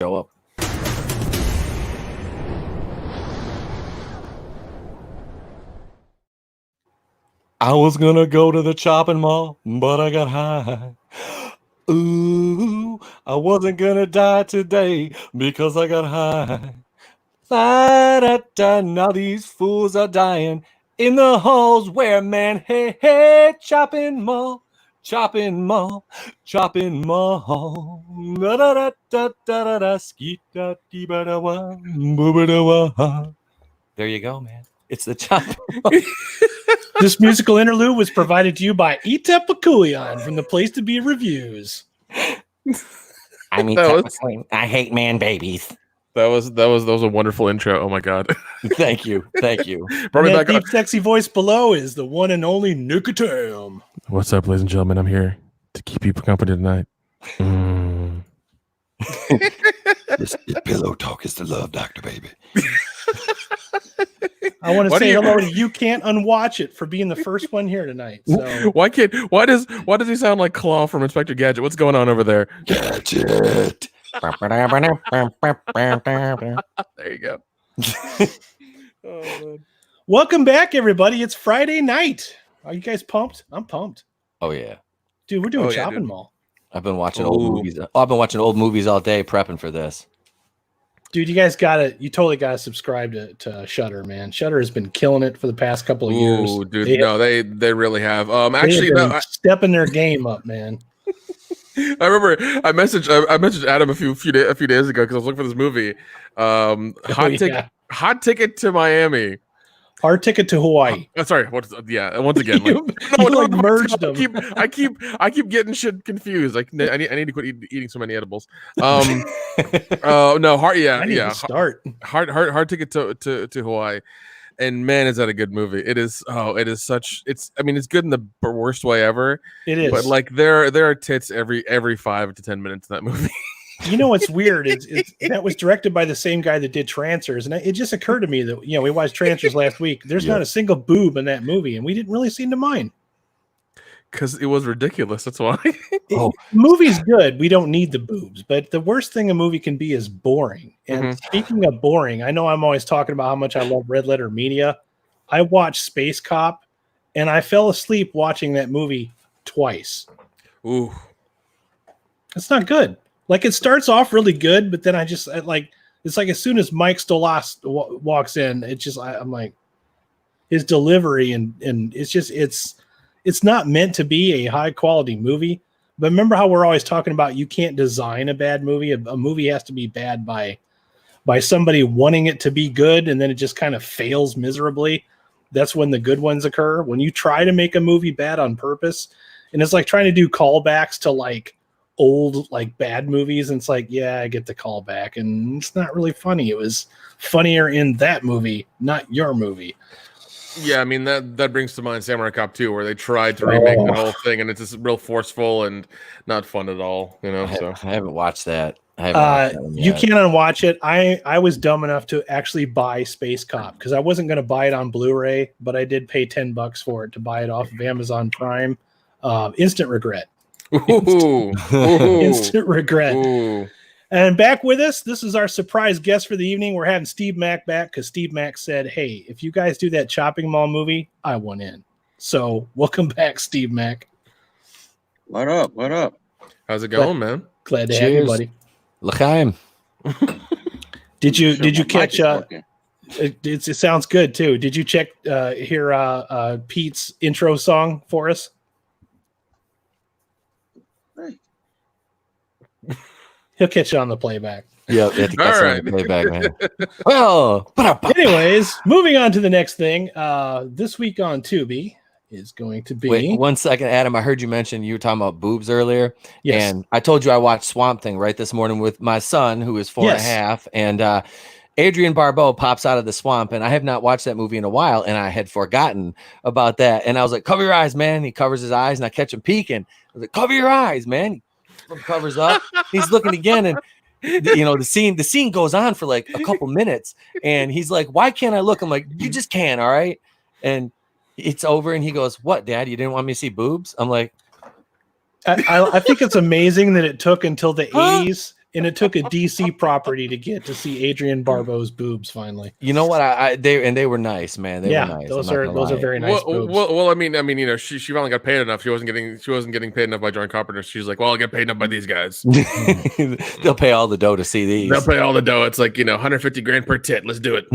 Show up. I was gonna go to the shopping mall, but I got high. Ooh, I wasn't gonna die today because I got high. Da-da-da, now these fools are dying in the halls where man, hey, shopping mall, shopping mall, shopping mall. Da-da-da-da-da-da, skeet-da-dee-ba-da-wa, boo-ba-da-wa. There you go, man. It's the shopping mall. This musical interlude was provided to you by Ita Pakulian from the Place to Be Reviews. I mean, I hate man babies. That was a wonderful intro. Oh my god! Thank you. Probably that deep, sexy voice below is the one and only Nicotam. What's up, ladies and gentlemen? I'm here to keep you company tonight. This pillow talk is the love doctor, baby. I want to say hello to You Can't Unwatch It for being the first one here tonight. So why does he sound like Claw from Inspector Gadget? What's going on over there? Gadget. There you go. Welcome back, everybody. It's Friday night. Are you guys pumped? I'm pumped. Oh yeah, dude. We're doing shopping mall. I've been watching old movies. I've been watching old movies all day, prepping for this. Dude, you totally gotta subscribe to Shudder, man. Shudder has been killing it for the past couple of years. Ooh, dude, they really have. Stepping their game up, man. I remember I messaged Adam a few days ago because I was looking for this movie. Hot Ticket to Miami. Hard Ticket to Hawaii. Sorry. Once again, merged them. I keep getting shit confused. Like I need to quit eating so many edibles. No, hard. Yeah, I need to start. Hard Ticket to Hawaii. And man, is that a good movie? It is. Oh, it is such. It's good in the worst way ever. It is. But like there are tits every 5 to 10 minutes in that movie. You know what's weird? That was directed by the same guy that did Trancers, and it just occurred to me that we watched Trancers last week. There's not a single boob in that movie, and we didn't really seem to mind because it was ridiculous. That's why. Movie's good. We don't need the boobs, but the worst thing a movie can be is boring. And speaking of boring, I know I'm always talking about how much I love Red Letter Media. I watched Space Cop, and I fell asleep watching that movie twice. Ooh, it's not good. Like it starts off really good, but then it's like as soon as Mike Stolas walks in, I'm like his delivery and it's not meant to be a high quality movie. But remember how we're always talking about you can't design a bad movie. A movie has to be bad by somebody wanting it to be good, and then it just kind of fails miserably. That's when the good ones occur. When you try to make a movie bad on purpose, and it's like trying to do callbacks to like old like bad movies, and it's like, yeah, I get the callback, and it's not really funny. It was funnier in that movie, not your movie. Yeah, I mean that brings to mind Samurai Cop 2, where they tried to remake the whole thing, and it's just real forceful and not fun at all. I haven't watched that. You can't unwatch it. I was dumb enough to actually buy Space Cop because I wasn't going to buy it on Blu-ray, but I did pay $10 for it to buy it off of Amazon Prime. Instant regret. Instant regret. Ooh. And back with us, this is our surprise guest for the evening. We're having Steve Mack back because Steve Mack said, hey, if you guys do that shopping mall movie, I want in. So welcome back, Steve Mack. What up? How's it going, man? Glad to have you, buddy. L'chaim. Did you catch it sounds good too. Did you hear Pete's intro song for us? He'll catch it on the playback. Yeah, that's on the playback, man. Well, anyways, moving on to the next thing. This week on Tubi is going to be. Wait 1 second, Adam. I heard you mention you were talking about boobs earlier. Yes. And I told you I watched Swamp Thing right this morning with my son, who is 4.5, and Adrian Barbeau pops out of the swamp, and I have not watched that movie in a while, and I had forgotten about that. And I was like, cover your eyes, man. He covers his eyes, and I catch him peeking. I was like, cover your eyes, man. He covers up. He's looking again, and the scene goes on for like a couple minutes, and he's like, why can't I look? I'm like, you just can't, all right? And it's over, and he goes, what, Dad? You didn't want me to see boobs? I'm like, I think it's amazing that it took until the 80s and it took a DC property to get to see Adrienne Barbeau's boobs finally. You know what? They were nice, man. They were nice. Those are very nice boobs. Well, I mean, you know, she finally got paid enough. She wasn't getting paid enough by John Carpenter. She's like, well, I'll get paid enough by these guys. They'll pay all the dough to see these. They'll pay all the dough. It's like, you know, 150 grand per tit. Let's do it.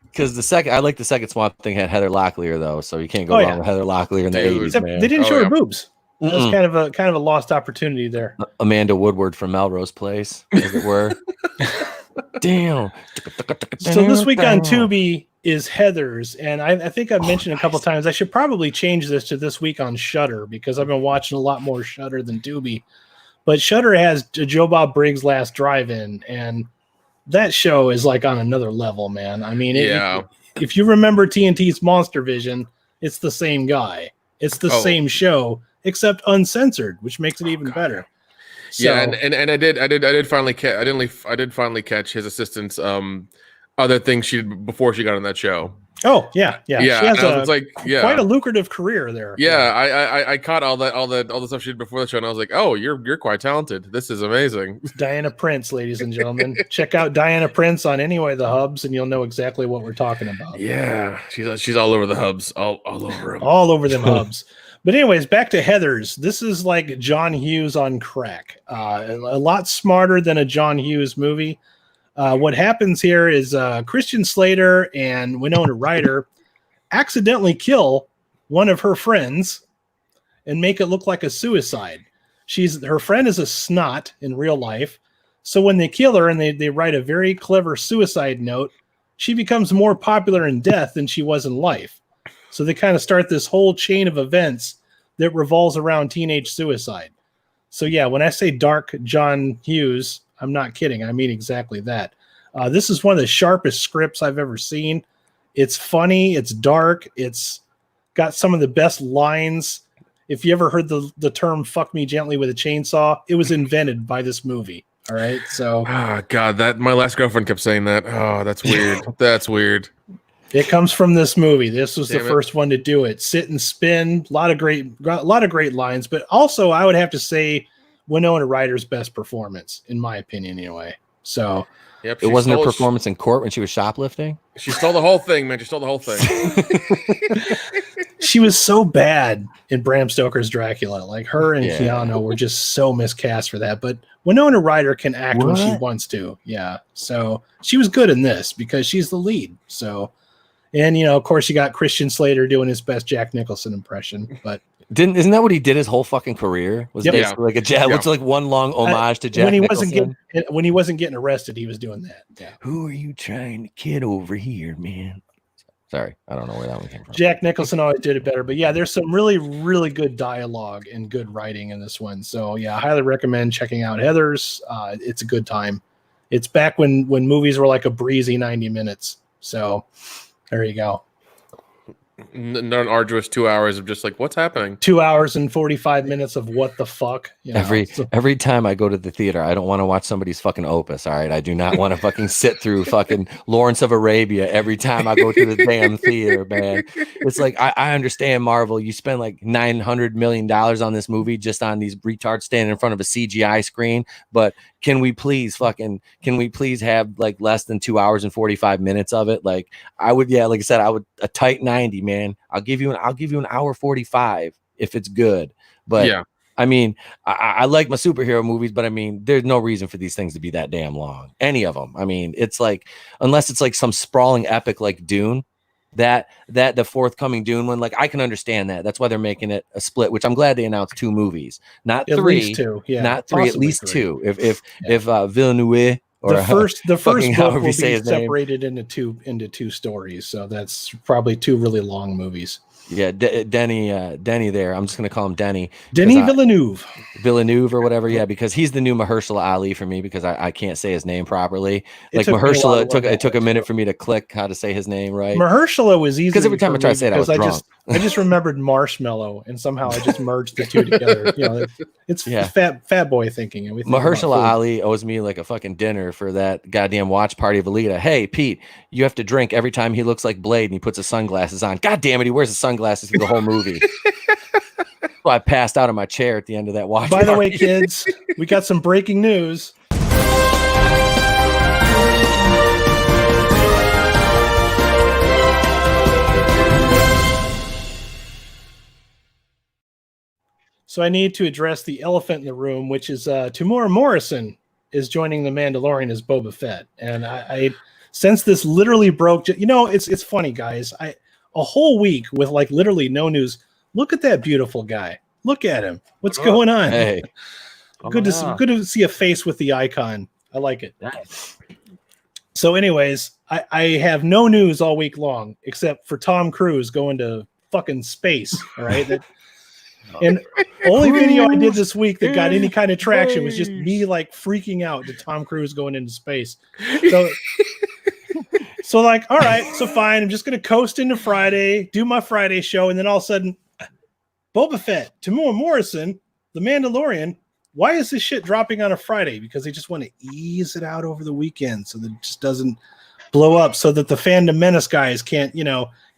Because I like the second Swamp Thing had Heather Locklear though, so you can't go wrong with Heather Locklear in the 80s. Except man. they didn't show her boobs. That was kind of a lost opportunity there. Amanda Woodward from Melrose Place, as it were. Damn. So this week on Tubi is Heathers, and I think I've mentioned a couple times. I should probably change this week on Shudder because I've been watching a lot more Shudder than Tubi. But Shudder has Joe Bob Briggs' Last Drive-In, and that show is like on another level, man. I mean, if you remember TNT's Monster Vision, it's the same guy. It's the same show, except uncensored, which makes it even better. So, yeah, and I did finally catch his assistant's other things she did before she got on that show. Oh yeah. She has quite a lucrative career there. Yeah, I caught all the stuff she did before the show, and I was like, oh, you're quite talented. This is amazing. Diana Prince, ladies and gentlemen, check out Diana Prince on any way of the hubs, and you'll know exactly what we're talking about. Yeah, she's all over the hubs, all over them, all over them hubs. But anyways, back to Heathers. This is like John Hughes on crack. A lot smarter than a John Hughes movie. What happens here is Christian Slater and Winona Ryder accidentally kill one of her friends and make it look like a suicide. Her friend is a snot in real life. So when they kill her and they write a very clever suicide note, she becomes more popular in death than she was in life. So they kind of start this whole chain of events that revolves around teenage suicide. So yeah, when I say dark John Hughes, I'm not kidding. I mean exactly that. This is one of the sharpest scripts I've ever seen. It's funny. It's dark. It's got some of the best lines. If you ever heard the term "fuck me gently with a chainsaw," it was invented by this movie. All right. So, oh God, that my last girlfriend kept saying that. Oh, that's weird. That's weird. It comes from this movie. This was the first one to do it. Sit and spin. A lot of great lines, but also I would have to say Winona Ryder's best performance, in my opinion, anyway. So, yep, it wasn't her performance in court when she was shoplifting. She stole the whole thing, man. She stole the whole thing. She was so bad in Bram Stoker's Dracula. Like her and Keanu were just so miscast for that. But Winona Ryder can act when she wants to. Yeah. So she was good in this because she's the lead. So, and you know, of course, you got Christian Slater doing his best Jack Nicholson impression. But isn't that what he did his whole fucking career? Was basically like like one long homage to Jack Nicholson. When he wasn't getting arrested, he was doing that. Yeah. Who are you trying to kid over here, man? Sorry, I don't know where that one came from. Jack Nicholson always did it better, but yeah, there's some really, really good dialogue and good writing in this one. So yeah, I highly recommend checking out Heathers. It's a good time. It's back when movies were like a breezy 90 minutes. So there you go. Not an arduous 2 hours of just like, what's happening? 2 hours and 45 minutes of what the fuck. You know? Every time I go to the theater, I don't want to watch somebody's fucking opus. All right. I do not want to fucking sit through fucking Lawrence of Arabia every time I go to the damn theater, man. It's like, I understand Marvel. You spend like $900 million on this movie just on these retards standing in front of a CGI screen. But can we please have like less than 2 hours and 45 minutes of it? Like I would, like I said, I would a tight 90, man. I'll give you an hour 45 if it's good. But yeah, I mean, I like my superhero movies, but I mean, there's no reason for these things to be that damn long. Any of them. I mean, it's like, unless it's like some sprawling epic like Dune, that the forthcoming Dune one, like I can understand that. That's why they're making it a split, which I'm glad they announced 2 movies, not at 3, least 2. Yeah, not 3, at least 2. If Villeneuve or the first book will be separated name. into two stories, so that's probably 2 really long movies. Yeah, Denny there. I'm just going to call him Denny. Villeneuve or whatever. Yeah, because he's the new Mahershala Ali for me because I can't say his name properly. Like Mahershala, it took a minute for me to click how to say his name right. Mahershala was easy because every time I try to say it, I was drunk. I just remembered marshmallow, and somehow I just merged the 2 together. You know, it's fat boy thinking. And Mahershala Ali owes me like a fucking dinner for that goddamn watch party of Alita. Hey, Pete, you have to drink every time he looks like Blade and he puts his sunglasses on. God damn it, he wears his sunglasses through the whole movie. I passed out of my chair at the end of that watch. By the way, kids, we got some breaking news. So I need to address the elephant in the room, which is Tamora Morrison is joining The Mandalorian as Boba Fett. And I since this literally broke, it's funny, guys. A whole week with like literally no news. Look at that beautiful guy. Look at him. What's going on? Hey. Good to see a face with the icon. I like it. Nice. So anyways, I have no news all week long except for Tom Cruise going to fucking space. All right. And only video I did this week that got any kind of traction was just me like freaking out to Tom Cruise going into space. So like, all right, so fine. I'm just going to coast into Friday, do my Friday show. And then all of a sudden, Boba Fett, Tamora Morrison, The Mandalorian. Why is this shit dropping on a Friday? Because they just want to ease it out over the weekend so that it just doesn't blow up, so that the Fandom Menace guys can't,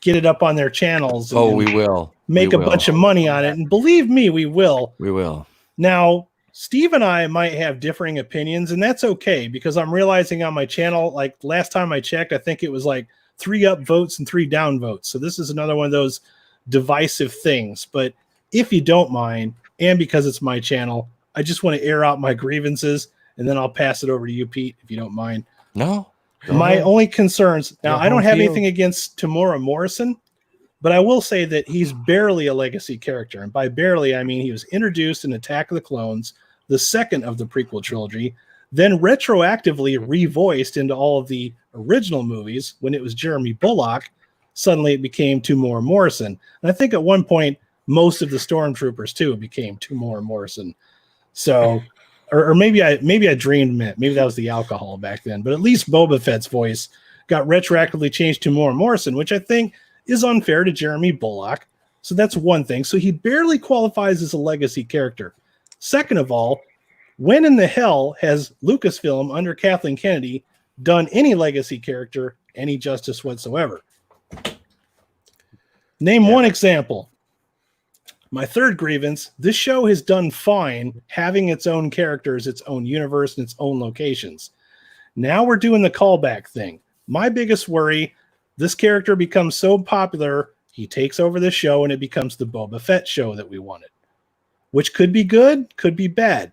get it up on their channels. And we will make a bunch of money on it. And believe me, we will. We will. Now, Steve and I might have differing opinions, and that's okay, because I'm realizing on my channel, like last time I checked, I think it was like 3 up votes and 3 down votes. So this is another one of those divisive things. But if you don't mind, and because it's my channel, I just want to air out my grievances, and then I'll pass it over to you, Pete, if you don't mind. No. My only concerns, now I don't have anything against Tamora Morrison, but I will say that he's barely a legacy character. And by barely, I mean he was introduced in Attack of the Clones, the second of the prequel trilogy, then retroactively revoiced into all of the original movies. When it was Jeremy Bullock, suddenly it became Tamora Morrison. And I think at one point, most of the Stormtroopers, too, became Tamora Morrison. So... Or maybe I dreamed it. Maybe that was the alcohol back then. But at least Boba Fett's voice got retroactively changed to Tamora Morrison, which I think is unfair to Jeremy Bullock. So that's one thing. So he barely qualifies as a legacy character. Second of all, when in the hell has Lucasfilm under Kathleen Kennedy done any legacy character any justice whatsoever? Name one example. My third grievance, this show has done fine having its own characters, its own universe, and its own locations. Now we're doing the callback thing. My biggest worry, this character becomes so popular, he takes over the show and it becomes the Boba Fett show that we wanted, which could be good, could be bad.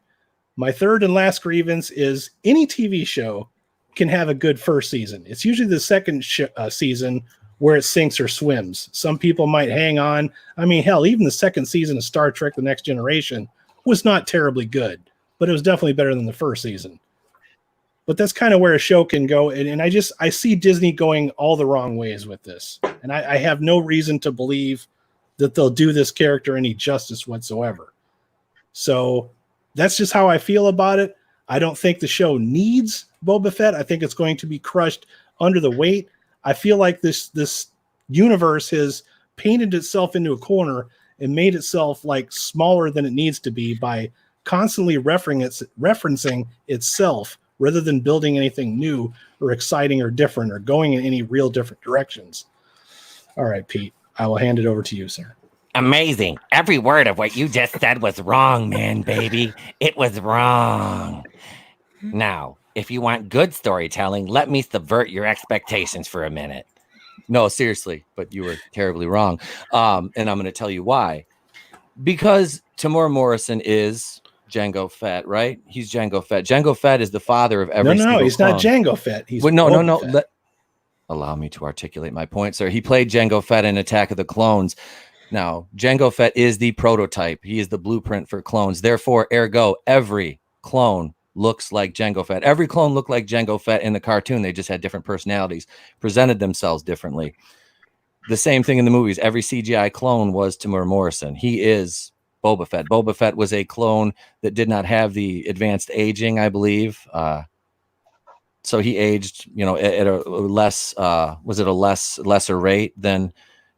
My third and last grievance is any TV show can have a good first season. It's usually the second season where it sinks or swims. Some people might hang on. I mean, hell, even the second season of Star Trek The Next Generation was not terribly good, but it was definitely better than the first season. But that's kind of where a show can go. And I see Disney going all the wrong ways with this. And I have no reason to believe that they'll do this character any justice whatsoever. So that's just how I feel about it. I don't think the show needs Boba Fett. I think it's going to be crushed under the weight. I feel like this universe has painted itself into a corner and made itself like smaller than it needs to be by constantly referencing itself rather than building anything new or exciting or different or going in any real different directions. All right, Pete, I will hand it over to you, sir. Amazing. Every word of what you just said was wrong, man, baby. It was wrong. Now, if you want good storytelling, let me subvert your expectations for a minute. No, seriously, but you were terribly wrong. And I'm going to tell you why. Because Tamora Morrison is Jango Fett, right? He's Jango Fett. Jango Fett is the father of every No, he's clone. not Jango Fett. He's no. Fett. Allow me to articulate my point, sir. He played Jango Fett in Attack of the Clones. Now, Jango Fett is the prototype. He is the blueprint for clones. Therefore, ergo, every clone looks like Jango Fett. Every clone looked like Jango Fett in the cartoon. They just had different personalities, presented themselves differently. The same thing in the movies. Every CGI clone was Tamora Morrison. He is Boba Fett. Boba Fett was a clone that did not have the advanced aging, I believe. So he aged, at a lesser rate than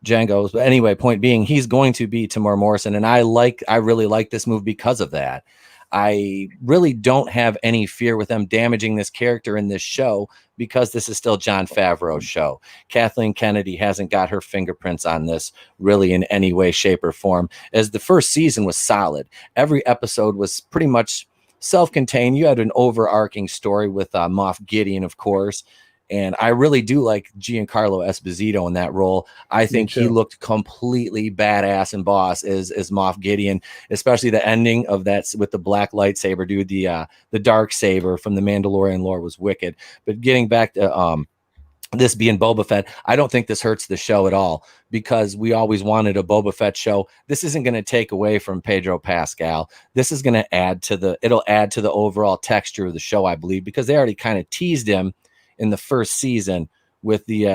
Jango's. But anyway, point being, he's going to be Tamora Morrison, and I really like this move because of that. I really don't have any fear with them damaging this character in this show because this is still Jon Favreau's show. Kathleen Kennedy hasn't got her fingerprints on this really in any way, shape, or form, as the first season was solid. Every episode was pretty much self-contained. You had an overarching story with Moff Gideon, of course, and I really do like Giancarlo Esposito in that role. I think he looked completely badass and boss as Moff Gideon, especially the ending of that with the black lightsaber, dude. The dark saber from the Mandalorian lore was wicked. But getting back to this being Boba Fett, I don't think this hurts the show at all because we always wanted a Boba Fett show. This isn't going to take away from Pedro Pascal. This is going to add to the overall texture of the show, I believe, because they already kind of teased him in the first season with the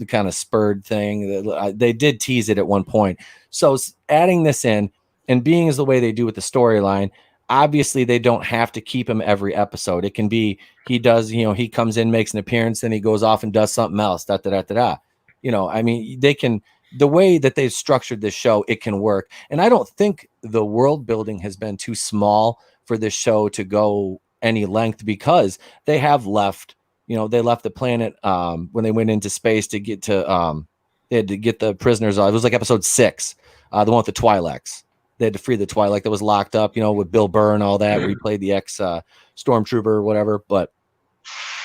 kind of spurred thing. They did tease it at one point. So adding this in and being as the way they do with the storyline, obviously they don't have to keep him every episode. It can be he does, he comes in, makes an appearance, then he goes off and does something else. I mean, they can, the way that they've structured this show, it can work. And I don't think the world building has been too small for this show to go any length because they have left. They left the planet when they went into space to get to they had to get the prisoners. It was like episode 6, the one with the Twi'leks. They had to free the Twi'lek that was locked up, with Bill Burr and all that. Where he played the ex stormtrooper or whatever. But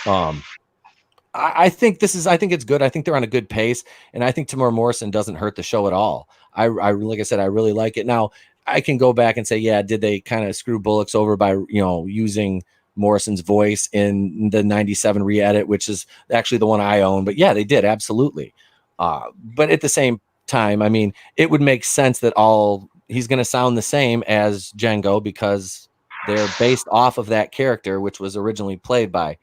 I think it's good. I think they're on a good pace, and I think Tamora Morrison doesn't hurt the show at all. Like I said, I really like it. Now I can go back and say, yeah, did they kind of screw Bullocks over by using Morrison's voice in the 97 re-edit, which is actually the one I own? But yeah, they did, absolutely. But at the same time, I mean, it would make sense that he's going to sound the same as Jango because they're based off of that character, which was originally played by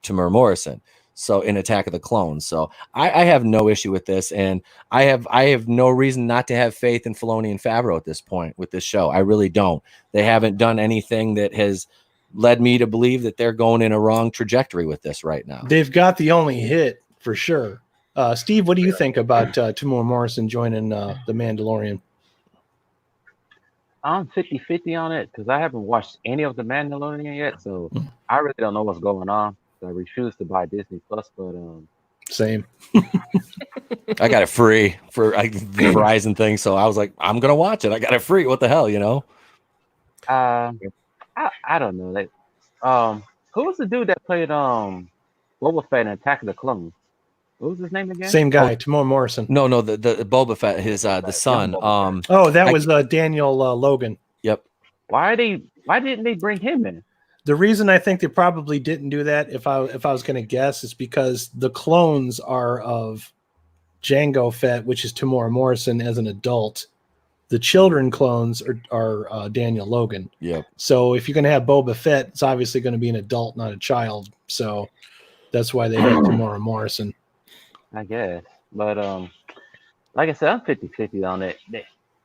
Tamora Morrison. So in Attack of the Clones. So I have no issue with this, and I have no reason not to have faith in Filoni and Favreau at this point with this show. I really don't. They haven't done anything that has led me to believe that they're going in a wrong trajectory with this right now. They've got the only hit for sure. Steve, what do you think about Tamora Morrison joining The Mandalorian? I'm 50-50 on it because I haven't watched any of The Mandalorian yet, so I really don't know what's going on. So I refuse to buy Disney Plus, but same. I got it free for the Verizon thing, so I was like, I'm gonna watch it. I got it free. What the hell, I don't know. Who was the dude that played Boba Fett in Attack of the Clones? What was his name again? Same guy, Tamora Morrison. No, the Boba Fett, his the son. That was Daniel Logan. Yep. Why didn't they bring him in? The reason I think they probably didn't do that, if I was going to guess, is because the clones are of Jango Fett, which is Tamora Morrison as an adult. The children clones are Daniel Logan. Yep. So if you're going to have Boba Fett, it's obviously going to be an adult, not a child. So that's why they have Tamora Morrison. I guess. But like I said, I'm 50-50 on it.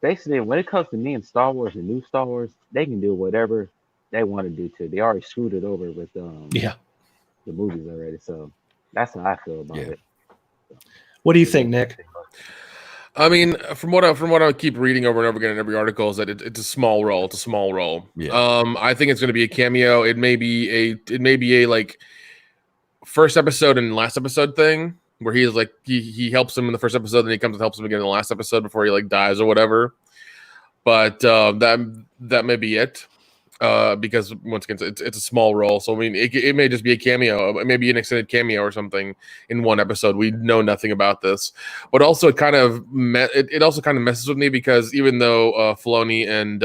Basically, when it comes to me and Star Wars and new Star Wars, they can do whatever they want to do too. They already screwed it over with the movies already. So that's how I feel about it. What do you think, Nick? I mean, from what I keep reading over and over again in every article is that it's a small role. It's a small role. Yeah. I think it's going to be a cameo. It may be a like first episode and last episode thing where he's like he helps him in the first episode, then he comes and helps him again in the last episode before he like dies or whatever. But that may be it. Because once again, it's a small role, so I mean, it may just be a cameo, it may be an extended cameo or something in one episode. We know nothing about this, but also it kind of messes with me because even though Filoni and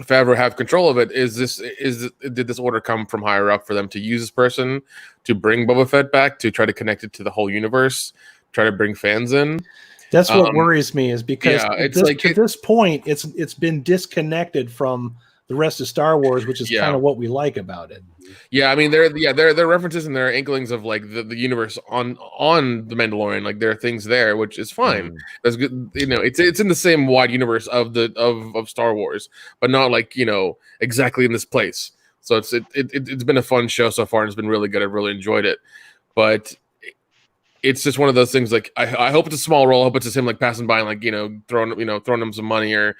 Favreau have control of it, did this order come from higher up for them to use this person to bring Boba Fett back to try to connect it to the whole universe, try to bring fans in? That's what worries me, is because to this point, it's been disconnected from the rest of Star Wars, which is kind of what we like about it. Yeah, I mean, there are references and there are inklings of like the universe on the Mandalorian. Like there are things there, which is fine. That's good. It's in the same wide universe of Star Wars, but not like exactly in this place. So it's been a fun show so far, and it's been really good. I've really enjoyed it, but it's just one of those things. Like I hope it's a small role. I hope it's just him like passing by and like throwing him some money or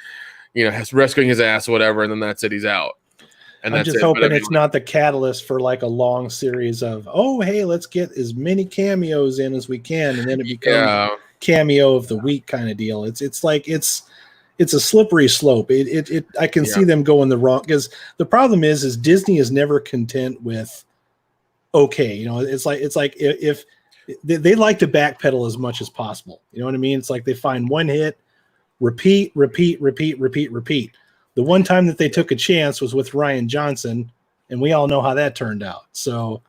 rescuing his ass or whatever, and then that's it. He's out. And I'm that's just it. hoping it's not the catalyst for like a long series of, oh, hey, let's get as many cameos in as we can, and then it becomes cameo of the week kind of deal. It's like it's a slippery slope. I can see them going the wrong, because the problem is Disney is never content with okay. It's like if they like to backpedal as much as possible. You know what I mean? It's like they find one hit, repeat. The one time that they took a chance was with Ryan Johnson, and we all know how that turned out. So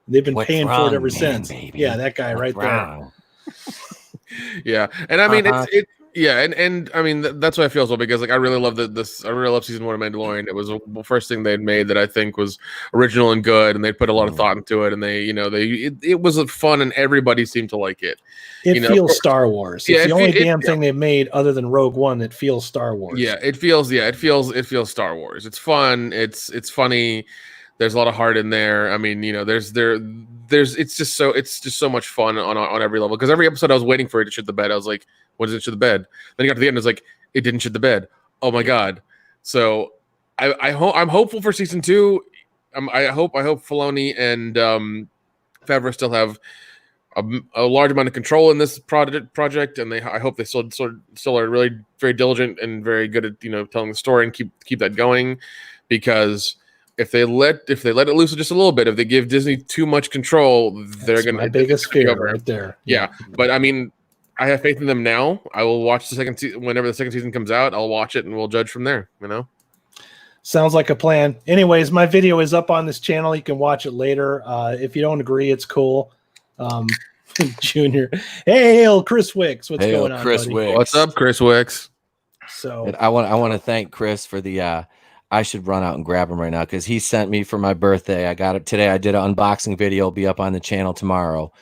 they've been paying for it ever since. Baby? Yeah, that guy What's right wrong? there. Yeah, and I mean and I mean that's what I feel as well, because like I really love I really love season 1 of Mandalorian. It was the first thing they'd made that I think was original and good, and they put a lot of thought into it, and it was fun, and everybody seemed to like it. It feels Star Wars. It's the only damn thing they've made other than Rogue One that feels Star Wars. Yeah, it feels Star Wars. It's fun. It's funny. There's a lot of heart in there. I mean, there's it's just so much fun on every level, because every episode I was waiting for it to shit the bed. I was like, when does it shit the bed? Then you got to the end, it's like, it didn't shit the bed. Oh my god. So I'm hopeful for season 2. I hope Filoni and Favreau still have a large amount of control in this project, and I hope they still are really very diligent and very good at telling the story and keep that going, because if they let it loose just a little bit, if they give Disney too much control, they're going to. My biggest fear right there. Yeah, but I mean, I have faith in them now. I will watch the second whenever the second season comes out. I'll watch it and we'll judge from there. Sounds like a plan. Anyways, my video is up on this channel. You can watch it later. If you don't agree, it's cool. Junior, hey, Chris Wicks, what's going on, Chris buddy? Wicks. What's up, Chris Wicks? So I want to thank Chris for the. I should run out and grab him right now, because he sent me for my birthday. I got it today. I did an unboxing video. It'll be up on the channel tomorrow.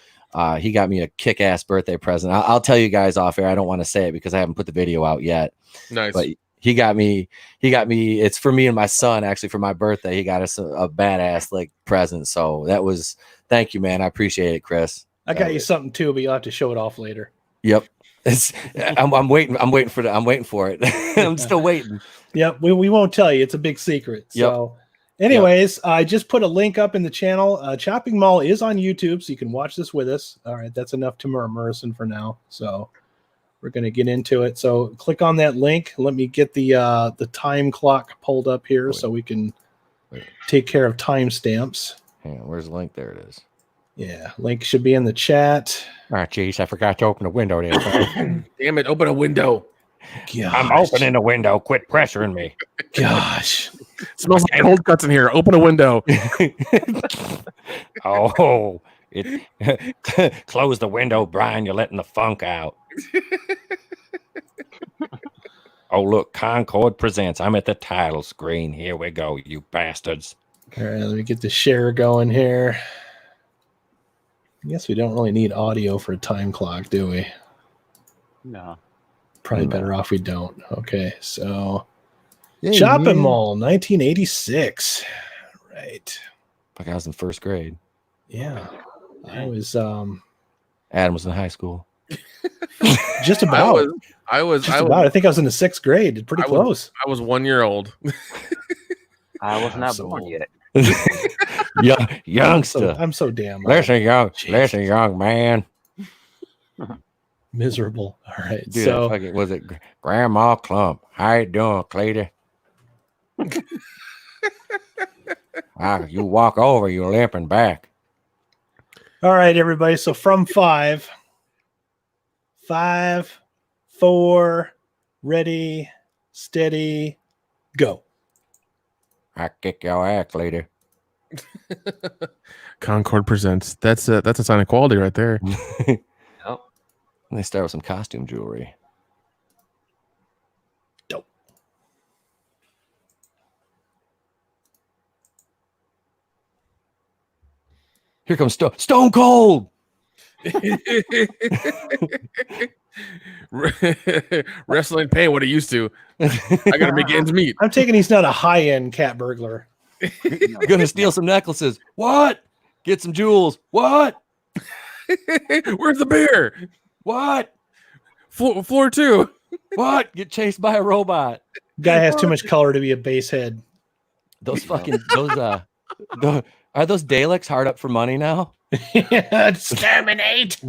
He got me a kick-ass birthday present. I'll tell you guys off air. I don't want to say it because I haven't put the video out yet. Nice. But he got me. It's for me and my son, actually, for my birthday. He got us a badass present. So thank you, man. I appreciate it, Chris. I got you something too, but you'll have to show it off later. Yep. I'm waiting for it. I'm still waiting. Yep. We won't tell you. It's a big secret. So anyways, I just put a link up in the channel. Chopping Mall is on YouTube, so you can watch this with us. All right. That's enough to Morrison for now. So we're going to get into it. So click on that link. Let me get the time clock pulled up here so we can take care of timestamps. Hang on, where's the link? There it is. Yeah, link should be in the chat. Oh, geez, I forgot to open the window there. Damn it, open a window. Gosh. I'm opening the window. Quit pressuring me. Gosh. Smells like cold cuts in here. Open a window. Oh, close the window, Brian. You're letting the funk out. Oh, look, Concord presents. I'm at the title screen. Here we go, you bastards. All right, let me get the share going here. I guess we don't really need audio for a time clock, do we? No. Probably better off we don't. Okay, so Chopping Mall, 1986. Right. Like I was in first grade. Yeah. I was Adam was in high school. just about. I think I was in the 6th grade. Pretty close. I was 1 year old. I was not born yet. Youngster. I'm so damn Listen, young man. miserable. All right. Dude, so was it Grandma Clump? How you doing, Cleety? You walk over, you're limping back. all right, everybody. So from 5, 4, ready, steady, go. I kick your ass, Cleety. Concord presents. That's a sign of quality right there. Oh, And they start with some costume jewelry. Dope. Here comes Stone Cold. Wrestling pay what it used to. I gotta make ends meet. I'm taking he's not a high-end cat burglar. Gonna steal some necklaces. What? Get some jewels. What? Where's the beer? What? Floor 2. What? Get chased by a robot. Guy has too much color to be a base head. Those fucking are those Daleks hard up for money now? Exterminate.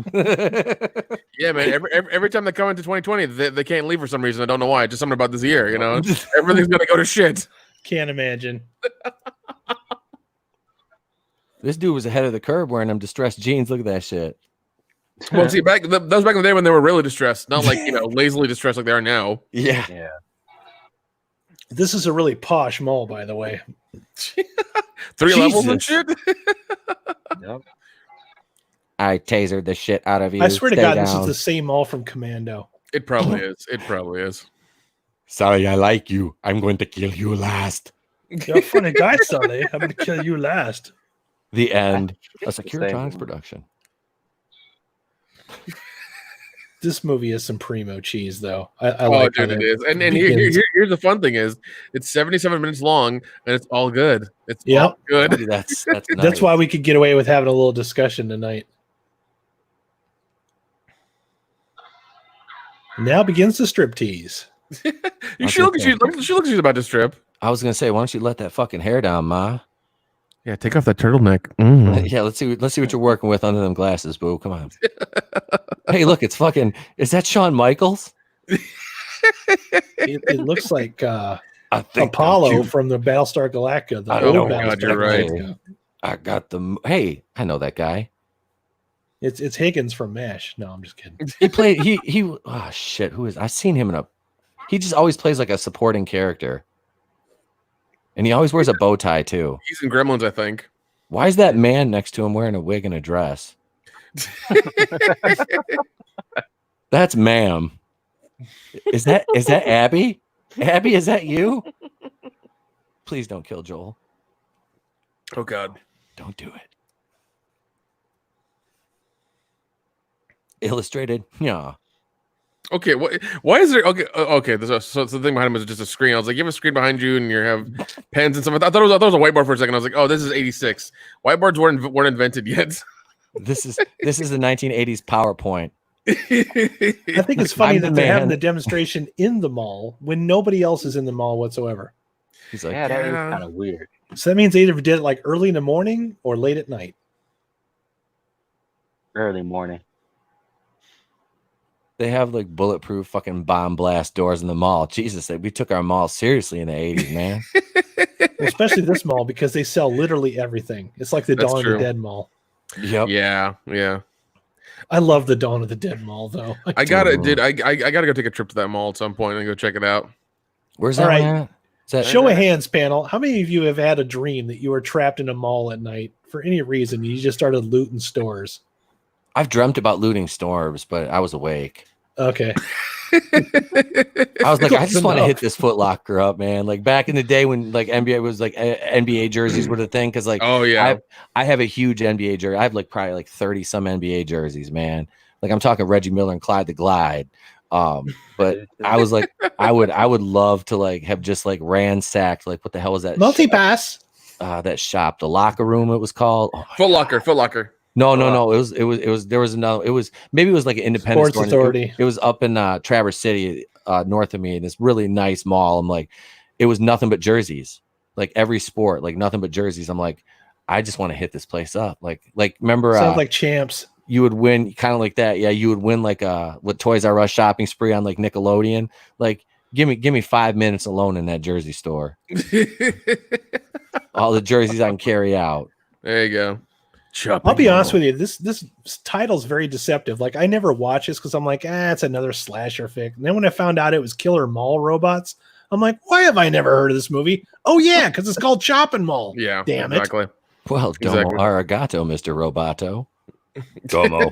Yeah, man. Every time they come into 2020, they can't leave for some reason. I don't know why. Just something about this year, you know. Everything's gonna go to shit. Can't imagine. This dude was ahead of the curve wearing them distressed jeans. Look at that shit. Well, see, that was back in the day when they were really distressed, not like lazily distressed like they are now. Yeah. Yeah. This is a really posh mall, by the way. 3 levels and Jesus. shit. Yep. I tasered the shit out of you. I swear to Stay God, this is down. the same mall from Commando. It probably is. It probably is. Sorry, I like you. I'm going to kill you last. You're a funny guy, Sully. I'm going to kill you last. The end. A It's the Secure same Tronics one. production. This movie is some primo cheese, though. I Oh, like dude, how it it is. And begins. here's the fun thing is, it's 77 minutes long, and it's all good. It's Yep. all good. Dude, that's nice. That's why we could get away with having a little discussion tonight. Now begins the striptease. She looks like she's about to strip. I was gonna say, why don't you let that fucking hair down, Ma? Yeah, take off that turtleneck. Mm. Yeah, let's see what you're working with under them glasses, boo. Come on. Hey, look, it's fucking. Is that Shawn Michaels? It looks like I think Apollo from the Battlestar Galactica. The I old know, Battlestar God, you're right. Galactica. I got the. Hey, I know that guy. It's Higgins from MASH. No, I'm just kidding. He played. He. Oh shit! Who is? I've seen him in a. He just always plays like a supporting character, and he always wears a bow tie too. He's in Gremlins, I think. Why is that man next to him wearing a wig and a dress? That's ma'am. Is that Abby? Abby, is that you? Please don't kill Joel. Oh God. Don't do it. Illustrated. Yeah. Okay, why is there? Okay. So the thing behind him is just a screen. I was like, you have a screen behind you, and you have pens and stuff. I thought it was a whiteboard for a second. I was like, oh, this is '86. Whiteboards weren't invented yet. This is the 1980s PowerPoint. I think it's funny I'm that the they're having man. the demonstration in the mall when nobody else is in the mall whatsoever. He's like, Yeah, that is yeah. kind of weird. So that means they either did it like early in the morning or late at night. Early morning. they have like bulletproof fucking bomb blast doors in the mall. Jesus, we took our mall seriously in the 80s, man. Well, especially this mall because they sell literally everything. It's like the That's Dawn true. of the Dead mall. Yep. Yeah. I love the Dawn of the Dead mall though. I gotta go take a trip to that mall at some point and go check it out. Where's All that right. one at? Is that Show of hands, panel. How many of you have had a dream that you were trapped in a mall at night for any reason? You just started looting stores. I've dreamt about looting stores, but I was awake. Okay. I was like, I just Close want to enough. hit this Foot Locker up, man. Like back in the day when like NBA was like NBA jerseys were the thing. Cause like, Oh yeah. I have a huge NBA jersey. I have like probably like 30 some NBA jerseys, man. Like I'm talking Reggie Miller and Clyde the Glide. But I was like, I would love to like have just like ransacked, like what the hell was that? Multi-pass. That shop, the Locker Room, it was called. Oh, Foot Locker. no. It was there was another. It was maybe it was like an independent Sports store. Authority. It was up in Traverse City, north of me, in this really nice mall. I'm like, it was nothing but jerseys, like every sport, like nothing but jerseys. I'm like, I just want to hit this place up. Like remember, Sounds like champs. you would win kind of like that. Yeah, you would win like with Toys R Us shopping spree on like Nickelodeon. Like, give me 5 minutes alone in that jersey store. All the jerseys I can carry out. There you go. I'll be honest with you. This title's very deceptive. Like I never watch this because I'm like, it's another slasher fic. And then when I found out it was Killer Mall Robots, I'm like, why have I never heard of this movie? Oh yeah, because it's called Chopping Mall. Yeah. Damn it. Exactly. Well, domo Exactly. arigato, Mr. Roboto. Domo.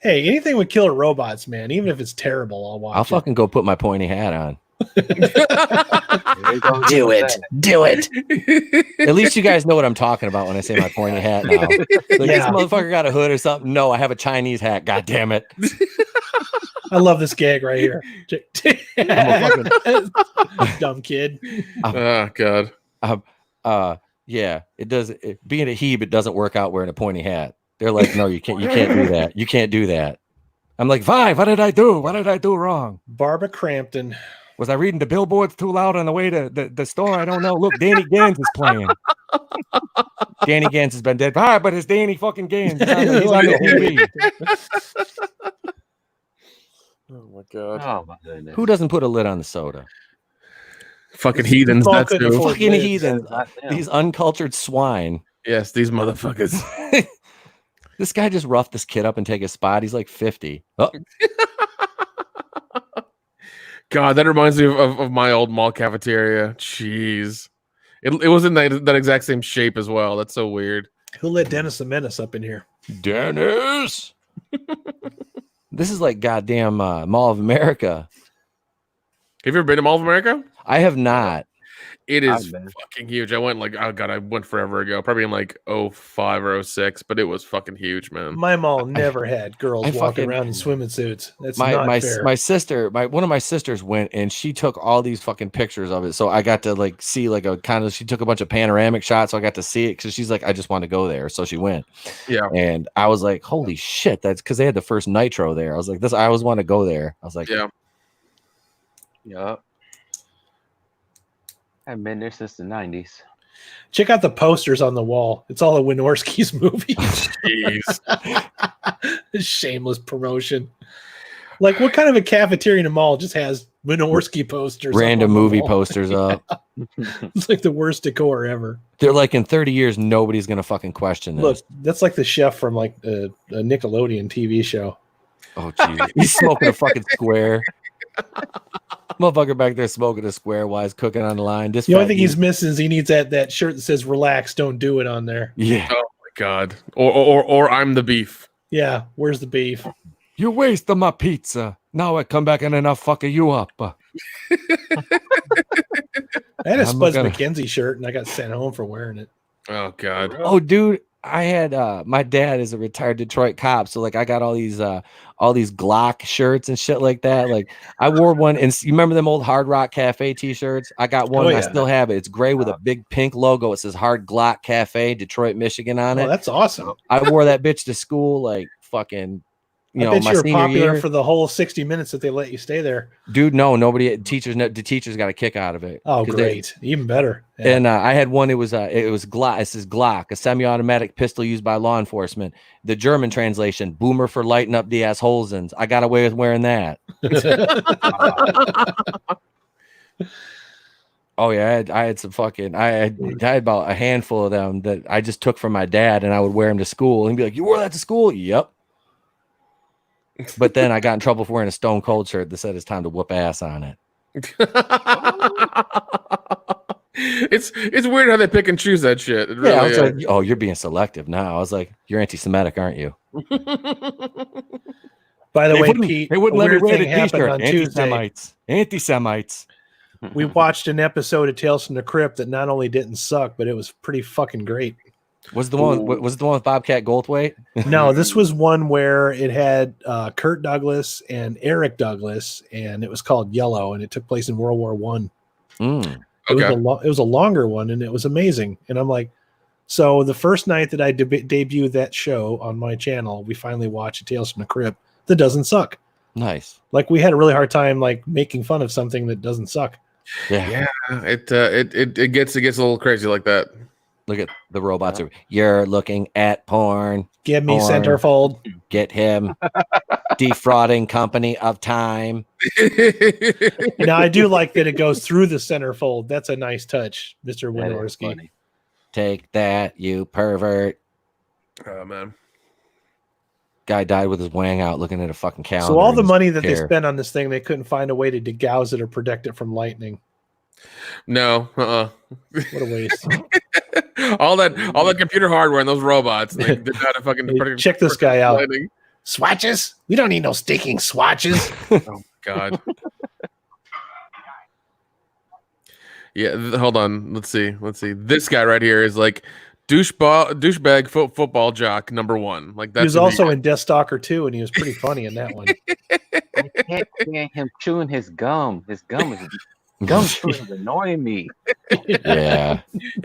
Hey, anything with killer robots, man, even if it's terrible, I'll watch I'll it. fucking go put my pointy hat on. Do Do it. At least you guys know what I'm talking about when I say my pointy hat now. Like, this Yeah. motherfucker got a hood or something. No, I have a Chinese hat. God damn it. I love this gag right here. Dumb kid. Oh God. Yeah, it does. Being a Hebe, it doesn't work out wearing a pointy hat. They're like, no, you can't do that. You can't do that. I'm like, Vi, what did I do? What did I do wrong? Barbara Crampton. Was I reading the billboards too loud on the way to the store? I don't know. Look, Danny Gans is playing. Danny Gans has been dead. Ah, but it's Danny fucking Gans. He's on the TV. Oh my god. Oh my goodness. Who doesn't put a lid on the soda? Fucking heathens. Paul That's couldn't who. afford Fucking lids. heathens. Not them. These uncultured swine. Yes, these motherfuckers. This guy just roughed this kid up and take his spot. He's like 50. Oh, God, that reminds me of my old mall cafeteria. Jeez. It was in that exact same shape as well. That's so weird. Who let Dennis the Menace up in here? Dennis. This is like goddamn Mall of America. Have you ever been to Mall of America? I have not. It is I've been. fucking huge. I went I went forever ago, probably in like 05 or 06, but it was fucking huge, man. My mall never had girls I walking fucking- around in swimming suits. That's not My fair. sister, one of my sisters went and she took all these fucking pictures of it. So I got to like see like a kind of, she took a bunch of panoramic shots. So I got to see it because she's like, I just want to go there. So she went. Yeah. And I was like, holy shit, that's because they had the first Nitro there. I was like, I always want to go there. I was like, Yeah. Yup. I've been there since the 90s. Check out the posters on the wall. It's all of Wynorski's movies. Jeez. Shameless promotion. Like, what kind of a cafeteria in a mall just has Wynorski posters? random up on the movie wall? posters up. It's like the worst decor ever. They're like, in 30 years, nobody's going to fucking question this. Look, that's like the chef from like a Nickelodeon TV show. Oh, geez. He's smoking a fucking square. Motherfucker back there smoking a square while he's cooking on the line. This The only fat thing dude- he's missing is he needs that shirt that says "Relax, don't do it" on there. Yeah. Oh my god. Or I'm the beef. Yeah, where's the beef? You wasted my pizza. Now I come back and then I'll fuck you up. I had a I'm Spuds gonna- McKenzie shirt and I got sent home for wearing it. Oh god. Oh, dude, I had my dad is a retired Detroit cop, so like I got all these Glock shirts and shit like that. Like I wore one, and you remember them old Hard Rock Cafe T-shirts? I got one. Oh, And I yeah. still have it. It's gray with a big pink logo. It says Hard Glock Cafe, Detroit, Michigan on Oh, it. that's awesome. I wore that bitch to school, like fucking. I You know, bet my you were senior popular year, for the whole 60 minutes that they let you stay there. dude. No, nobody. The teachers got a kick out of it. Oh, 'Cause they- great. Even better. Yeah. And I had one. It was Glock. It says Glock, a semi-automatic pistol used by law enforcement. The German translation: "Boomer for lighting up the assholesins." I got away with wearing that. Oh yeah, I had some fucking. I had about a handful of them that I just took from my dad, and I would wear them to school. And he'd be like, "You wore that to school?" Yep. But then I got in trouble for wearing a Stone Cold shirt that said it's time to whoop ass on it. It's weird how they pick and choose that shit. It Yeah, I really was is. like, "Oh, you're being selective now." I was like, "You're anti-Semitic, aren't you?" By the They way, wouldn't, Pete, they wouldn't a let me weird wear thing the happened T-shirt. on Tuesday. Anti-Semites. Anti-Semites. We watched an episode of Tales from the Crypt that not only didn't suck, but it was pretty fucking great. Was the one? Was it the one with Bobcat Goldthwait? No, this was one where it had Kurt Douglas and Eric Douglas, and it was called Yellow, and it took place in World War One. Mm. It Okay. was a longer one, and it was amazing. And I'm like, so the first night that I debuted that show on my channel, we finally watched Tales from the Crypt that doesn't suck. Nice. Like we had a really hard time like making fun of something that doesn't suck. Yeah. Yeah, it gets a little crazy like that. Look at the robots. You're looking at porn. Give me Porn. centerfold. Get him. Defrauding company of time. Now I do like that it goes through the centerfold. That's a nice touch, Mr. That is Wynorski. funny. Take that, you pervert. Oh man. Guy died with his wang out looking at a fucking calendar. So all in the his money that they chair. spent on this thing, they couldn't find a way to degauss it or protect it from lightning. No, What a waste. all that computer hardware and those robots. They did not fucking Hey, check this guy out. lighting. Swatches? We don't need no stinking swatches. Oh God. Yeah, hold on. Let's see. This guy right here is like douchebag football jock #1. Like that's He was who also in Death Stalker 2, and he was pretty funny in that one. I can't stand him chewing his gum. His gum chewing is annoying me. Yeah.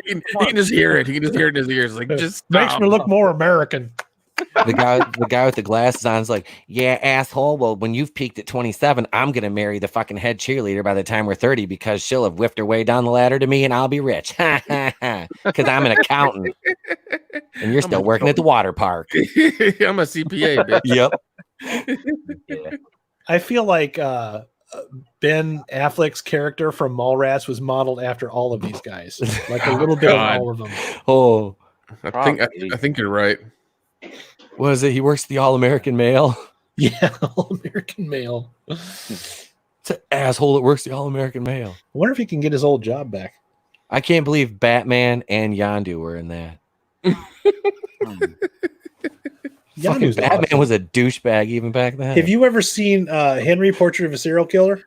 he can just hear it. He can just hear it in his ears. Like just Makes stop. me look more American. The guy with the glasses on is like, yeah, asshole. Well, when you've peaked at 27, I'm gonna marry the fucking head cheerleader by the time we're 30 because she'll have whiffed her way down the ladder to me and I'll be rich. Because I'm an accountant and you're still working at the water park. I'm a CPA, bitch. Yep. Yeah. I feel like Ben Affleck's character from Mallrats was modeled after all of these guys, like a little bit of God. all of them. Oh, I think you're right. what is it? He works the All-American Mail. Yeah, All American Male. It's an asshole that works the All-American Mail. I wonder if he can get his old job back. I can't believe Batman and Yondu were in that. Fucking Yondu's Batman awesome. was a douchebag even back then. Have you ever seen Henry Portrait of a Serial Killer?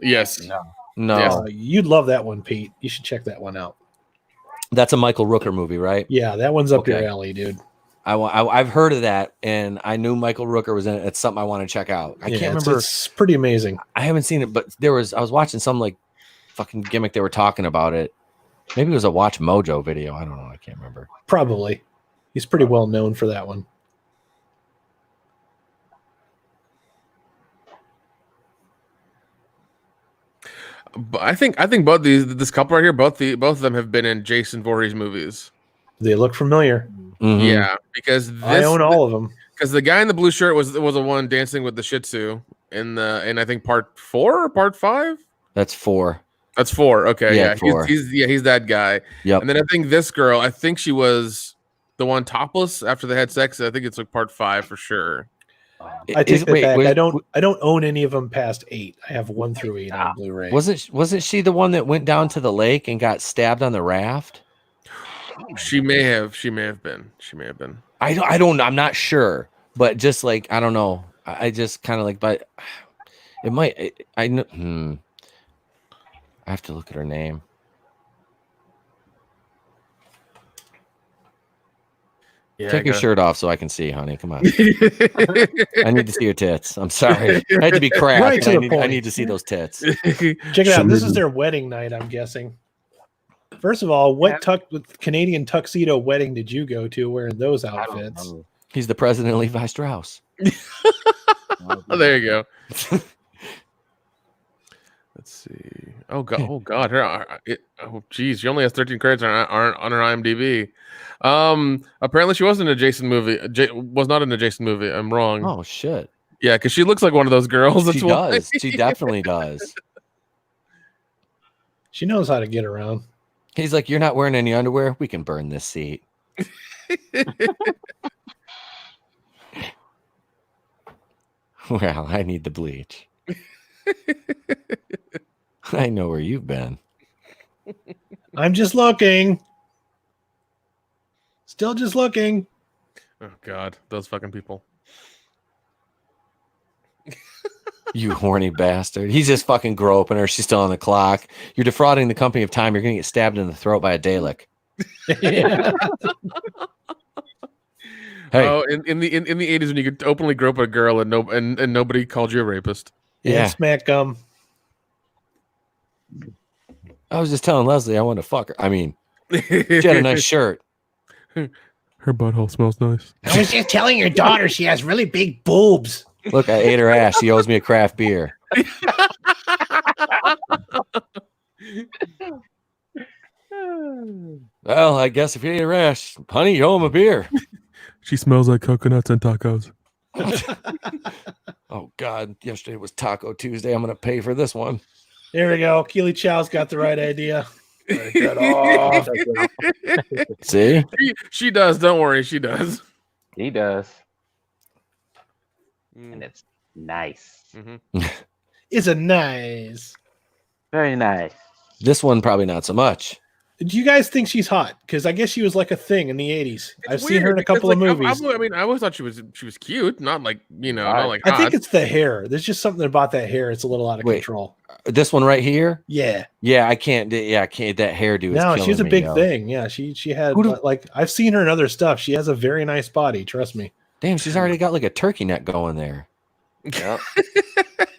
Yes. No, Yes. You'd love that one, Pete. You should check that one out. that's a Michael Rooker movie, right? Yeah, that one's up your Okay. alley, dude. I've heard of that, and I knew Michael Rooker was in it. It's something I want to check out. I Yeah, can't it's- remember. It's pretty amazing. I haven't seen it, but I was watching some like fucking gimmick. They were talking about it. Maybe it was a Watch Mojo video. I don't know. I can't remember. Probably. He's pretty well known for that one. But I think both this couple right here, both of them have been in Jason Voorhees movies. They look familiar. Mhm. Yeah, because I own all of them. because the guy in the blue shirt was the one dancing with the Shih Tzu in I think part 4 or part 5. That's 4. That's 4. Okay, Yeah, yeah, 4. He's that guy. Yep. And then I think this girl, I think she was the one topless after they had sex. I think it's like part 5 for sure. I take that back. wait, I don't own any of them past 8. I have 1 through 8 on Blu-ray. Wasn't she the one that went down to the lake and got stabbed on the raft? She may have been. I don't. I'm not sure, but just like I don't know. I just kind of like, but it might. I know. I have to look at her name. Yeah, Take your shirt off so I can see, honey. Come on. I need to see your tits. I'm sorry. I had to be crass. Right to but the I point. need to see those tits. Check it out. This is their wedding night, I'm guessing. First of all, what Canadian tuxedo wedding did you go to wearing those outfits? He's the president of Levi Strauss. Oh, there you go. Let's see. Oh god. Geez, she only has 13 credits on her IMDb. Apparently she wasn't in a Jason movie. Was not in a Jason movie. I'm wrong. Oh shit. Yeah, because she looks like one of those girls. That's She why. does. She definitely does. She knows how to get around. He's like, you're not wearing any underwear. We can burn this seat. Well, I need the bleach. I know where you've been. I'm just looking. Still just looking. Oh god, those fucking people. You horny bastard. He's just fucking groping her. She's still on the clock. You're defrauding the company of time. You're going to get stabbed in the throat by a Dalek. Yeah. Hey. Oh, in the 80s when you could openly grope a girl and nobody called you a rapist. Yeah. Yeah. Smack gum. I was just telling Leslie I wanted to fuck her. I mean, she had a nice shirt. Her butthole smells nice. I was just telling your daughter she has really big boobs. Look, I ate her ass. She owes me a craft beer. Well, I guess if you ate her ass, honey, you owe him a beer. She smells like coconuts and tacos. Oh, God. Yesterday was Taco Tuesday. I'm going to pay for this one. There we go. Keely Chow's got the right idea. Break that off. See? She does. Don't worry. She does. He does. And it's nice. Mm-hmm. It's a nice. Very nice. This one, probably not so much. Do you guys think she's hot? Because I guess she was like a thing in the 80s. I've seen her in a couple of movies. I always thought she was cute. Not like, not like I hot. think it's the hair. There's just something about that hair. It's a little out of control. This one right here? Yeah. Yeah, I can't. Yeah, I can't. That hairdo is No, killing she's a me, big yo. thing. Yeah, she had like I've seen her in other stuff. She has a very nice body. Trust me. Damn, she's already got like a turkey neck going there. Yep.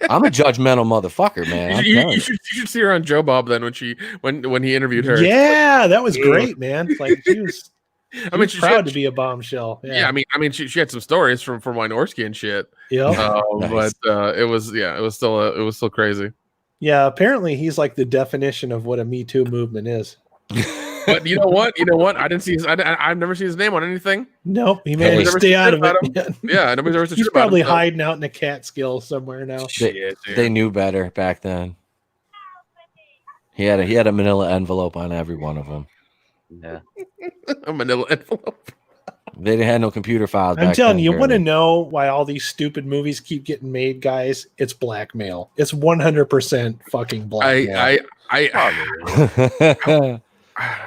I'm a judgmental motherfucker, man. You should see her on Joe Bob then when he interviewed her. Yeah, that was great, man. Like she was. I mean, She's proud to be a bombshell. Yeah, I mean, she had some stories from Wynorski and shit. Yeah, Nice. But it was still crazy. yeah. Apparently, he's like the definition of what a Me Too movement is. But you know what? I didn't see his. I've never seen his name on anything. Nope, he managed to stay out of it. Yeah, nobody's ever said He's shit about probably him, so- hiding out in a Catskill somewhere now. Shit, dude. They knew better back then. He had a manila envelope on every one of them. Yeah. A manila envelope. They didn't have no computer files. I'm back telling then, you, you want to apparently. know why all these stupid movies keep getting made, guys? It's blackmail. It's 100% fucking blackmail.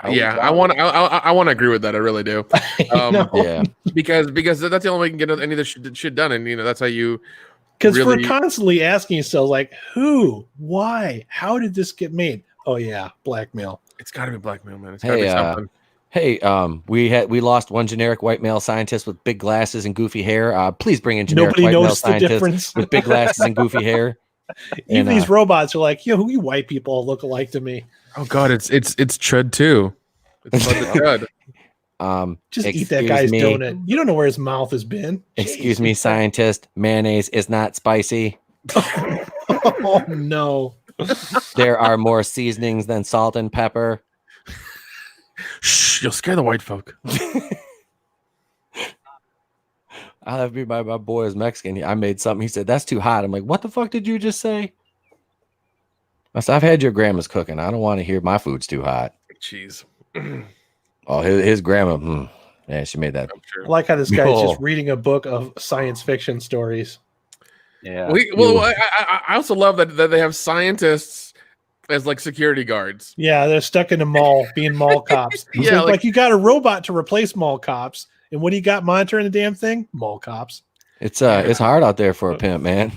Yeah, I want to agree with that. I really do. Yeah. Because that's the only way you can get any of this shit done, and that's how you. Because really... we're constantly asking ourselves, like, who, why, how did this get made? Oh yeah, blackmail. It's got to be blackmail, man. It's got to be something. Hey, we lost one generic white male scientist with big glasses and goofy hair. Please bring in generic Nobody white male knows the scientist difference. with big glasses and goofy hair. Even these robots are like, who you white people look alike to me. Oh god, it's Chud too. It's Chud. Just eat that guy's donut. You don't know where his mouth has been. Excuse me, scientist. Mayonnaise is not spicy. Oh no. There are more seasonings than salt and pepper. Shh, you'll scare the white folk. I'll have to be my boy is Mexican. I made something. He said, that's too hot. I'm like, what the fuck did you just say? I said, I've had your grandma's cooking. I don't want to hear my food's too hot. Jeez. Oh, his grandma. Yeah, she made that. I like how this guy's just reading a book of science fiction stories. Yeah. I also love that they have scientists as like security guards. Yeah, they're stuck in a mall being mall cops. Yeah, So like you got a robot to replace mall cops, and what do you got monitoring the damn thing? Mall cops. It's hard out there for a pimp, man.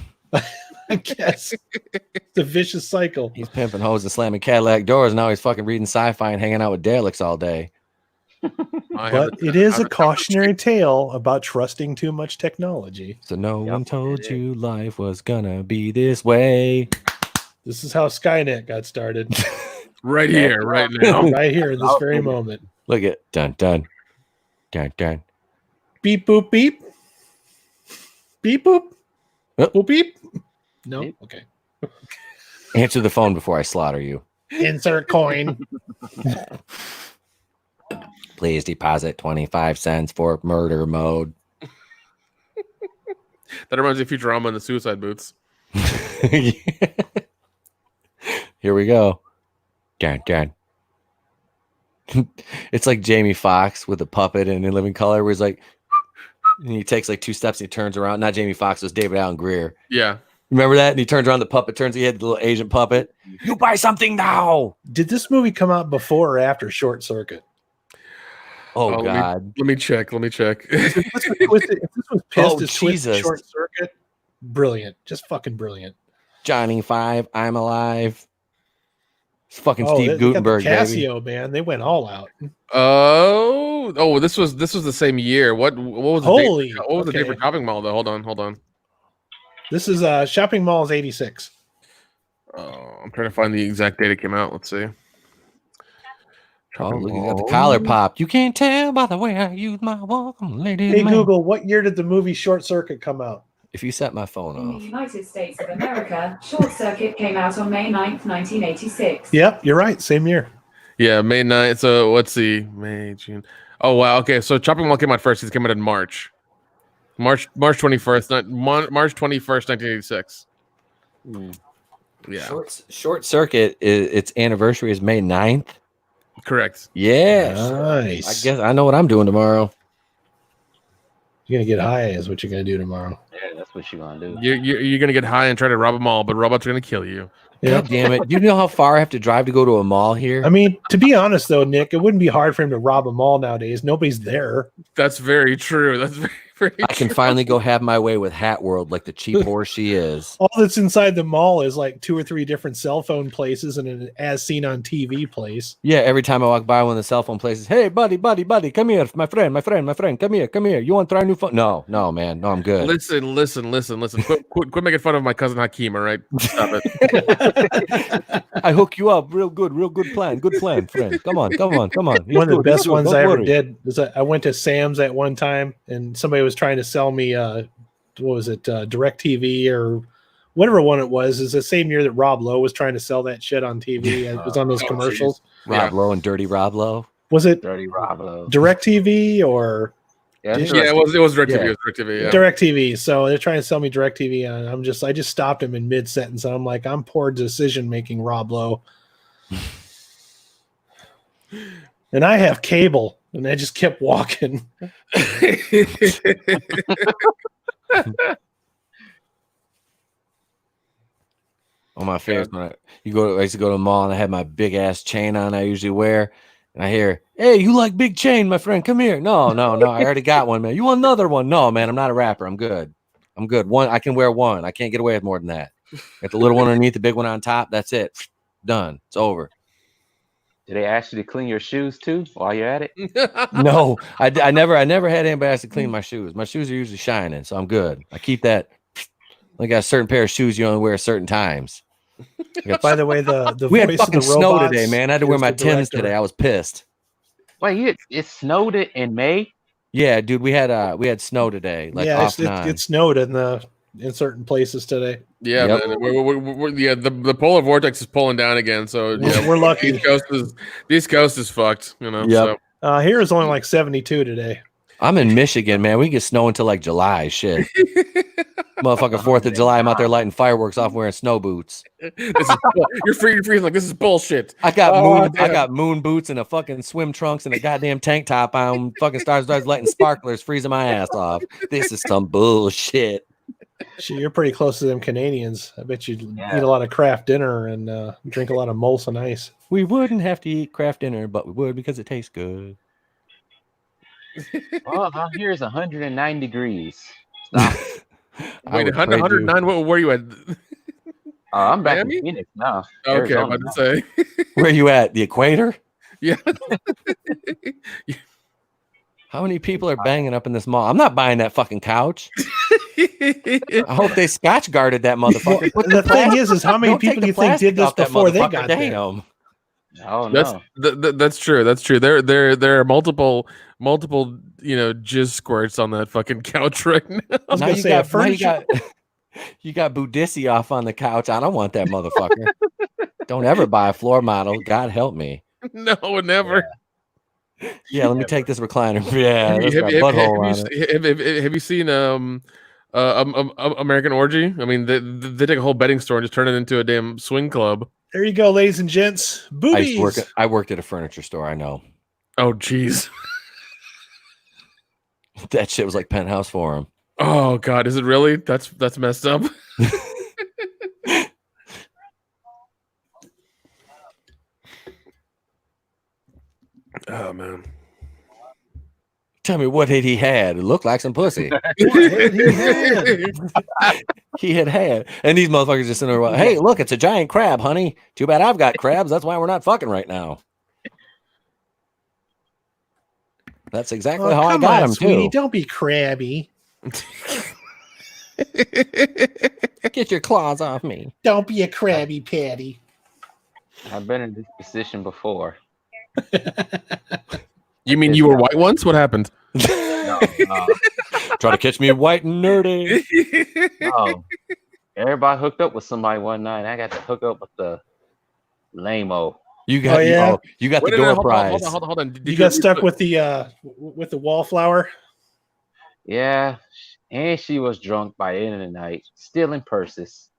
I guess it's a vicious cycle. He's pimping hoes and slamming Cadillac doors. Now he's fucking reading sci-fi and hanging out with derelicts all day. But it is a cautionary tale about trusting too much technology. So no one told you life was gonna be this way. This is how Skynet got started. Right here, right now. Right here in this very moment. Look at dun dun dun dun. Beep boop beep. Beep boop. Yep. Boop beep. No? Beep. Okay. Answer the phone before I slaughter you. Insert coin. Please deposit 25 cents for murder mode. That reminds me of Futurama and the suicide boots. Here we go. Dun, dun. It's like Jamie Foxx with a puppet and in Living Color where he's like, and he takes like 2 steps and he turns around. Not Jamie Foxx, it was David Allen Greer. Yeah. Remember that? And he turns around, the puppet turns, he had the little Asian puppet. You buy something now. Did this movie come out before or after Short Circuit? Oh, God. Let me check. If this was pissed as Jesus. Short Circuit, brilliant. Just fucking brilliant. Johnny 5, I'm Alive. It's fucking Steve they got the Gutenberg, baby. Casio, man. They went all out. Oh, this was the same year. What was the Holy, date? What was the date for okay. Shopping Mall though? Hold on. This is Shopping Mall's 86. I'm trying to find the exact date it came out. Let's see. Oh, look, you got the collar popped. You can't tell by the way I use my walk. Lady Hey man. Google, what year did the movie Short Circuit come out? If you set my phone In the off. United States of America, Short Circuit came out on May 9th, 1986. Yep, you're right. Same year. Yeah, May 9th. So let's see. May, June. Oh wow. Okay, so Shopping Mall came out first. It came out in March. March 21st. March 21st, 1986. Yeah. Short Circuit, its anniversary is May 9th. Correct. Yes. Nice. I guess I know what I'm doing tomorrow. You're gonna get high is what you're gonna do tomorrow. Yeah, that's what you're gonna do. You're gonna get high and try to rob a mall, but robots are gonna kill you. Yeah. God damn it. Do you know how far I have to drive to go to a mall here? I mean, to be honest though, Nick, it wouldn't be hard for him to rob a mall nowadays. Nobody's there. That's very true. That's very, I can finally go have my way with Hat World like the cheap horse she is. All that's inside the mall is like 2 or 3 different cell phone places and an as seen on TV place. Yeah, every time I walk by one of the cell phone places, hey, buddy, come here, my friend, come here. You want to try a new phone? No, man, no, I'm good. Listen. Quit making fun of my cousin Hakeem, all right? Stop it. I hook you up real good plan, friend. Come on. One of the best ones I ever did was I went to Sam's at one time and somebody was trying to sell me what was it, DirecTV or whatever one it was. It's the same year that Rob Lowe was trying to sell that shit on TV. It was on those commercials. Rob Lowe and Dirty Rob Lowe. Was it Dirty Rob Lowe. DirecTV or Yeah, it was DirecTV. Yeah. It was DirecTV. Yeah. DirecTV. So they're trying to sell me DirecTV, and I just stopped him in mid sentence, and I'm like, I'm poor decision making, Rob Lowe, and I have cable, and I just kept walking. On my face when I used to go to the mall and I had my big ass chain on I usually wear, and I hear, hey, you like big chain, my friend? Come here. No, I already got one, man. You want another one? No, man, I'm not a rapper. I'm good. One, I can wear one. I can't get away with more than that. Got the little one underneath, the big one on top. That's it. Done. It's over. Do they ask you to clean your shoes too while you're at it? No, I never had anybody ask to clean my shoes. My shoes are usually shining, so I'm good. I keep that. I got a certain pair of shoes you only wear at certain times. By the way, the we had voice fucking of the snow robots today, man. I had to wear is my the Timbs director. today. I was pissed. Wait, it snowed in May? Yeah, dude, we had snow today. Like Yeah, off and on. it snowed in certain places today. Yeah, Yep. man. The polar vortex is pulling down again, so We're lucky. East Coast is fucked. You know. Yep. So. Here is only like 72 today. I'm in Michigan, man. We get snow until like July. Shit. Motherfucking 4th of July. I'm out there lighting fireworks off wearing snow boots. You're freezing like this is bullshit. I got Oh, I got moon boots and a fucking swim trunks and a goddamn tank top on. Fucking stars lighting sparklers, freezing my ass off. This is some bullshit. Shit, you're pretty close to them Canadians. I bet you eat a lot of craft dinner and drink a lot of Molson Ice. We wouldn't have to eat craft dinner, but we would because it tastes good. Well, out here is 109 degrees. Stop. Wait, 109. Where were you at? I'm back Miami? in Phoenix now. Okay, I'm Arizona about to say. Where you at? The equator? Yeah. How many people are banging up in this mall? I'm not buying that fucking couch. I hope they scotch guarded that motherfucker. Put The thing is how many Don't take people the do you think did plastic this off that before they motherfucker. got there? Damn. Oh no. That's true. That's true. There are multiple jizz squirts on that fucking couch right now. I was Now gonna you say got, a furniture. you got Budissi off on the couch. I don't want that motherfucker. Don't ever buy a floor model. God help me. No, never. Yeah, let me take this recliner. Yeah, that's got butthole on it. Have you seen American Orgy? I mean, they take a whole bedding store and just turn it into a damn swing club. There you go, ladies and gents. Boobies. I worked at a furniture store. I know. Oh, jeez. That shit was like Penthouse Forum. Oh God, is it really? That's messed up. Oh man. Tell me what he had. It looked like some pussy. He had. And these motherfuckers just sitting there, hey, look, it's a giant crab, honey. Too bad I've got crabs. That's why we're not fucking right now. That's exactly how I got him, sweetie. too. Don't be crabby. Get your claws off me. Don't be a crabby patty. I've been in this position before. You mean you were white once? What happened? No. Try to catch me white and nerdy. No. Everybody hooked up with somebody one night. I got to hook up with the lame-o. You got you got the door prize. Hold on. You got stuck with the wallflower. Yeah, and she was drunk by the end of the night, stealing purses.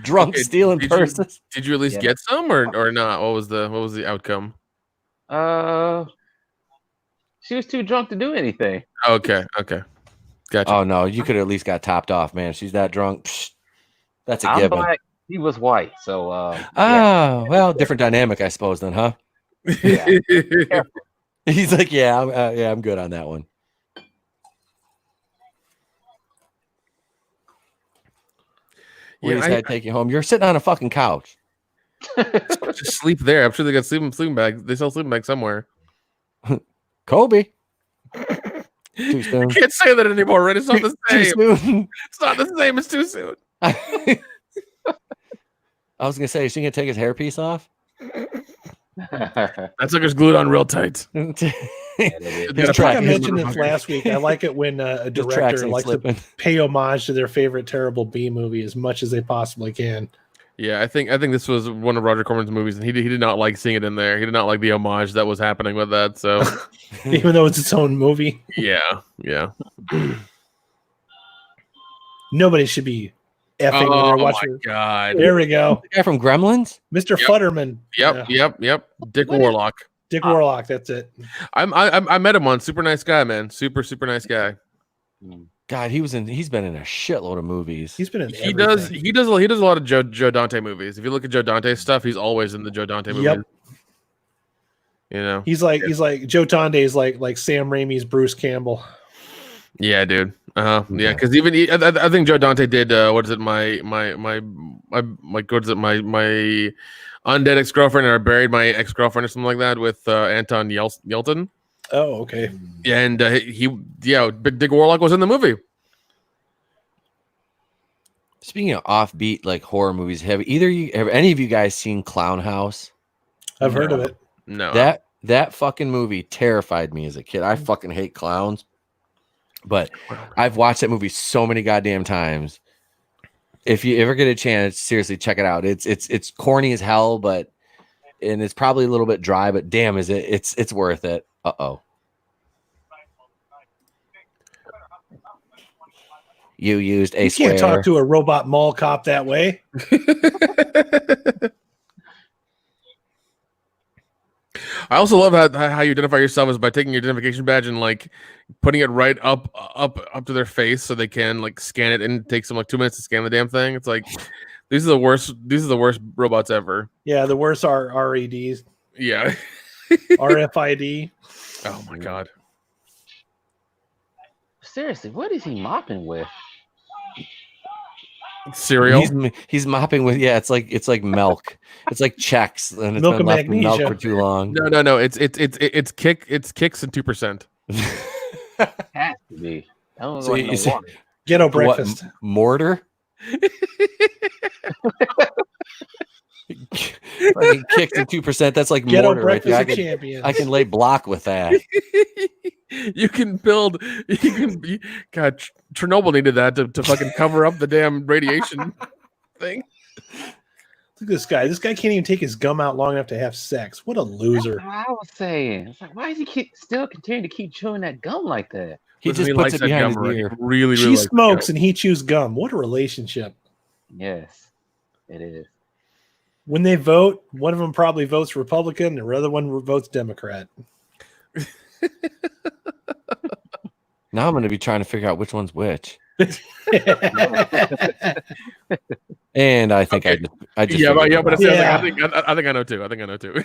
Drunk stealing purses. Did you at least get some or not? What was the outcome? She was too drunk to do anything. Okay. Gotcha. Oh no, you could have at least got topped off, man. She's that drunk. Psh, that's a I'm given. black. He was white, so Well, different dynamic, I suppose. Then, huh? yeah. He's like, I'm good on that one. We Yeah, decided to take you home. You're sitting on a fucking couch. just sleep there. I'm sure they got sleeping bags. They sell sleeping bags somewhere. Kobe. Too You soon. can't say that anymore, right? It's not the Too same. soon. It's not the same. It's too soon. I was gonna say, is she gonna take his hairpiece off? That sucker's glued on real tight. I His think track- I his- mentioned this last week. I like it when a his tracks director ain't likes slipping. to pay homage to their favorite terrible B movie as much as they possibly can. Yeah, I think this was one of Roger Corman's movies, and he did not like seeing it in there. He did not like the homage that was happening with that. So Even though it's its own movie, yeah. nobody should be effing when Oh they're my watching. god. There we go, The guy from Gremlins? Mr. Yep. Futterman. Yep. Yeah. Dick Warlock. Dick Warlock. That's it. I met him once. Super nice guy, man. Super nice guy. God, he's been in a shitload of movies. He's been in. He does everything. a lot of Joe Dante movies. If you look at Joe Dante's stuff, he's always in the Joe Dante movies. Yep. You know. He's like Joe Dante is like Sam Raimi's Bruce Campbell. Yeah, dude. Yeah, because even I think Joe Dante did what is it? My what is it? My undead ex-girlfriend, or I buried my ex-girlfriend or something like that with Anton Yelton. Oh, okay. Yeah, and Big Dick Warlock was in the movie. Speaking of offbeat like horror movies, have any of you guys seen Clown House? I've heard of it. No. That fucking movie terrified me as a kid. I fucking hate clowns. But I've watched that movie so many goddamn times. If you ever get a chance, seriously check it out. It's corny as hell, and it's probably a little bit dry, but damn, it's worth it. Uh-oh. You used a You can't swear. talk to a robot mall cop that way. I also love how you identify yourself is by taking your identification badge and like putting it right up to their face so they can like scan it, and it takes them like 2 minutes to scan the damn thing. It's like these are the worst robots ever. Yeah, the worst are REDs, Yeah. RFID. Oh my god. Seriously, what is he mopping with? Cereal. He's mopping with it's like milk. It's like Chex, and it's Milk been and left in milk magnesia. for too long. No. It's kicks and 2%. Has to be. I don't So know you say- water. Ghetto What, breakfast. mortar? Fucking kicked in 2%. That's like Ghetto mortar right breakfast there. of champions. I can lay block with that. You can build. God, Chernobyl needed that to fucking cover up the damn radiation thing. Look at this guy. This guy can't even take his gum out long enough to have sex. What a loser. That's what I was saying. It's like, why is he still continuing to keep chewing that gum like that? He Listen, just likes puts it that behind gum, his right? ear. Really She likes that smokes gum. and he chews gum. What a relationship. Yes, it is. When they vote, one of them probably votes Republican, and the other one votes Democrat. Now I'm going to be trying to figure out which one's which. And I think Okay. I just Yeah, figured it but out. it sounds Yeah. like, I think I know too. I think I know too.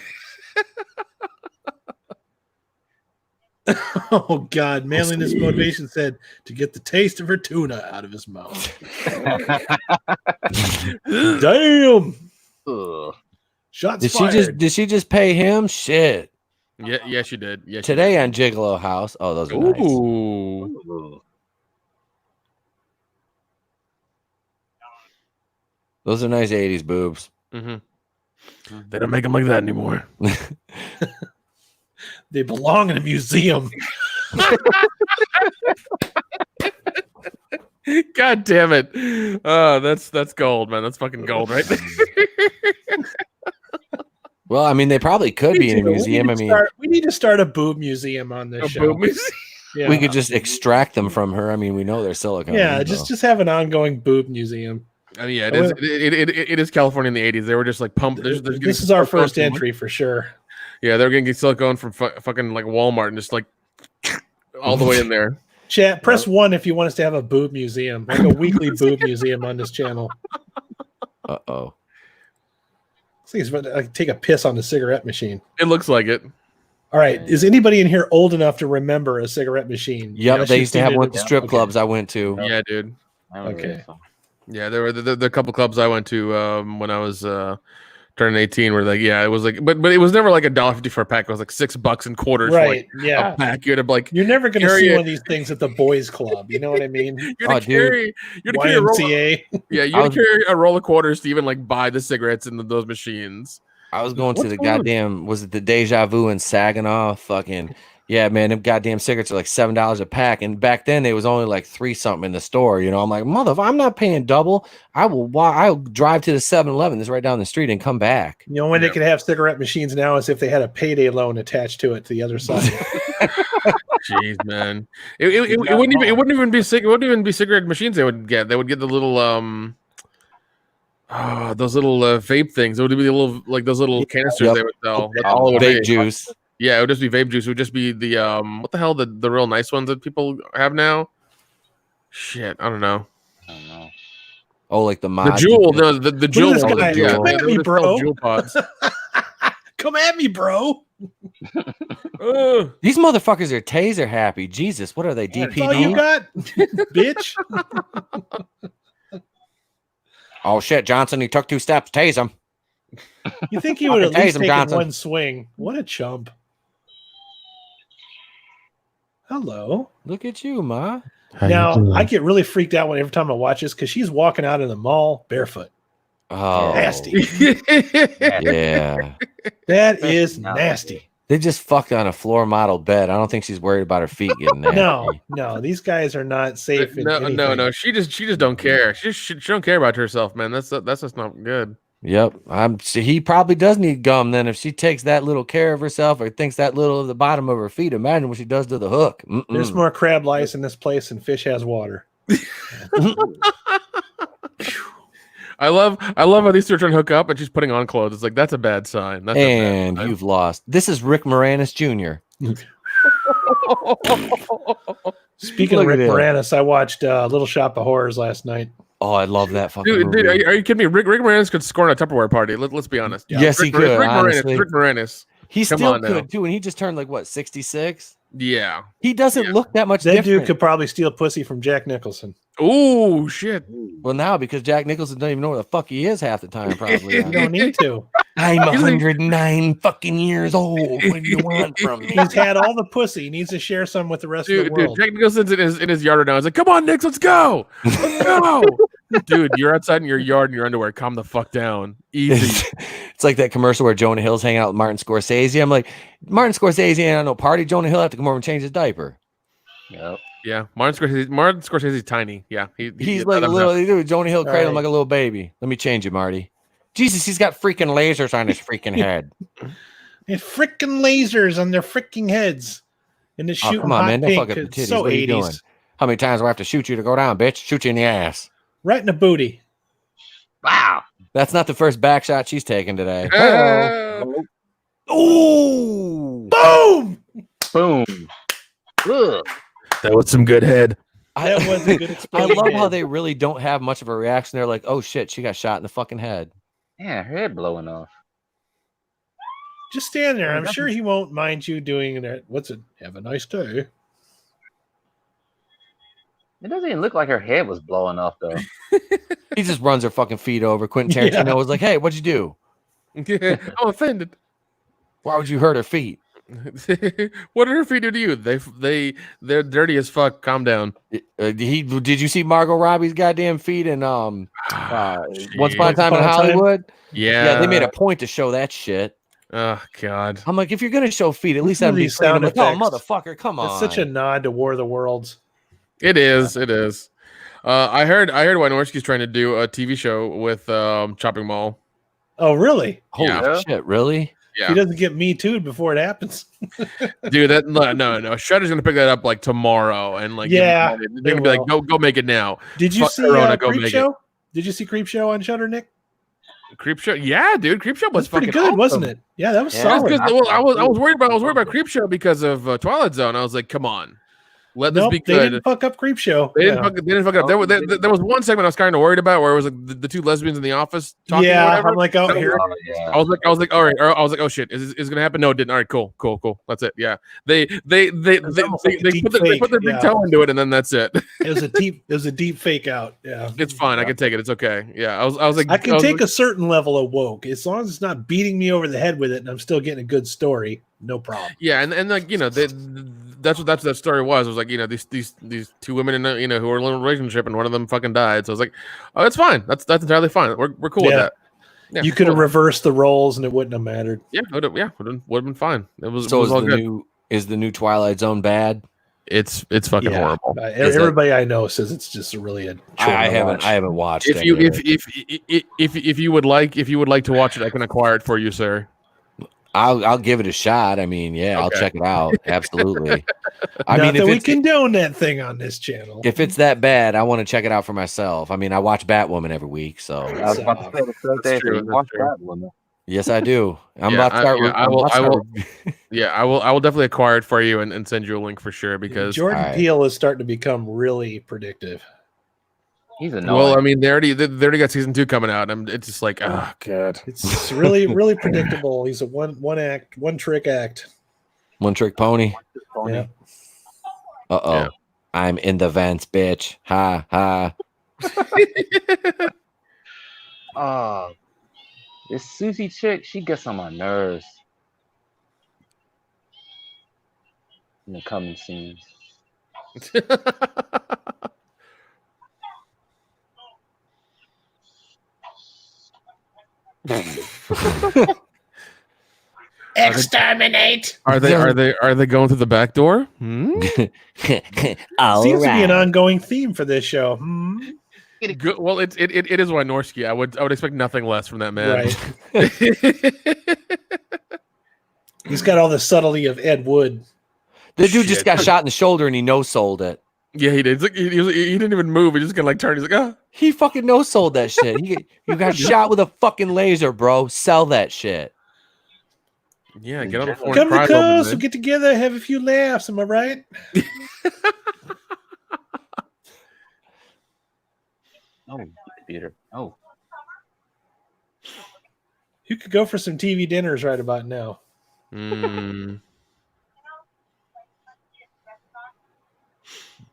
Oh God, manliness motivation said to get the taste of her tuna out of his mouth. Damn. Ugh. Shots fired. Did she just pay him? Shit. Yeah, she did. Yeah, she Today on Gigolo House. Oh, those are did. nice. Ooh. Ugh. Those are nice 80s boobs. Mm-hmm. They don't make them like that anymore. They belong in a museum. God damn it. That's gold, man. That's fucking gold, right? Well, I mean, they probably could be in a museum. I mean, We need to start a boob museum on this show. Yeah, we could just extract them from her. I mean, we know they're silicone. yeah, so. just have an ongoing boob museum. I mean, yeah, it is California in the 80s. They were just like pumped. This is our first entry for sure. Yeah, they were getting silicone from fucking like Walmart and just like all the way in there. Chat, press 1 if you want us to have a boob museum, like a weekly boob museum on this channel. Uh-oh. I think it's about to like, take a piss on the cigarette machine. It looks like it. All right, is anybody in here old enough to remember a cigarette machine? Yep, Yeah, they she's used to have seen one it. at the strip Okay. clubs I went to. Yeah, dude. I don't Okay. really know. Yeah, there were the couple clubs I went to when I was turning 18 were like, yeah, it was like, but it was never like $1.50 for a pack. It was like $6 in quarters for like Yeah. a pack. You had to like You're never going to carry see it. one of these things at the boys' club. You know what I mean? You had to carry a roll. YMCA. Yeah, you had to carry a roll of quarters to even like buy the cigarettes in those machines. I was going to the goddamn, was it the Deja Vu in Saginaw? Fucking, yeah, man, them goddamn cigarettes are like $7 a pack. And back then, it was only like $3 something in the store. You know, I'm like, I'm not paying double. I'll drive to the 7-Eleven that's right down the street and come back. You know, when they could have cigarette machines now is if they had a payday loan attached to it to the other side. Jeez, man. It wouldn't even be cigarette machines they would get. They would get the little those little vape things. It would be the little like those little canisters they would sell. That's all it would Vape be. juice. Yeah, it would just be vape juice. It would just be the what the hell the real nice ones that people have now. Shit, I don't know. Oh, like the mod. The Jewel, no, the Jewel. Look at this guy. Yeah, Come at they me, would bro. sell Jewel pods. Come at me, bro. These motherfuckers are taser happy. Jesus, what are they? That's all you DPD? got, bitch. Oh shit, Johnson! He took 2 steps. Tase him. You think he would at Fucking least tase him, take Johnson. one swing? What a chump. Hello. Look at you, ma. Now I get really freaked out every time I watch this because she's walking out in the mall barefoot. Oh, Nasty. Yeah. That is nasty. They just fucked on a floor model bed. I don't think she's worried about her feet getting nasty. No, these guys are not safe. No. She just don't care. She don't care about herself, man. That's just not good. Yep. He probably does need gum then if she takes that little care of herself or thinks that little of the bottom of her feet. Imagine what she does to the hook. There's more crab lice in this place than fish has water. I love how these two are trying to hook up and she's putting on clothes. It's like that's a bad sign. That's and a bad sign. you've lost. This is Rick Moranis Jr. Speaking of Rick Moranis, I watched Little Shop of Horrors last night. Oh, I love that fucking movie. Dude, are you kidding me? Rick Moranis could score in a Tupperware party. Let's be honest. Yes, he could. Rick honestly. Moranis. He Come still on could now. too, and he just turned like what 66. Yeah. He doesn't look that much That different. dude could probably steal pussy from Jack Nicholson. Oh shit. Well, now because Jack Nicholson doesn't even know where the fuck he is half the time. Probably. You don't need to. I'm 109 fucking years old. What do you want from me? He's had all the pussy. He needs to share some with the rest of the world. Jack Nicholson's in his yard right now. He's like, come on, Nick, let's go. Let's go. Dude, you're outside in your yard in your underwear. Calm the fuck down. Easy. It's like that commercial where Jonah Hill's hanging out with Martin Scorsese. I'm like, Martin Scorsese ain't on no party. Jonah Hill have to come over and change his diaper. Yep. Yeah, Martin Scorsese's tiny. Yeah, he's like a little dude. Jonah Hill cradle him like a little baby. Let me change it, Marty. Jesus, he's got freaking lasers on his freaking head. And freaking lasers on their freaking heads. And they're shooting come on, hot man. Don't pink. fuck up the It's titties. so What are you 80s. doing? How many times do I have to shoot you to go down, bitch? Shoot you in the ass. Right in the booty. Wow. That's not the first back shot she's taken today. Ooh! Boom! Boom. Ugh. That was some good head. That was a good I explosion. love how they really don't have much of a reaction. They're like, oh shit, she got shot in the fucking head. Yeah, her head blowing off. Just stand there. I'm sure he won't mind you doing that. What's it? Have a nice day. It doesn't even look like her head was blowing off though. He just runs her fucking feet over. Quentin Tarantino was like, hey, what'd you do? I'm offended. Why would you hurt her feet? What did her feet do to you? They're dirty as fuck. Calm down. Did you see Margot Robbie's goddamn feet in Once Upon a Time in Hollywood? Yeah, they made a point to show that shit. Oh god. I'm like, if you're gonna show feet, at least Listen have to me these sound sound like, oh effects. motherfucker, come on. It's such a nod to War of the Worlds. It is. I heard Wynorski's trying to do a TV show with Chopping Mall. Oh, really? Holy shit, really? Yeah. He doesn't get Me Too'd before it happens. Dude, no. Shudder's gonna pick that up like tomorrow, and like Yeah, they're gonna be like, go make it now. Did you Fuck see Corona, go make Creepshow? it. Did you see Creepshow on Shudder, Nick? Creepshow, yeah, dude, Creepshow was That's pretty fucking good, awesome. wasn't it? Yeah, that was Yeah. solid. Well, I was worried about Creepshow because of Twilight Zone. I was like, come on, Let this be They good. didn't fuck up Creep Show. They didn't fuck it up. There was one segment I was kind of worried about where it was like the two lesbians in the office talking. Yeah, or whatever. I'm like, oh, here. I was like, all right. I was like, oh shit, is it gonna happen? No, it didn't. All right, cool. That's it. Yeah, they put their big toe into it, and then that's it. It was a deep fake out. Yeah, it's fine. I can take it. It's okay. Yeah, I was like, I can take a certain level of woke as long as it's not beating me over the head with it, and I'm still getting a good story. No problem. Yeah, and like that's what that story was. It was like these two women in who were in a relationship, and one of them fucking died. So I was like, oh, that's fine. That's entirely fine. We're cool with that. Yeah, you could have reversed the roles, and it wouldn't have mattered. Yeah, would have been fine. It was So all good. Is the new Twilight Zone bad? It's fucking horrible. Everybody I know says it's just really a. I haven't watched. If you would like to watch it, I can acquire it for you, sir. I'll give it a shot. I mean, yeah, I'll check it out. Absolutely. I mean, if we condone that thing on this channel. If it's that bad, I want to check it out for myself. I mean, I watch Batwoman every week, so. I was about to say the same thing. You watch Batwoman. Yes, I do. I'm about to start. I will definitely acquire it for you and send you a link for sure because Jordan Peele is starting to become really predictive. He's annoying. Well, I mean, they already got season 2 coming out. And it's just like, oh god, it's really really predictable. He's a one trick act, one trick pony. Yeah. Yeah. I'm in the vents, bitch. Ha ha. This Susie chick, she gets on my nerves in the coming scenes. Exterminate. Are they going through the back door? Seems to be an ongoing theme for this show. Good. Well, it is Wynorski. I would expect nothing less from that man. Right. He's got all the subtlety of Ed Wood. The dude just got shot in the shoulder and he no-sold it. Yeah, he did. Like, he didn't even move. He just kind of like turned. He's like, ah. He fucking no-sold that shit. You got shot with a fucking laser, bro. Sell that shit. Yeah, get on the phone. Come to coast, we'll get together, have a few laughs. Am I right? Oh, computer. Oh. You could go for some TV dinners right about now.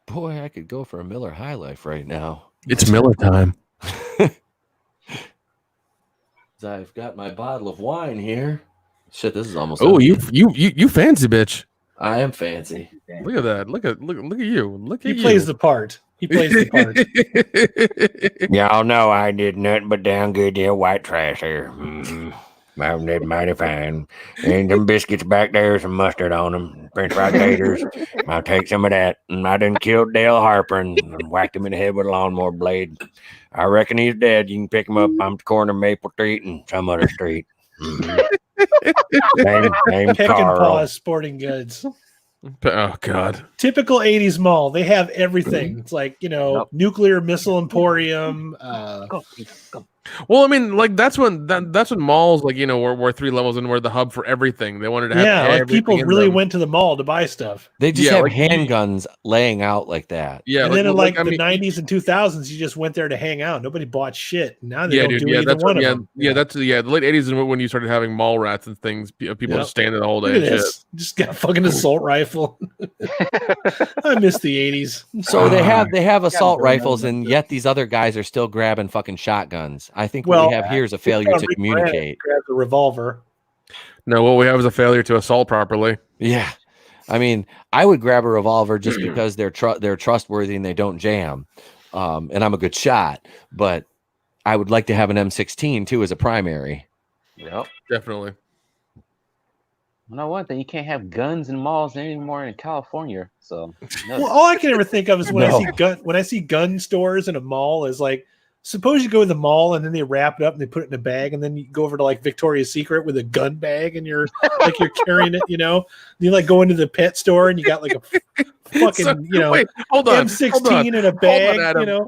Boy, I could go for a Miller High Life right now. It's Miller time. I've got my bottle of wine here. Shit, this is almost. Oh, you fancy bitch. I am fancy. Look at that. Look at you. He plays the part. He plays the part. Y'all know I did nothing but down good there white trash here. I did mighty fine. And them biscuits back there, some mustard on them, French fried taters. I'll take some of that. And I done killed Dale Harper and whacked him in the head with a lawnmower blade. I reckon he's dead. You can pick him up on the corner of Maple Street and some other street. Name Peck and Carl. Paws Sporting Goods. Oh God! Typical 80s mall. They have everything. It's like, nuclear missile emporium. Well, I mean, like that's when malls, like were 3 levels and were the hub for everything. They wanted to have like people really went to the mall to buy stuff. They just have handguns laying out like that. Yeah, and then in the 90s and 2000s, you just went there to hang out. Nobody bought shit. Now they don't do either one of them. That's the late 80s is when you started having mall rats and things. People just standing the whole day. And shit. Just got a fucking assault rifle. I miss the 80s. So they have assault rifles, and yet these other guys are still grabbing fucking shotguns. I think what we have here is a failure to communicate. Grab the revolver. No, what we have is a failure to assault properly. Yeah, I mean, I would grab a revolver just because they're trustworthy and they don't jam, and I'm a good shot. But I would like to have an M16 too as a primary. Yep, definitely. You know what? Then you can't have guns in malls anymore in California. So, well, all I can ever think of is when I see gun stores in a mall is like. Suppose you go to the mall and then they wrap it up and they put it in a bag, and then you go over to like Victoria's Secret with a gun bag and you're like you're carrying it, You like go into the pet store and you got like a fucking wait, hold on, M16 in a bag.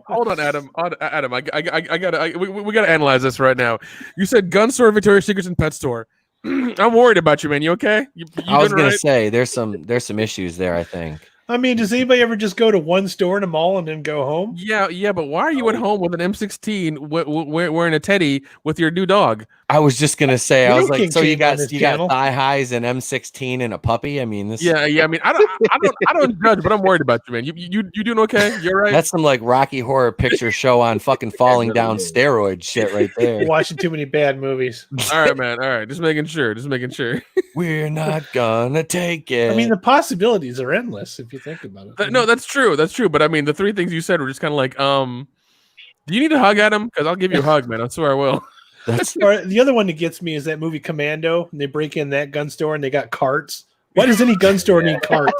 Hold on, Adam. Adam, I gotta we gotta analyze this right now. You said gun store, Victoria's Secret, and pet store. I'm worried about you, man. You okay? I was gonna say there's some issues there. I think. I mean, does anybody ever just go to one store in a mall and then go home? Yeah, but why are you at home with an M16 wearing a teddy with your new dog? I was just gonna say, We I was don't like, kink so you shame on got this channel. thigh highs and M16 and a puppy. I mean, this Yeah. I mean, I don't judge, but I'm worried about you, man. You doing okay? You're right. that's some like Rocky Horror Picture Show on fucking falling really down is. steroid shit right there. Watching too many bad movies. All right, man. All right, just making sure. We're not gonna take it. I mean, the possibilities are endless if you think about it. No, that's true. That's true. But I mean, the three things you said were just kind of like, do you need a hug, Adam? Because I'll give you a hug, man. I swear I will. that's Or the other one that gets me is that movie Commando, and they break in that gun store and they got carts. Why does any gun store need carts?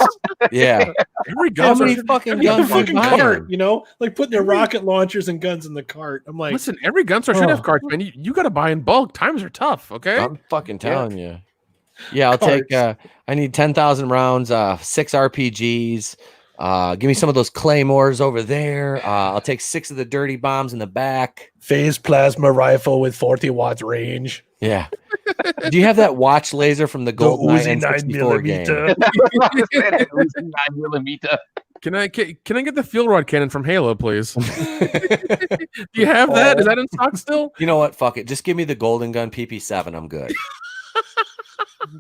yeah. Every How gun. many fucking Get the guns are you fucking buying? cart, you know, like putting their rocket launchers and guns in the cart. I'm like, Listen, every gun store should Oh. have carts, man. You got to buy in bulk. Times are tough. Okay. I'm fucking telling you. Yeah, I'll take. Cards. I need 10,000 rounds, 6 RPGs. Give me some of those claymores over there. I'll take 6 of the dirty bombs in the back. phase plasma rifle with 40 watts range. Yeah. Do you have that watch laser from the The GoldenEye Uzi 9 N64 game? millimeter. 9mm. Can I get the field rod cannon from Halo, please? Do you have that? Is that in stock still? You know what? Fuck it. Just give me the Golden Gun PP7. I'm good.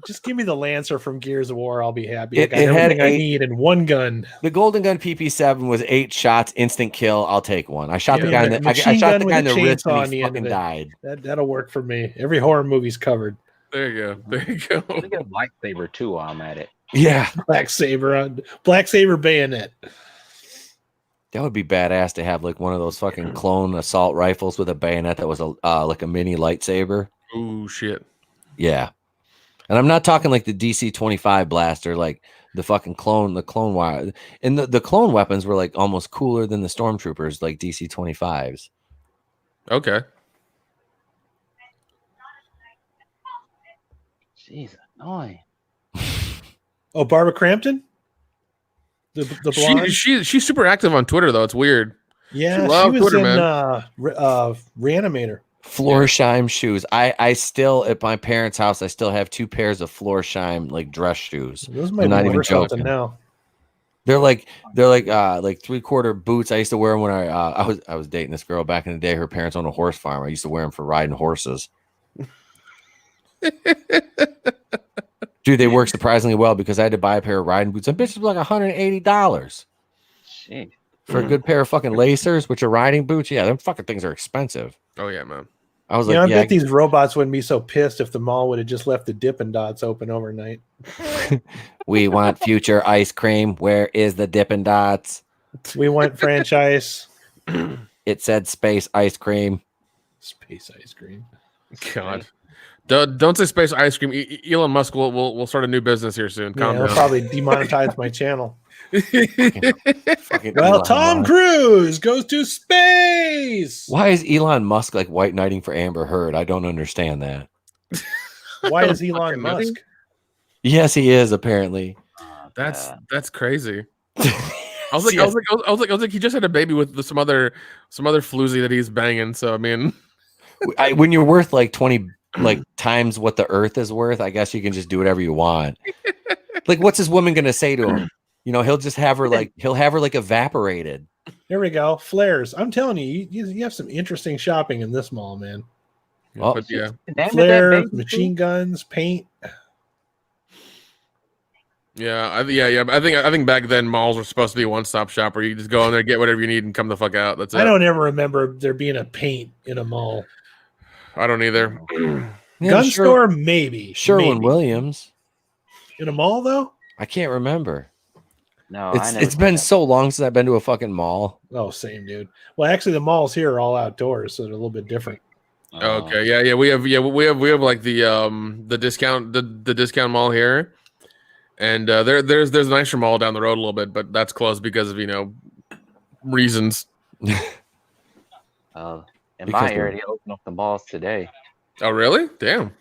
Just give me the Lancer from Gears of War. I'll be happy. I It- got it had everything I 8 need in one gun. The Golden Gun PP7 was 8 shots, instant kill. I'll take one. I shot the Yeah, guy in the I machine shot gun the with guy in a the wrist chainsaw on and the he end of fucking it. died. That'll work for me. Every horror movie's covered. There you go. There you go. I get a lightsaber too while I'm at it. Yeah. Black Saber bayonet. That would be badass to have like one of those fucking clone assault rifles with a bayonet that was a like a mini lightsaber. Ooh, shit. Yeah. And I'm not talking like the DC-25 blaster, like the fucking clone wire. And the clone weapons were like almost cooler than the stormtroopers, like DC-25s. Okay. Jeez, annoying. Oh, Barbara Crampton? The blonde? She's super active on Twitter though. It's weird. Yeah, she she loved was Twitter, in man. Reanimator. Florsheim shoes. I still at my parents' house. I still have 2 pairs of Florsheim like dress shoes. Those might I'm not be even worth something joking. now. They're like 3/4 boots. I used to wear them when I was dating this girl back in the day. Her parents owned a horse farm. I used to wear them for riding horses. Dude, they work surprisingly well because I had to buy a pair of riding boots. And bitches were like $180 Jeez. for a good pair of fucking lacers, which are riding boots. Yeah, them fucking things are expensive. Oh yeah, man. I was You know, like, I bet these robots wouldn't be so pissed if the mall would have just left the Dippin' Dots open overnight. we want future ice cream. Where is the Dippin' Dots? We want franchise It said space ice cream. space ice cream. God. Don't say space ice cream. Elon Musk will start a new business here soon. Yeah, Calm he'll down. probably demonetize my channel. Fucking Well, Elon Tom Musk. Cruise goes to space. Why is Elon Musk like white knighting for Amber Heard? I don't understand that. Why is Elon Fucking nothing. Musk? Yes, he is apparently. That's crazy. I was like, he just had a baby with some other floozy that he's banging. So I mean, When you're worth like 20 like times what the Earth is worth, I guess you can just do whatever you want. Like, what's his woman gonna say to him? You know, he'll just have her like evaporated. There we go. Flares. I'm telling you, you have some interesting shopping in this mall, man. Oh. but yeah, Flares, machine guns, paint. yeah. I think back then malls were supposed to be a one-stop shop where you just go in there, get whatever you need, and come the fuck out. That's it. I don't ever remember there being a paint in a mall. I don't either. Yeah, Gun store, maybe. Sherwin maybe. Williams. In a mall, though? I can't remember. No, I never It's did been that. so long since I've been to a fucking mall. Oh, same, dude. Well, actually, the malls here are all outdoors, so they're a little bit different. Okay, yeah. We have like the discount mall here, and there's a nicer mall down the road a little bit, but that's closed because of reasons. In Because my they're- area, they opened up the malls today. Oh really? Damn.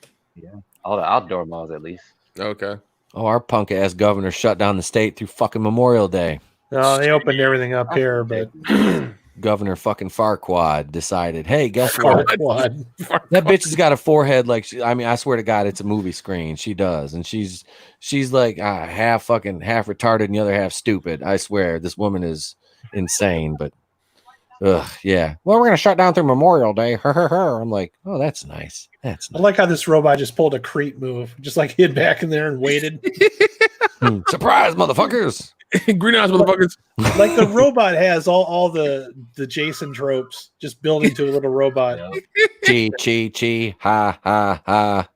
All the outdoor malls, at least. Okay. Oh, our punk ass governor shut down the state through fucking Memorial Day. No, they opened everything up here, but Governor fucking Farquaad decided, hey, guess what? Farquaad. That bitch has got a forehead like I swear to God, it's a movie screen. She does, and she's like half retarded and the other half stupid. I swear, this woman is insane. But yeah. Well, we're gonna shut down through Memorial Day. I'm like, oh, that's nice. That's I nice. like how this robot just pulled a creep move, just like hid back in there and waited. Surprise, motherfuckers! Green eyes, motherfuckers. Like the robot has all the Jason tropes just built into a little robot. Chi chi chi ha ha ha.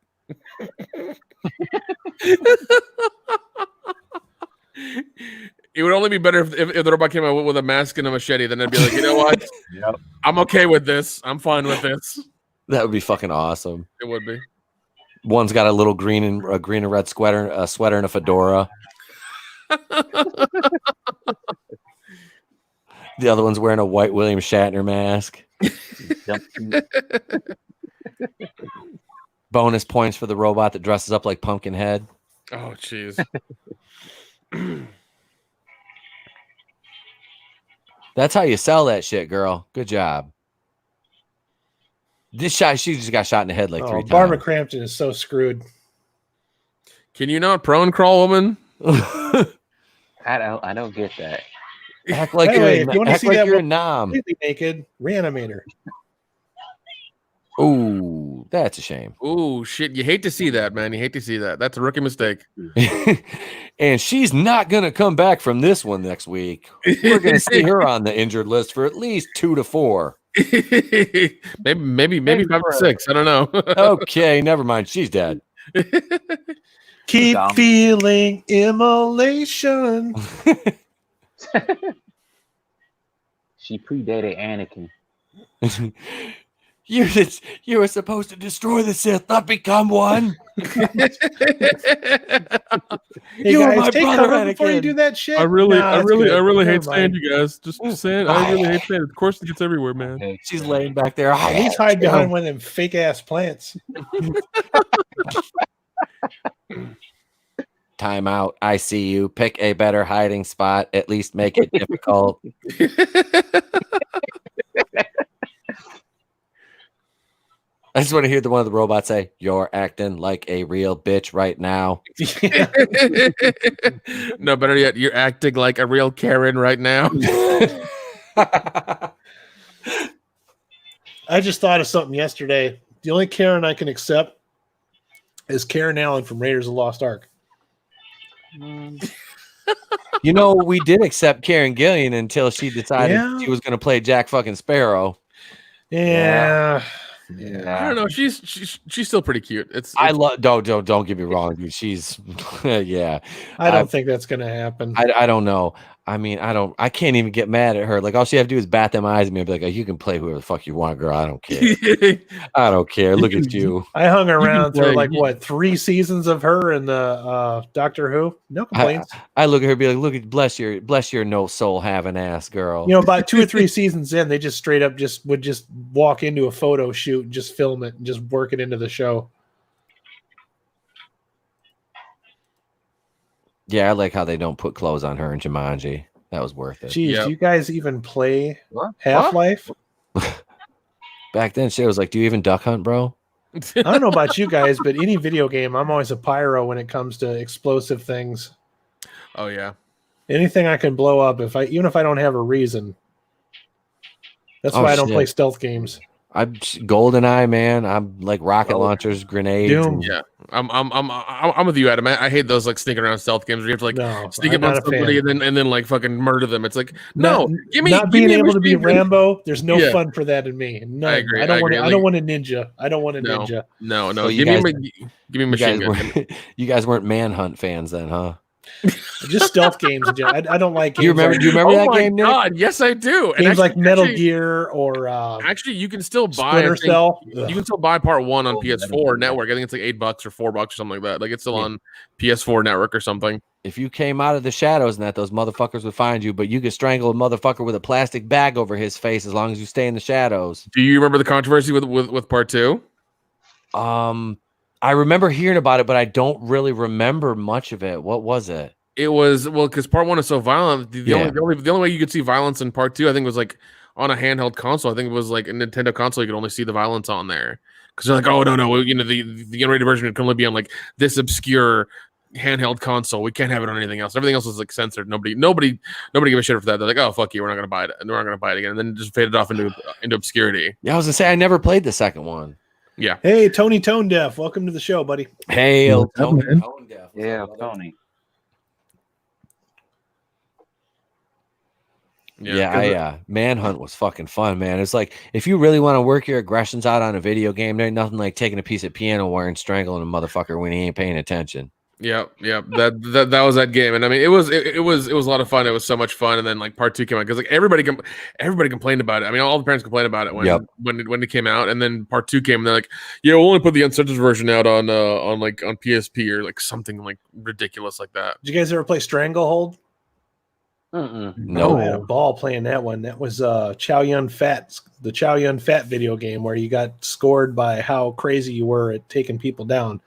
It would only be better if the robot came out with a mask and a machete. Then I'd be like, you know what? Yep. I'm okay with this. I'm fine with this. That would be fucking awesome. It would be. One's got a little green and red sweater and a fedora. The other one's wearing a white William Shatner mask. Bonus points for the robot that dresses up like Pumpkinhead. Oh, jeez. That's how you sell that shit, girl. Good job. This shot, she just got shot in the head like 3 times. Barbara Crampton is so screwed. Can you not prone crawl, woman? I don't get that. Act like Anyway, you're, if you wanna act see like that you're a one- nom. Completely naked, reanimator. Ooh, that's a shame. Ooh, shit. You hate to see that, man. You hate to see that. That's a rookie mistake. And she's not going to come back from this one next week. We're going to see her on the injured list for at least 2 to 4. maybe 5 to 6. I don't know. Okay, never mind. She's dead. Keep Dumb. feeling immolation. She predated Anakin. You were supposed to destroy the Sith, not become one. Hey You were guys, my take brother, cover before you Anakin. do that shit. I really Nah, it's good. hate Never saying mind. you guys. Just saying, I really hate saying it. Of course, it gets everywhere, man. Okay. She's laying back there. At least hide behind one of them fake ass plants. Time out. I see you. Pick a better hiding spot. At least make it difficult. I just want to hear one of the robots say, "You're acting like a real bitch right now." No, better yet, you're acting like a real Karen right now. I just thought of something yesterday. The only Karen I can accept is Karen Allen from Raiders of the Lost Ark. You know, we did accept Karen Gillian until she decided Yeah. she was going to play Jack fucking Sparrow. Yeah. I don't know. She's still pretty cute. I love. Don't get me wrong, dude. She's yeah. I don't think that's going to happen. I don't know. I mean, I can't even get mad at her. Like, all she have to do is bat them eyes at me and be like, oh, you can play whoever the fuck you want, girl. I don't care. I don't care. Look at you. I hung around play- through like what 3 seasons of her in the Doctor Who. No complaints. I look at her and be like, look at bless your no soul having ass, girl. You know, about 2 or 3 seasons in, they just straight up would walk into a photo shoot and just film it and just work it into the show. Yeah, I like how they don't put clothes on her in Jumanji. That was worth it. Jeez, Yep. do you guys even play What? Half-Life? Back then, shit was like, do you even duck hunt, bro? I don't know about you guys, but any video game, I'm always a pyro when it comes to explosive things. Oh yeah. Anything I can blow up, even if I don't have a reason. That's Oh, why I don't shit. play stealth games. I'm GoldenEye, man. I'm like rocket launchers, grenades. Doom. and- Yeah. I'm with you, Adam. I hate those like sneaking around stealth games where you have to like No, sneak I'm up on not a fan. somebody and then like fucking murder them. It's like no, give me not give being me a able to be machine gun. Rambo. There's no Yeah. fun for that in me. None. I agree, I don't I want. agree. I don't want a ninja. I don't want a No. ninja. No, So give me a You machine guys, gun. you guys weren't Manhunt fans then, huh? Just stealth games. In general. I don't like. Do you remember? Games Do you remember Oh that my game, Nick? god, yes I do. And games like actually- Metal actually- Gear or Actually, you can still buy. I Splinter think- Cell. You Ugh. can still buy part 1 on Oh, PS4 Metal Gear. network. I think it's like $8 or $4 or something like that. Like it's still Yeah. on PS4 network or something. If you came out of the shadows and that, those motherfuckers would find you, but you could strangle a motherfucker with a plastic bag over his face as long as you stay in the shadows. Do you remember the controversy with part 2? I remember hearing about it, but I don't really remember much of it. What was it? It was because part 1 is so violent. The Yeah. only way you could see violence in part 2, I think, was like on a handheld console. I think it was like a Nintendo console. You could only see the violence on there because they're like, oh no, you know, the unrated version can only be on like this obscure handheld console. We can't have it on anything else. Everything else is like censored. Nobody gave a shit for that. They're like, oh fuck you, we're not gonna buy it, and we're not gonna buy it again. And then it just faded off into obscurity. Yeah, I was gonna say I never played the second one. Yeah. Hey, Tony Tone Deaf, welcome to the show, buddy. Hey, What's up, Tony. man? Tone Deaf. Yeah, Tony. Yeah, Manhunt was fucking fun, man. It's like if you really want to work your aggressions out on a video game, there ain't nothing like taking a piece of piano wire and strangling a motherfucker when he ain't paying attention. Yeah. That was that game, and I mean, it was a lot of fun. It was so much fun, and then like part 2 came out because like everybody complained about it. I mean, all the parents complained about it when it came out, and then part 2 came, and they're like, yeah, we'll only put the uncensored version out on PSP or like something like ridiculous like that. Did you guys ever play Stranglehold? No. I had a ball playing that one. That was Chow Yun Fat, the Chow Yun Fat video game where you got scored by how crazy you were at taking people down.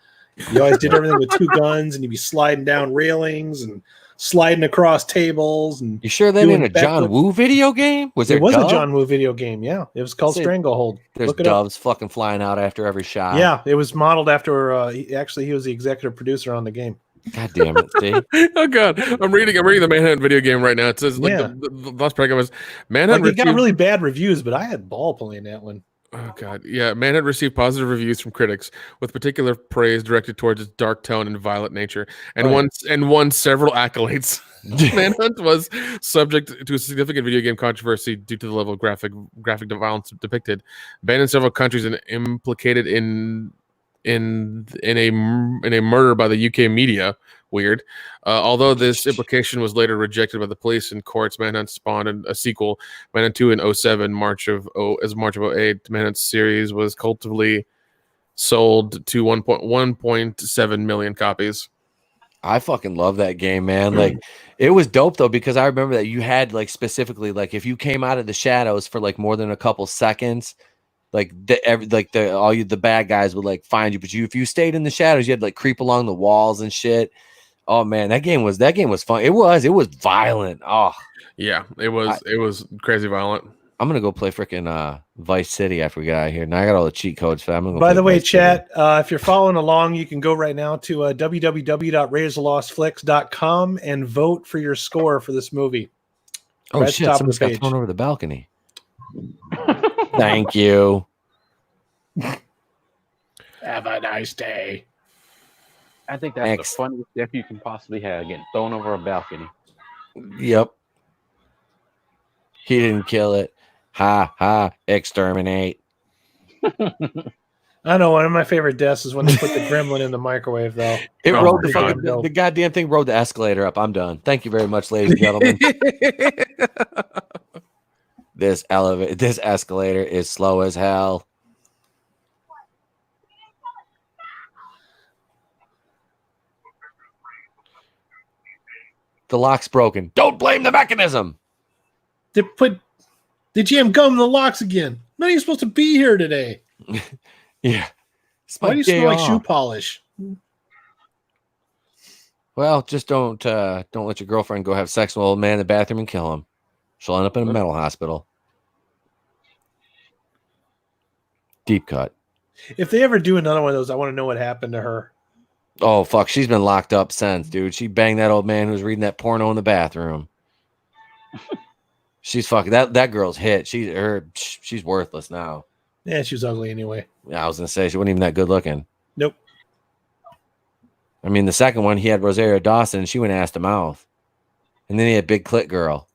You always did everything with 2 guns, and you'd be sliding down railings and sliding across tables. And you sure they made a John Woo video game? Was there? It was a John Woo video game. Yeah, it was called Stranglehold. There's doves fucking flying out after every shot. Yeah, it was modeled after. He was the executive producer on the game. God damn it, see? Oh god, I'm reading the Manhunt video game right now. It says like the last paragraph was Manhunt. Like, it got really bad reviews, but I had ball playing that one. Oh god, yeah. Manhunt received positive reviews from critics, with particular praise directed towards its dark tone and violent nature, and won several accolades. Manhunt was subject to a significant video game controversy due to the level of graphic violence depicted, banned in several countries, and implicated in a murder by the UK media. Weird. Although this implication was later rejected by the police and courts, Manhunt spawned a sequel, Manhunt 2 in 07, March of 08. Manhunt's series was cultively sold to 1.7 million copies. I fucking love that game, man. Like, it was dope though, because I remember that you had like specifically like if you came out of the shadows for like more than a couple seconds, like the bad guys would like find you, but if you stayed in the shadows, you had to like creep along the walls and shit. Oh man, that game was fun. It was violent. Oh yeah, it was crazy violent. I'm gonna go play freaking Vice City after we get out of here. Now I got all the cheat codes for that. By the way, chat, if you're following along, you can go right now to www.raidersofthelostflicks.com and vote for your score for this movie. Oh shit! Someone's got thrown over the balcony. Thank you. Have a nice day. I think that's the funniest death you can possibly have, getting thrown over a balcony. Yep. He didn't kill it. Ha ha! Exterminate. I know one of my favorite deaths is when they put the gremlin in the microwave, though. It rode the goddamn thing rode the escalator up. I'm done. Thank you very much, ladies and gentlemen. This escalator is slow as hell. The lock's broken. Don't blame the mechanism. They jam gum in the locks again. I'm not even supposed to be here today. Yeah. Why do you smell like shoe polish? Well, just don't let your girlfriend go have sex with an old man in the bathroom and kill him. She'll end up in a mental hospital. Deep cut. If they ever do another one of those, I want to know what happened to her. Oh, fuck. She's been locked up since, dude. She banged that old man who was reading that porno in the bathroom. She's fucking that girl's hit. She's worthless now. Yeah, she was ugly anyway. Yeah, I was gonna say she wasn't even that good looking. Nope. I mean, the second one he had Rosario Dawson, and she went ass to mouth, and then he had Big Clit Girl.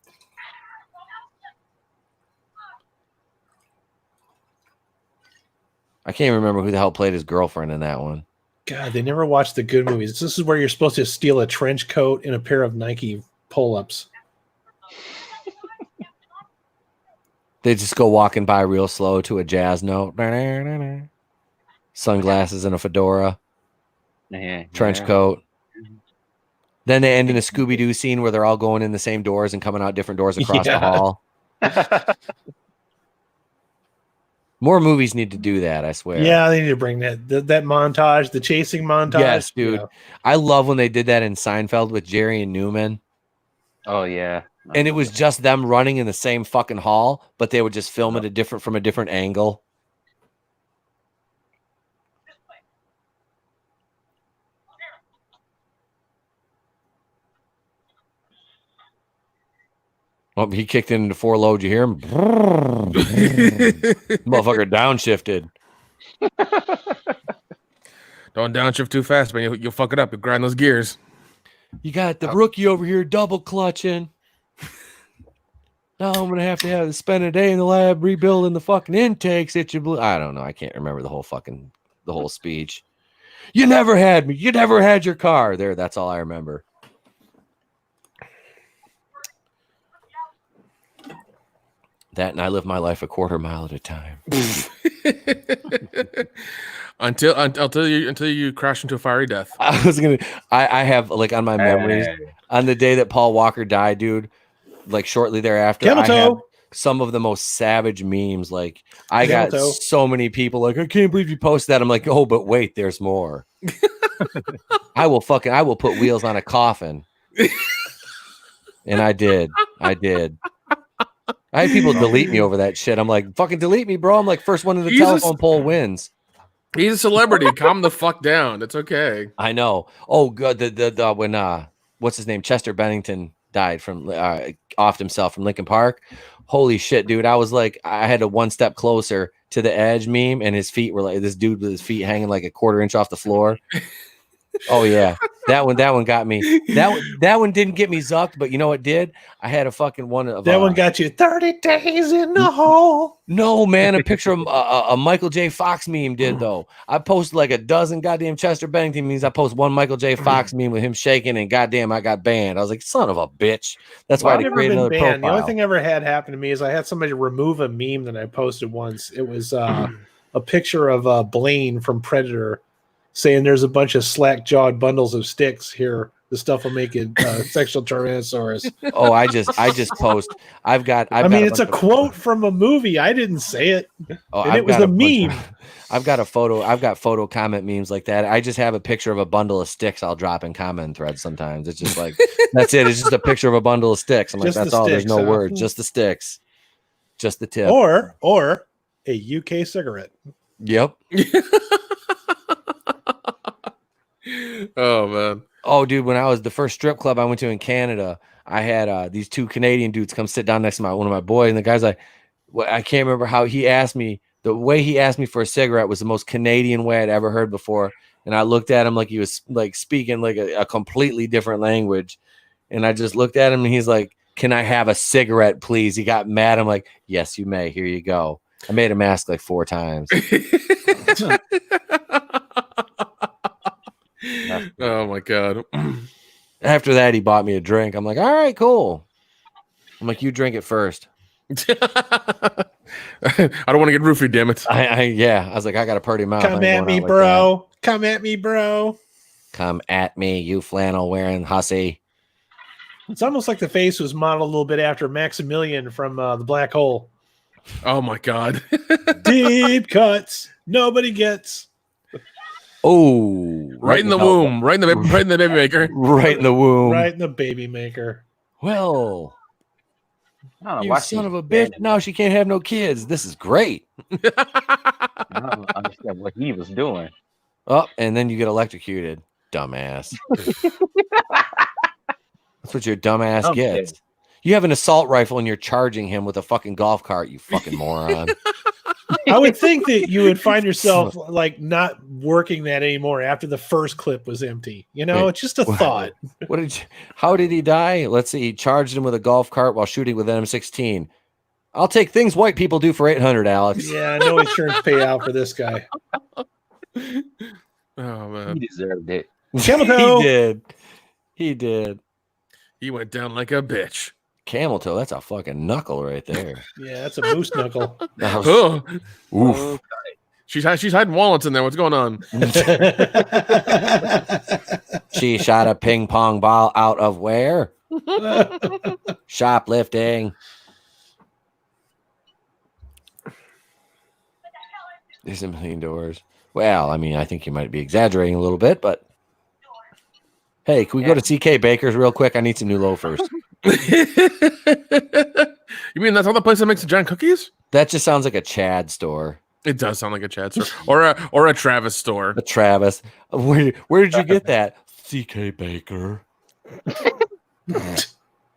I can't remember who the hell played his girlfriend in that one. God, they never watched the good movies. This is where you're supposed to steal a trench coat and a pair of Nike pull-ups. They just go walking by real slow to a jazz note. Sunglasses and a fedora. Trench coat. Then they end in a Scooby-Doo scene where they're all going in the same doors and coming out different doors across the hall. More movies need to do that, I swear. Yeah, they need to bring that montage, the chasing montage. Yes, dude. Yeah. I love when they did that in Seinfeld with Jerry and Newman. Oh, yeah. And it was just them running in the same fucking hall, but they would just film it from a different angle. Oh, he kicked into 4 load. You hear him? Motherfucker downshifted. Don't downshift too fast, man. You'll fuck it up. You'll grind those gears. You got the rookie over here double clutching. Now I'm gonna have to spend a day in the lab rebuilding the fucking intakes that you blew. I don't know. I can't remember the whole speech. You never had me. You never had your car. There, that's all I remember. That, and I live my life a quarter mile at a time. until you crash into a fiery death. I have like on my memories on the day that Paul Walker died, dude. Like shortly thereafter, I had some of the most savage memes. Like I got so many people like, I can't believe you posted that. I'm like, oh, but wait, there's more. I will put wheels on a coffin. And I did. I had people delete me over that shit. I'm like, fucking delete me, bro. I'm like, first one in the telephone pole wins. He's a celebrity. Calm the fuck down. It's okay. I know. Oh, good. When what's his name? Chester Bennington died from offed himself from Lincoln Park. Holy shit, dude. I was like, I had a one step closer to the edge meme, and his feet were like this dude with his feet hanging like a quarter inch off the floor. Oh yeah, that one got me. That one didn't get me zucked, but you know what did? I had a fucking one of that one got you 30 days in the hole. No man, a picture of a Michael J. Fox meme did though. I posted like a dozen goddamn Chester Bennington memes. I post one Michael J. Fox meme with him shaking, and goddamn, I got banned. I was like, son of a bitch. That's why I had to create another profile. The only thing ever had happened to me is I had somebody remove a meme that I posted once. It was a picture of Blaine from Predator, saying there's a bunch of slack-jawed bundles of sticks here. The stuff will make it sexual Tyrannosaurus. Oh, I just post. It's a quote from a movie. I didn't say it. Oh, and it was a meme. I've got photo comment memes like that. I just have a picture of a bundle of sticks I'll drop in comment threads sometimes. It's just like, that's it. It's just a picture of a bundle of sticks. I'm like, that's all. There's no words. Just the sticks. Just the tip. Or a UK cigarette. Yep. Oh man. Oh dude, when I was the first strip club I went to in Canada, I had these 2 Canadian dudes come sit down next to one of my boys, and the guy's like, I can't remember how he asked me. The way he asked me for a cigarette was the most Canadian way I'd ever heard before. And I looked at him like he was like speaking like a completely different language. And I just looked at him, and he's like, can I have a cigarette, please? He got mad. I'm like, yes, you may. Here you go. I made him ask like 4 times. Oh my god. After that, he bought me a drink. I'm like, all right, cool. I'm like, you drink it first. I don't want to get roofied, damn it. I was like, I got a pretty mouth. Come at me, bro. Come at me, bro. Come at me, you flannel wearing hussy. It's almost like the face was modeled a little bit after Maximilian from The Black Hole. Oh my god. Deep cuts. Nobody gets. Oh, right in the womb. Right in the baby maker. Right in the womb. Right in the baby maker. Well, you son of a bitch. Now she can't have no kids. This is great. I don't understand what he was doing. Oh, and then you get electrocuted. Dumbass. That's what your dumbass gets. You have an assault rifle and you're charging him with a fucking golf cart, you fucking moron. I would think that you would find yourself like not working that anymore after the first clip was empty. You know, Wait, it's just a thought. How did he die? Let's see. He charged him with a golf cart while shooting with an M16. I'll take things white people do for 800, Alex. Yeah, no insurance payout for this guy. Oh man, he deserved it. Camel toe. He did. He went down like a bitch. Camel toe, that's a fucking knuckle right there. Yeah, that's a moose knuckle. Oh. Oof. She's hiding wallets in there. What's going on? She shot a ping pong ball out of where? Shoplifting. There's a million doors. Well, I mean, I think you might be exaggerating a little bit, but hey, can we go to TK Baker's real quick? I need some new loafers. You mean that's all the place that makes the giant cookies? That just sounds like a Chad store. It does sound like a Chad store or a Travis store. A Travis. Where did you get that? CK Baker.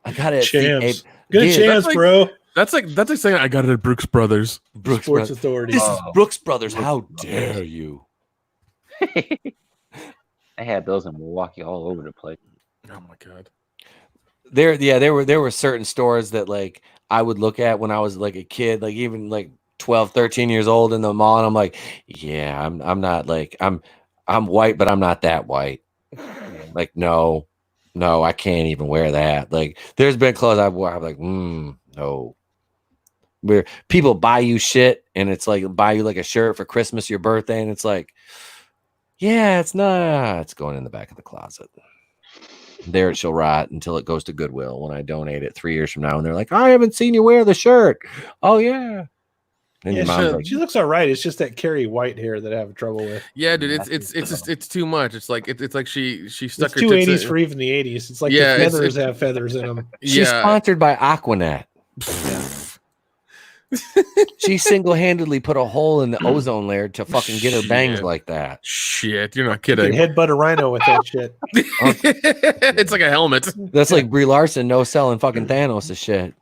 I got it. Champs. CK. Good Dude, chance, like- bro. That's like saying I got it at Brooks Brothers. Brooks Sports Brothers. Authority. This is Brooks Brothers. How dare you? I had those in Milwaukee all over the place. Oh my god. There were certain stores that like I would look at when I was like a kid, like even like 12, 13 years old in the mall, and I'm like, yeah, I'm not like I'm white, but I'm not that white. Like, no, I can't even wear that. Like, there's been clothes I've worn, I'm like, no. Where people buy you shit and it's like buy you like a shirt for Christmas, your birthday, and it's like, yeah, it's going in the back of the closet. There it shall rot until it goes to Goodwill when I donate it 3 years from now. And they're like, I haven't seen you wear the shirt. Oh yeah. And your mom's like, She looks all right. It's just that Carrie White hair that I have trouble with. Yeah, dude, it's too much. It's like it's like she stuck It's her too tits 80s in- for even the 80s. It's like Yeah, the it's- feathers have feathers in them. she's sponsored by Aquanet. She single-handedly put a hole in the ozone layer to fucking get her bangs Shit. like that. Shit, you're not You can kidding. headbutt a rhino with that shit. It's like a helmet. That's like Brie Larson no selling fucking Thanos' shit.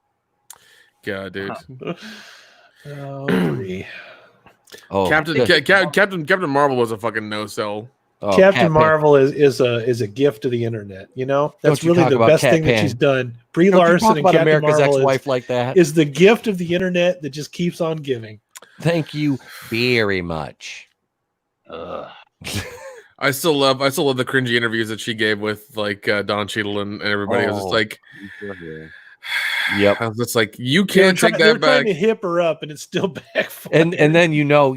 God, dude. Oh, Brie. Oh, Captain Marvel was a fucking no sell. oh, Captain Cat Pan- Marvel is a gift to the internet. You know, that's Don't you really talk the about best Cat thing that Pan. she's done. Brie Don't you Larson talk and about Captain America's Marvel ex-wife like that. is the gift of the internet that just keeps on giving. Thank you very much. I still love the cringy interviews that she gave with like Don Cheadle and everybody. I was just like, Yep. I was just like, you can't take They're that trying back. to hip her up, and it's still backfired. And then you know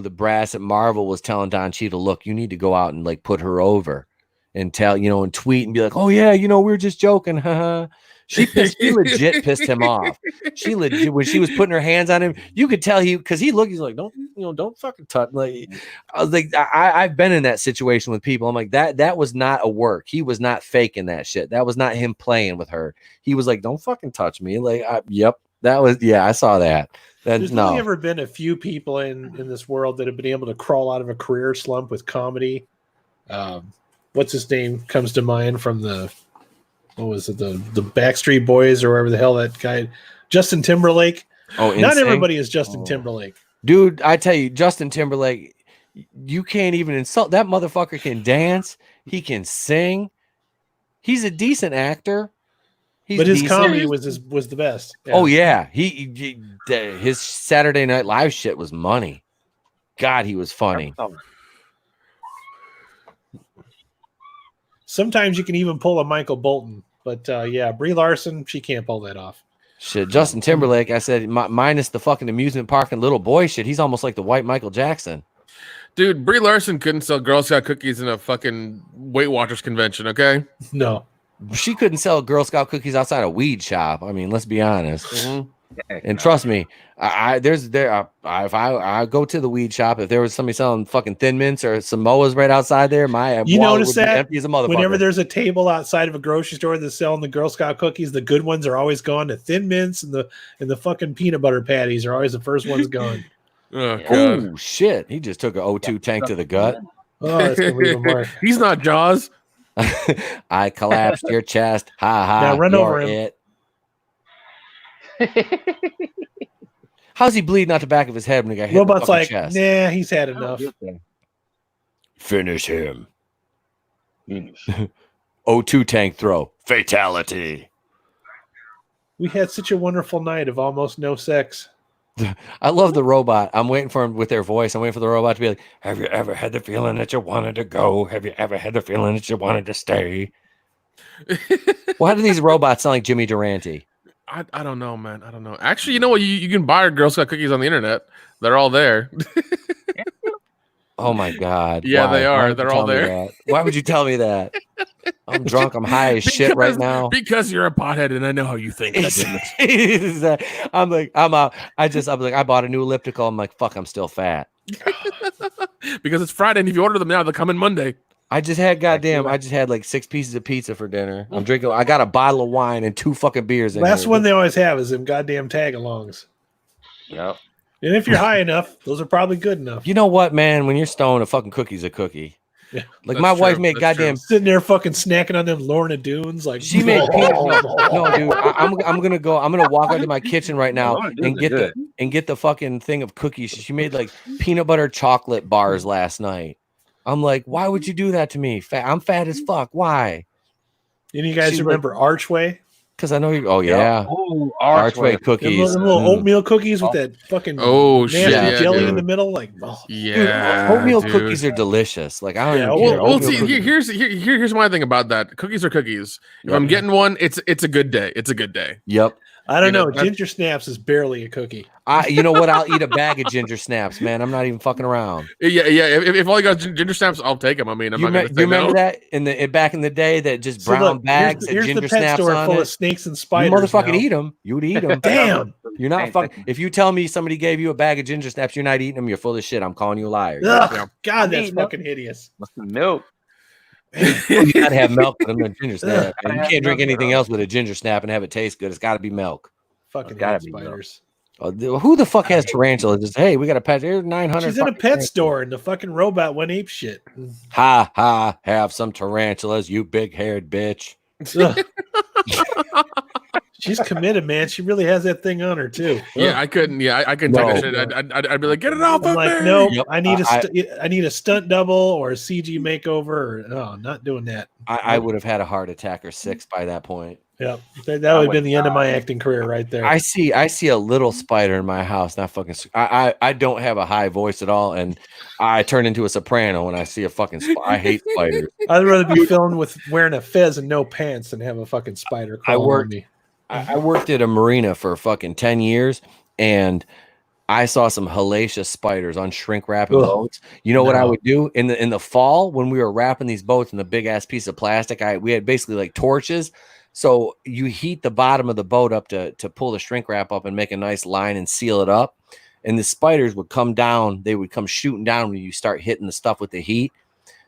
the brass at Marvel was telling Don Cheadle, look, you need to go out and like put her over and tell, and tweet and be like, oh yeah, we were just joking. Haha. She legit pissed him off. She legit, when she was putting her hands on him, you could tell because he's like, don't fucking touch. Like, I was like, I've been in that situation with people. I'm like, that was not a work. He was not faking that shit. That was not him playing with her. He was like, don't fucking touch me. Like, yep, that was, yeah, I saw that. There's only ever been a few people in this world that have been able to crawl out of a career slump with comedy. What's his name comes to mind from what was it, the Backstreet Boys or wherever the hell that guy, Justin Timberlake. Oh, not NSYNC? everybody is Justin Timberlake. Dude, I tell you, Justin Timberlake, you can't even insult that motherfucker. Can dance, he can sing, he's a decent actor. But his decent. comedy was the best. Yeah. Oh yeah, his Saturday Night Live shit was money. God, he was funny. Sometimes you can even pull a Michael Bolton, but yeah, Brie Larson, she can't pull that off. Shit, Justin Timberlake, I said minus the fucking amusement park and little boy shit. He's almost like the white Michael Jackson. Dude, Brie Larson couldn't sell Girl Scout cookies in a fucking Weight Watchers convention, okay? No. She couldn't sell Girl Scout cookies outside a weed shop. I mean, let's be honest. Mm-hmm. And trust me, if I go to the weed shop, if there was somebody selling fucking Thin Mints or Samoas right outside there, my You wallet notice would be that empty as a motherfucker. whenever there's a table outside of a grocery store that's selling the Girl Scout cookies, the good ones are always gone. The Thin Mints and the fucking peanut butter patties are always the first ones gone. Oh, God. Oh shit, he just took an O2 tank to the gut. Oh, that's gonna leave a mark. He's not Jaws. I collapsed your chest. Ha ha. Now run you're over him. It. How's he bleeding out the back of his head when he got hit Robot's in the like, fucking chest? nah, he's had enough. Finish him. O2 tank throw. Fatality. We had such a wonderful night of almost no sex. I love the robot. I'm waiting for him with their voice. I'm waiting for the robot to be like, have you ever had the feeling that you wanted to go? Have you ever had the feeling that you wanted to stay? Why do these robots sound like Jimmy Durante? I don't know, man. I don't know. Actually, you know what? You can buy Girl Scout cookies on the internet. They're all there. Oh my God. Yeah, Why? they Why are. would you They're tell all me there. that? Why would you tell me that? I'm drunk. I'm high as shit right now. Because you're a pothead and I know how you think. I'm like, I'm out. I'm like, I bought a new elliptical. I'm like, fuck, I'm still fat. Because it's Friday and if you order them now, they'll come in Monday. I just had like 6 pieces of pizza for dinner. I'm drinking. I got a bottle of wine and 2 fucking beers. Last one they always have is them goddamn tag-alongs. Yep. And if you're high enough, those are probably good enough. You know what, man? When you're stoned, a fucking cookie's a cookie. Yeah. Like That's my wife true. made That's goddamn. Sitting there fucking snacking on them Lorna Dunes, like She made peanut. No, dude. I'm gonna walk out to my kitchen right now Lorna Dunes and are get the fucking thing of cookies. She made like peanut butter chocolate bars last night. I'm like, why would you do that to me? I'm fat as fuck. Why? And you guys She's remember Archway? Because I know you. Oh yeah, Oh, Archway Them cookies. little oatmeal cookies with that fucking nasty shit, jelly dude. in the middle. Like, Yeah, Oatmeal dude. cookies are delicious. Like I don't Yeah, even care. Well, Oatmeal see, cookies. here's my thing about that. Cookies are cookies. If Yep. I'm getting one, it's a good day. It's a good day. Yep. I don't You know, know. that's- Ginger snaps is barely a cookie. You know what? I'll eat a bag of ginger snaps, man. I'm not even fucking around. Yeah. If all you got ginger snaps, I'll take them. I mean, I'm You not going to say remember no. that back in the day that just So brown look, bags here's that the ginger pet snaps store on full it. of snakes and You spiders. motherfucking now. eat them. You'd eat them. Damn. You're not fucking. If you tell me somebody gave you a bag of ginger snaps, you're not eating them. You're full of shit. I'm calling you a liar. Ugh, Yeah. God, that's Ain't no- fucking hideous. What's the milk? You gotta have milk with them ginger snap. And you Gotta can't have drink milk, anything bro. else with a ginger snap and have it taste good. It's got to be milk. Fucking Gotta hate be milk. spiders. Who the fuck has tarantulas? Just, hey, we got a pet. Here's 900. She's in a fucking pet tarantulas. store and the fucking robot went ape shit. Ha ha! Have some tarantulas, you big-haired bitch. Ugh. She's committed, man. She really has that thing on her too. Yeah, Ugh. I couldn't. Yeah, I couldn't No. take that shit. I'd be like, get it off I'm of like, me. no, Yep. I need a stunt double or a CG makeover. Or, no, not doing that. I would have had a heart attack or 6 by that point. Yeah, that would have been the end of my acting career right there. I see a little spider in my house. Not fucking. I don't have a high voice at all, and I turn into a soprano when I see a fucking. I hate spiders. I'd rather be filmed with wearing a fez and no pants than have a fucking spider crawling on me. I worked at a marina for fucking 10 years, and I saw some hellacious spiders on shrink wrapping Ugh. boats. You know what I No. would do in the fall when we were wrapping these boats in the big ass piece of plastic? We had basically like torches. So you heat the bottom of the boat up to pull the shrink wrap up and make a nice line and seal it up. And the spiders would come down. They would come shooting down when you start hitting the stuff with the heat.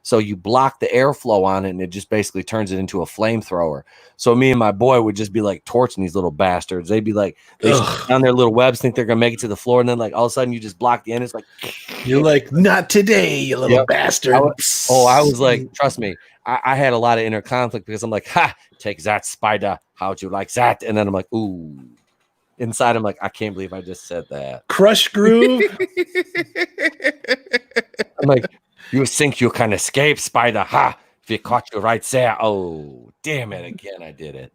So you block the airflow on it, and it just basically turns it into a flamethrower. So me and my boy would just be like torching these little bastards. They'd be like, they shoot down their little webs, think they're gonna make it to the floor, and then like all of a sudden you just block the end. It's like You're like, not today, you little Yep. bastard. I was like, trust me, I had a lot of inner conflict because I'm like, ha, take that spider. How'd you like that? And then I'm like, ooh. Inside, I'm like, I can't believe I just said that. Crush groove. I'm like, you think you can escape, spider? Ha! If you caught you right there. Oh, damn it. Again, I did it.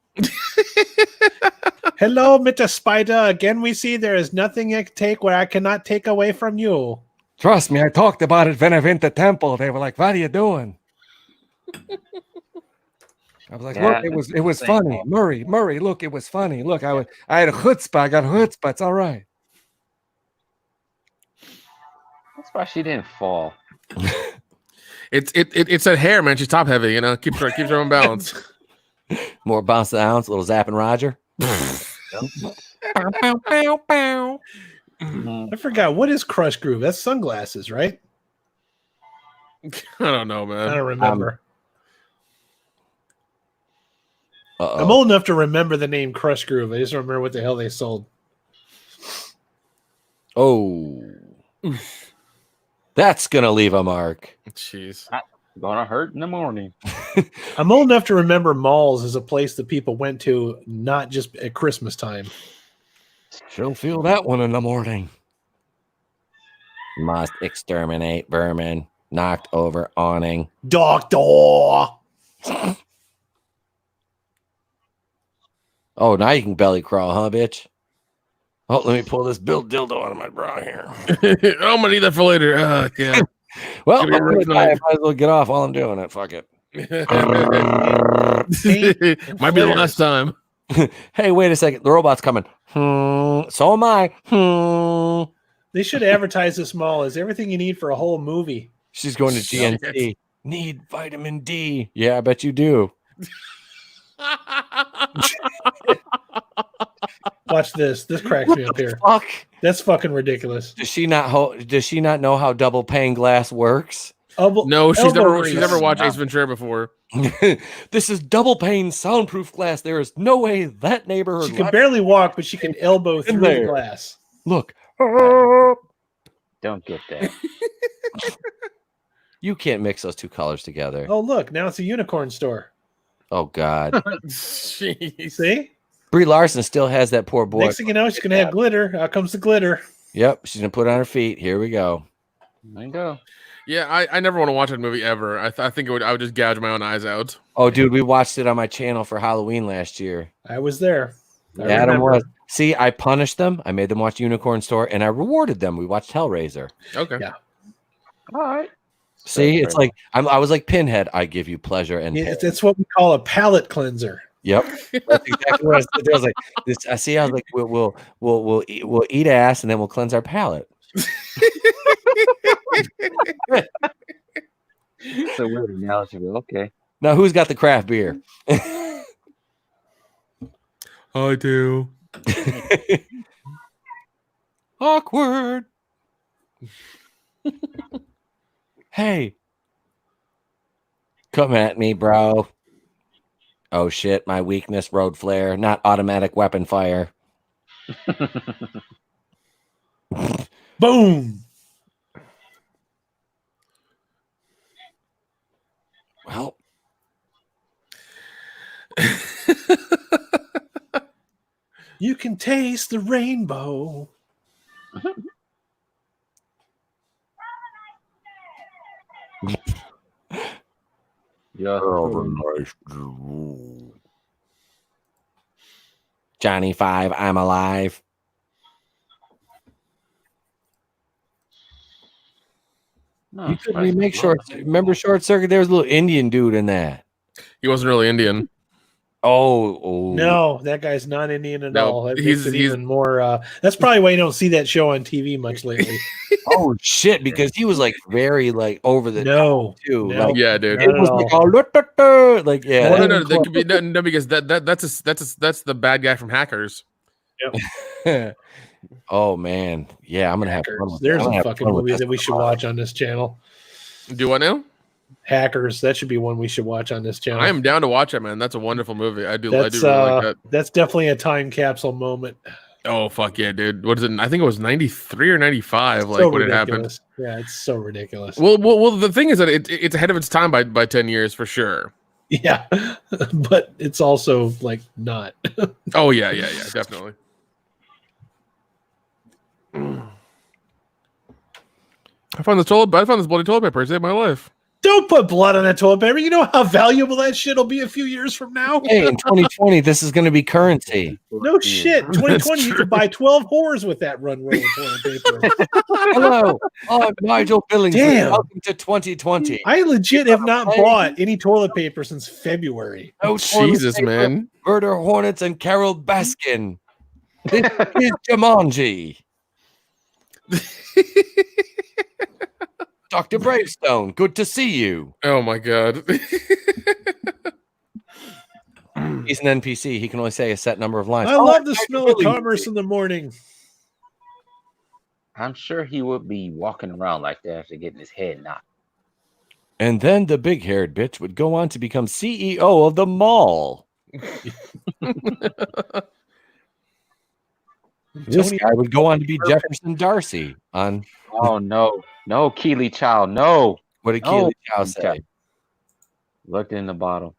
Hello, Mr. Spider. Again, we see there is nothing I can take where I cannot take away from you. Trust me, I talked about it when I went to temple. They were like, what are you doing? I was like, Yeah, look, it was same funny. thought. Murray, look, it was funny. Look, I had a chutzpah. I got chutzpah. It's all right. That's why she didn't fall. It's that hair, man. She's top heavy. You know, keeps her own balance. More bounce the ounce, little Zapp and Roger. Mhm. I forgot. What is Crush Groove? That's sunglasses, right? I don't know, I man. don't remember. Uh-oh. I'm old enough to remember the name Crush Groove. I just don't remember what the hell they sold. Oh. That's going to leave a mark. Jeez. Gonna hurt in the morning. I'm old enough to remember malls as a place that people went to, not just at Christmas time. She'll feel that one in the morning. Must exterminate vermin. Knocked over awning. Doctor. Oh, now you can belly crawl, huh, bitch? Oh, let me pull this dildo out of my bra here. I'm gonna need that for later. Yeah. Well, Give me a I'm gonna rough die. I night. might as well get off while I'm doing it. Fuck it. Might be the last time. Hey, wait a second. The robot's coming. So am I. They should advertise this mall as everything you need for a whole movie. She's going to GNC. Need vitamin D. Yeah, I bet you do. Watch this. This cracks me up here. Fuck. That's fucking ridiculous. Does she not know how double pane glass works? No, she's elbow never grease. watched Ace Ventura before. This is double pane soundproof glass. There is no way that neighborhood. She can barely walk, but she can elbow through the glass. Look. Don't get that. You can't mix those two colors together. Oh, look, now it's a unicorn store. Oh God. Jeez. See? Brie Larson still has that poor boy. Next thing you know, she's gonna have glitter. Out comes the glitter. Yep, she's gonna put it on her feet. Here we go. There you go. Yeah, I never want to watch that movie ever. I think I would just gouge my own eyes out. Oh, dude, we watched it on my channel for Halloween last year. I was there. Adam was. See, I punished them. I made them watch Unicorn Store, and I rewarded them. We watched Hellraiser. Okay. Yeah. All right. See, it's like I was like Pinhead. I give you pleasure and pain. It's what we call a palate cleanser. Yep, that's exactly what I said. I was like, this. I see. I was like, we'll eat ass, and then we'll cleanse our palate. It's a weird analogy, but okay. Now, who's got the craft beer? I do. Awkward. Hey, come at me, bro. Oh shit, my weakness, road flare, not automatic weapon fire. Boom. Well, you can taste the rainbow. Yeah. Johnny 5, I'm alive. No, you couldn't remake Short. Remember Short Circuit? There was a little Indian dude in that. He wasn't really Indian. Oh. No, that guy's not Indian at No, all. That he's- makes it he's- even more. That's probably why you don't see that show on TV much lately. Oh shit! Because he was like very like over the No, top too. no. Like, Yeah, dude. it was like oh, like yeah. Well, Not no, even that could be no, because that's the bad guy from Hackers. Oh man, yeah, I'm gonna have fun with There's that. I'm gonna a have fucking fun with movie this that we one. should watch on this channel. Do what now? Hackers. That should be one we should watch on this channel. I am down to watch it, man. That's a wonderful movie. I do That's really like that. that's definitely a time capsule moment. Oh fuck yeah, dude! What is it? I think it was 93 or 95, like So when it happened. ridiculous. Yeah, it's so ridiculous. Well, the thing is that it's ahead of its time by 10 years for sure. Yeah, but it's also like not. Oh yeah, definitely. I found this bloody toilet paper. It saved my life. Don't put blood on that toilet paper. You know how valuable that shit will be a few years from now. Hey, in 2020, this is gonna be currency. No shit. 2020, you could buy 12 whores with that run roll of toilet paper. Hello, I'm Nigel Billings. Damn. Welcome to 2020. I legit have not bought any toilet paper since February. No toilet Jesus, paper, man. Murder Hornets and Carol Baskin. This is Jumanji. Dr. Bravestone, good to see you. Oh my god. He's an NPC. He can only say a set number of lines. I love the smell of commerce in the morning. I'm sure he would be walking around like that after getting his head knocked. And then the big-haired bitch would go on to become CEO of the mall. This guy would go on to be Jefferson Darcy on. Oh no, no, Keely Child, no. What did No. Keely Chow say? Looked in the bottle.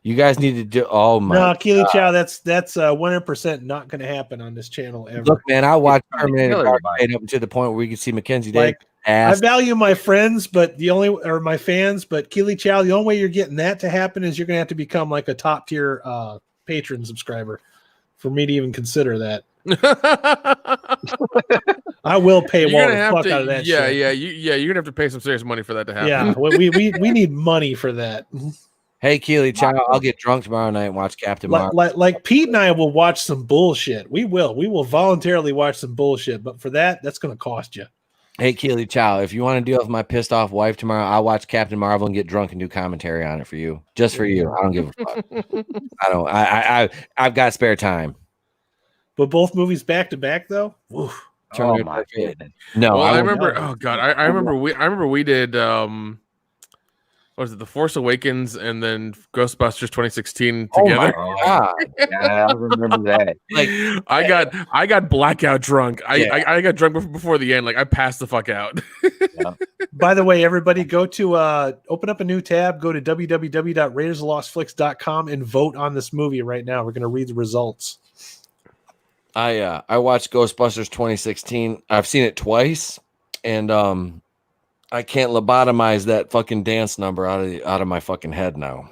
You guys need to do. Oh my! No, Keely Chow, that's 100% not going to happen on this channel ever. Look, man, I watched Terminator kill Dark everybody. Fate up to the point where we could see Mackenzie Like, Davis I ass. value my friends, but my fans, but Keely Chow, the only way you're getting that to happen is you're going to have to become like a top tier patron subscriber for me to even consider that. I will pay You're the gonna have fuck to, out of that yeah, shit. you're gonna have to pay some serious money for that to happen. Yeah, we need money for that. Hey, Keely Chow, I'll get drunk tomorrow night and watch Captain Marvel. Like Pete and I will watch some bullshit. We will voluntarily watch some bullshit, but for that's going to cost you. Hey, Keely Chow, if you want to deal with my pissed off wife tomorrow, I'll watch Captain Marvel and get drunk and do commentary on it for you. Just for you. I don't give a fuck. I've got spare time. But both movies back to back though. Oof. Oh my goodness. No, Well, I won't- remember. Oh god, I remember we did what was it, The Force Awakens and then Ghostbusters 2016 Oh my together. god! Yeah, I remember that. Like I got blackout drunk. Yeah. I got drunk before the end. Like I passed the fuck out. By the way, everybody, go to open up a new tab, go to www.raidersofthelostflicks.com and vote on this movie right now. We're going to read the results. I watched Ghostbusters 2016. I've seen it twice, and I can't lobotomize that fucking dance number out of my fucking head now.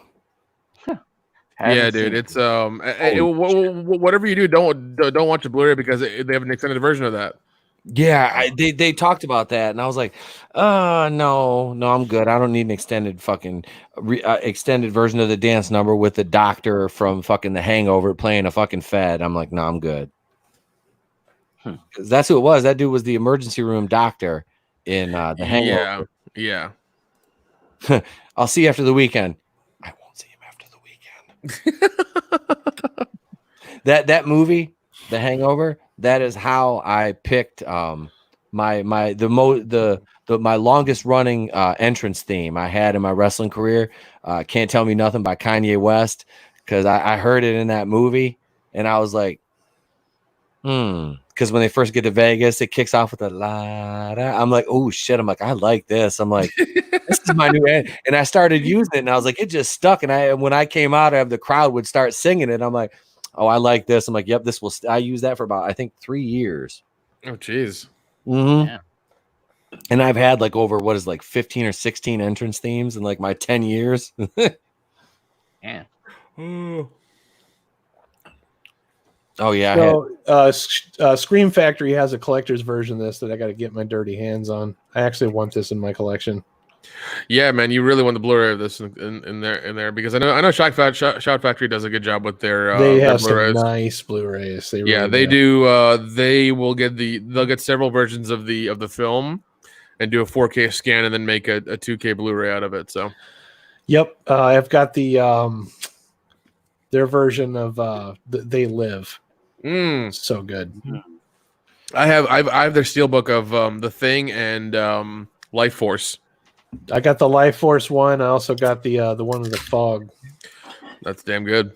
Yeah, dude. It's whatever you do, don't watch the Blu-ray because they have an extended version of that. Yeah, they talked about that, and I was like, no, I'm good. I don't need an extended fucking extended version of the dance number with the doctor from fucking The Hangover playing a fucking Fed. I'm like, no, I'm good. Because that's who it was. That dude was the emergency room doctor in The Hangover. Yeah. I'll see you after the weekend. I won't see him after the weekend. that movie, The Hangover, that is how I picked my longest running entrance theme I had in my wrestling career. Can't Tell Me Nothing by Kanye West, because I heard it in that movie and I was like, because when they first get to Vegas, it kicks off with a la da. I'm like, oh shit. I'm like, I like this. I'm like, this is my new end. And I started using it and I was like, it just stuck. And when I came out, the crowd would start singing it. I'm like, oh, I like this. I'm like, yep, this will. I use that for about, I think, 3 years. Oh, jeez. Mm-hmm. Yeah. And I've had like over 15 or 16 entrance themes in like my 10 years. Yeah. Oh yeah. So, Scream Factory has a collector's version of this that I got to get my dirty hands on. I actually want this in my collection. Yeah, man, you really want the Blu-ray of this in there because I know Shout Factory does a good job with their. They have some Blu-rays. Nice Blu-rays. They they do. They'll get several versions of the film, and do a 4K scan and then make a 2K Blu-ray out of it. So. Yep, I've got the their version of They Live. So good. I have their steelbook of The Thing and Life Force. I got the Life Force one. I also got the one with the fog. That's damn good.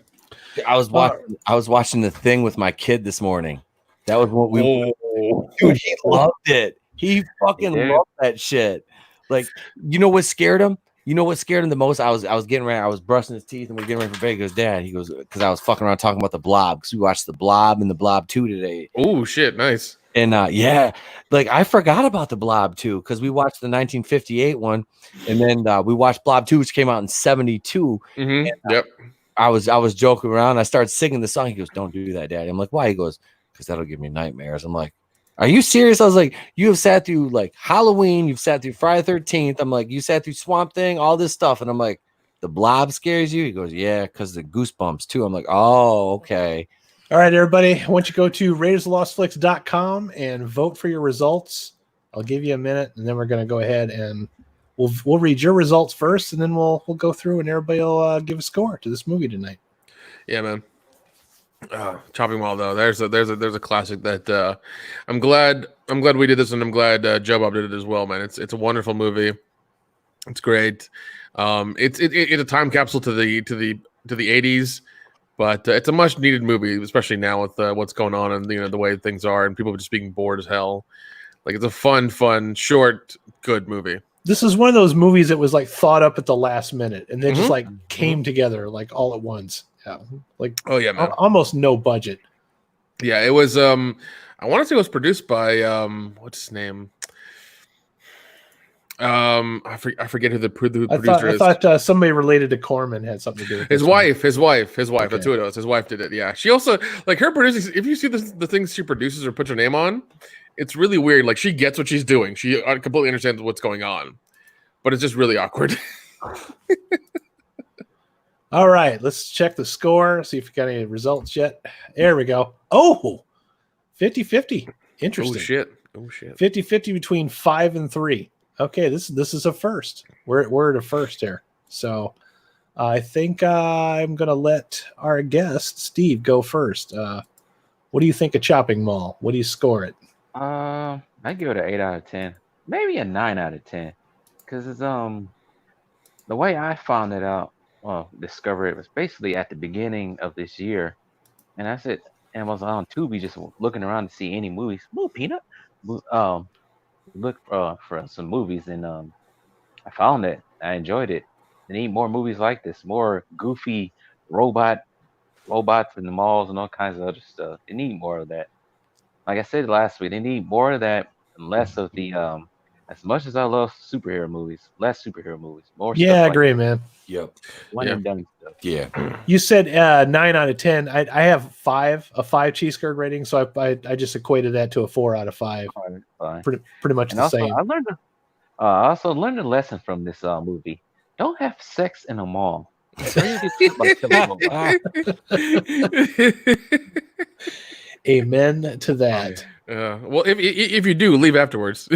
I was watching The Thing with my kid this morning. That was what we. Dude, he loved it. He fucking loved that shit. Like, you know what scared him? You know what scared him the most? I was getting ready. I was brushing his teeth and we're getting ready for bed. He goes, Dad. He goes, because I was fucking around talking about The Blob, because we watched The Blob and The Blob 2 today. Oh shit, nice. And yeah, like I forgot about The Blob 2 because we watched the 1958 one, and then we watched Blob 2, which came out in 72. Mm-hmm. And, yep. I was joking around. I started singing the song. He goes, "Don't do that, Daddy." I'm like, "Why?" He goes, "Because that'll give me nightmares." I'm like, "Are you serious?" I was like, "You have sat through like Halloween. You've sat through Friday 13th. I'm like, "You sat through Swamp Thing, all this stuff." And I'm like, "The Blob scares you?" He goes, "Yeah, because the goosebumps too." I'm like, "Oh, okay." All right, everybody. I want you to go to raidersofthelostflicks.com and vote for your results. I'll give you a minute, and then we're going to go ahead and we'll read your results first, and then we'll go through and everybody will give a score to this movie tonight. Yeah, man. Chopping Mall though, there's a classic that I'm glad we did this, and I'm glad Joe Bob did it as well, man. It's a wonderful movie. It's great. It's a time capsule to the 80s. But it's a much needed movie, especially now with what's going on and the way things are, and people just being bored as hell. Like, it's a fun, short, good movie. This is one of those movies that was like thought up at the last minute, and they just like came together like all at once. Yeah, like almost no budget. Yeah, it was. I want to say it was produced by what's his name. I forget who the producer is. I thought somebody related to Corman had something to do with his wife. His wife. Okay. That's who it was. His wife did it. Yeah. She also, like, her producing. If you see the things she produces or puts her name on, it's really weird. Like, she gets what she's doing. She completely understands what's going on, but it's just really awkward. All right, let's check the score. See if we got any results yet. There we go. Oh, 50-50. Interesting. Oh shit. 50-50 between 5 and 3. Okay, this is a first. We're at a first here. So I think I'm gonna let our guest Steve go first. What do you think of Chopping Mall? What do you score it? I give it an 8 out of 10, maybe a 9 out of 10, because it's the way I found it out, well, discovered it was basically at the beginning of this year, and I said, and was on Tubi just looking around to see any movies. Move, Peanut. Look for some movies, and I found it. I enjoyed it. They need more movies like this, more goofy robots in the malls and all kinds of other stuff. They need more of that. Like I said last week, they need more of that and less of the as much as I love superhero movies, less superhero movies, more Yeah, I stuff like agree, man. Yep. one Yeah. and done stuff. Yeah. You said 9 out of 10. I have a 5 cheese curd rating, so I just equated that to a 4 out of 5. Fine. Pretty much And the also, same. I also learned a lesson from this movie. Don't have sex in a mall. Don't get killed by killer robots. Amen to that. Well, if you do, leave afterwards.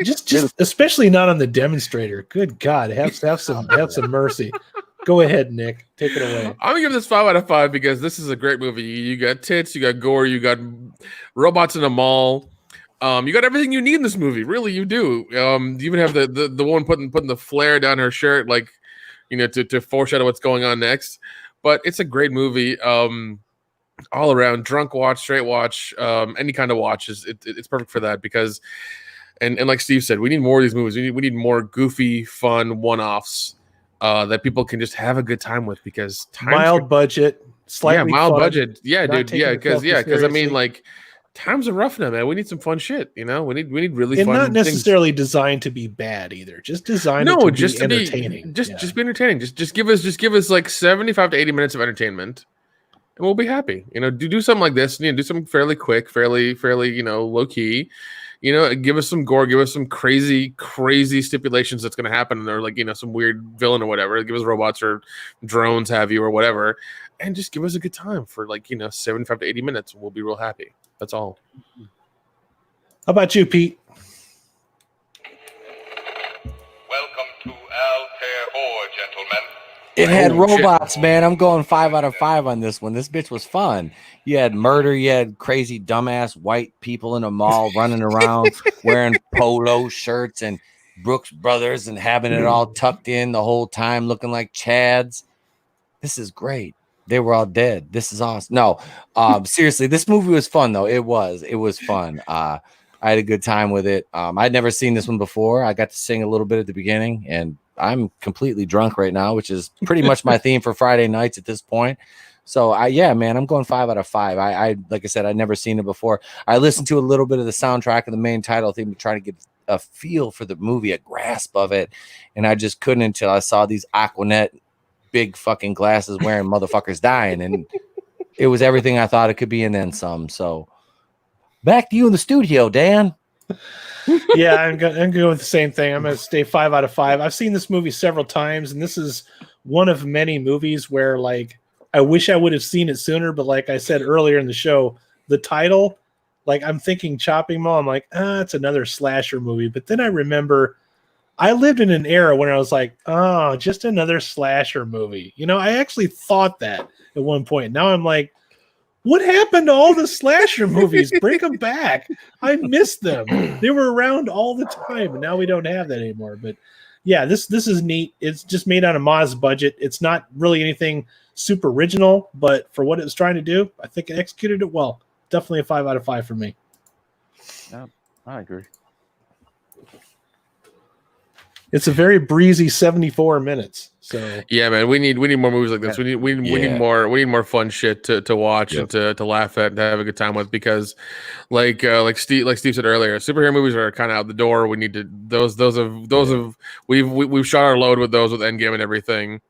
Just especially not on the demonstrator. Good God, have some mercy. Go ahead, Nick. Take it away. I'm gonna give this 5 out of 5 because this is a great movie. You got tits, you got gore, you got robots in a mall. You got everything you need in this movie. Really, you do. You even have the one putting the flare down her shirt, like, to foreshadow what's going on next. But it's a great movie. All around, drunk watch, straight watch, any kind of watch it's perfect for that because, and like Steve said, we need more of these movies. We need more goofy, fun one-offs that people can just have a good time with because mild budget, slightly mild fun, budget, dude, because I mean, like, times are rough now, man. We need some fun shit, we need really and fun, not necessarily designed to be bad either. Just designed to be entertaining. Just be entertaining. Just give us like 75 to 80 minutes of entertainment. And we'll be happy. Do something like this. Do something fairly quick, fairly, low key. Give us some gore, give us some crazy stipulations that's going to happen, or like some weird villain or whatever. Give us robots or drones, have you, or whatever, and just give us a good time for 75 to 80 minutes, and we'll be real happy. That's all. How about you, Pete? Welcome to Altair, gentlemen. It had Holy shit. robots, man. I'm going 5 out of 5 on this one. This bitch was fun. You had murder. You had crazy, dumbass white people in a mall running around wearing polo shirts and Brooks Brothers and having it all tucked in the whole time, looking like Chads. This is great. They were all dead. This is awesome. No, seriously, this movie was fun, though. It was fun. I had a good time with it. I'd never seen this one before. I got to sing a little bit at the beginning, and I'm completely drunk right now, which is pretty much my theme for Friday nights at this point. So man, I'm going 5 out of 5. I like I said, I'd never seen it before. I listened to a little bit of the soundtrack and the main title theme to try to get a feel for the movie, a grasp of it. And I just couldn't until I saw these Aquanet big fucking glasses wearing motherfuckers dying. And it was everything I thought it could be and then some. So back to you in the studio, Dan. Yeah, I'm going with the same thing. I'm going to stay 5 out of 5. I've seen this movie several times, and this is one of many movies where, like, I wish I would have seen it sooner, but like I said earlier in the show, the title, like, I'm thinking Chopping Mall. I'm like, it's another slasher movie. But then I remember I lived in an era when I was like, oh, just another slasher movie. I actually thought that at one point. Now I'm like, what happened to all the slasher movies? Bring them back. I miss them. They were around all the time, and now we don't have that anymore. But yeah, this is neat. It's just made on a Moz budget. It's not really anything super original, but for what it was trying to do, I think it executed it well. Definitely a 5 out of 5 for me. Yeah, I agree. It's a very breezy 74 minutes. So yeah, man, we need more movies like this. We need more fun shit to watch and to laugh at and to have a good time with, because like Steve said earlier, superhero movies are kind of out the door. We need to we've shot our load with those with Endgame and everything,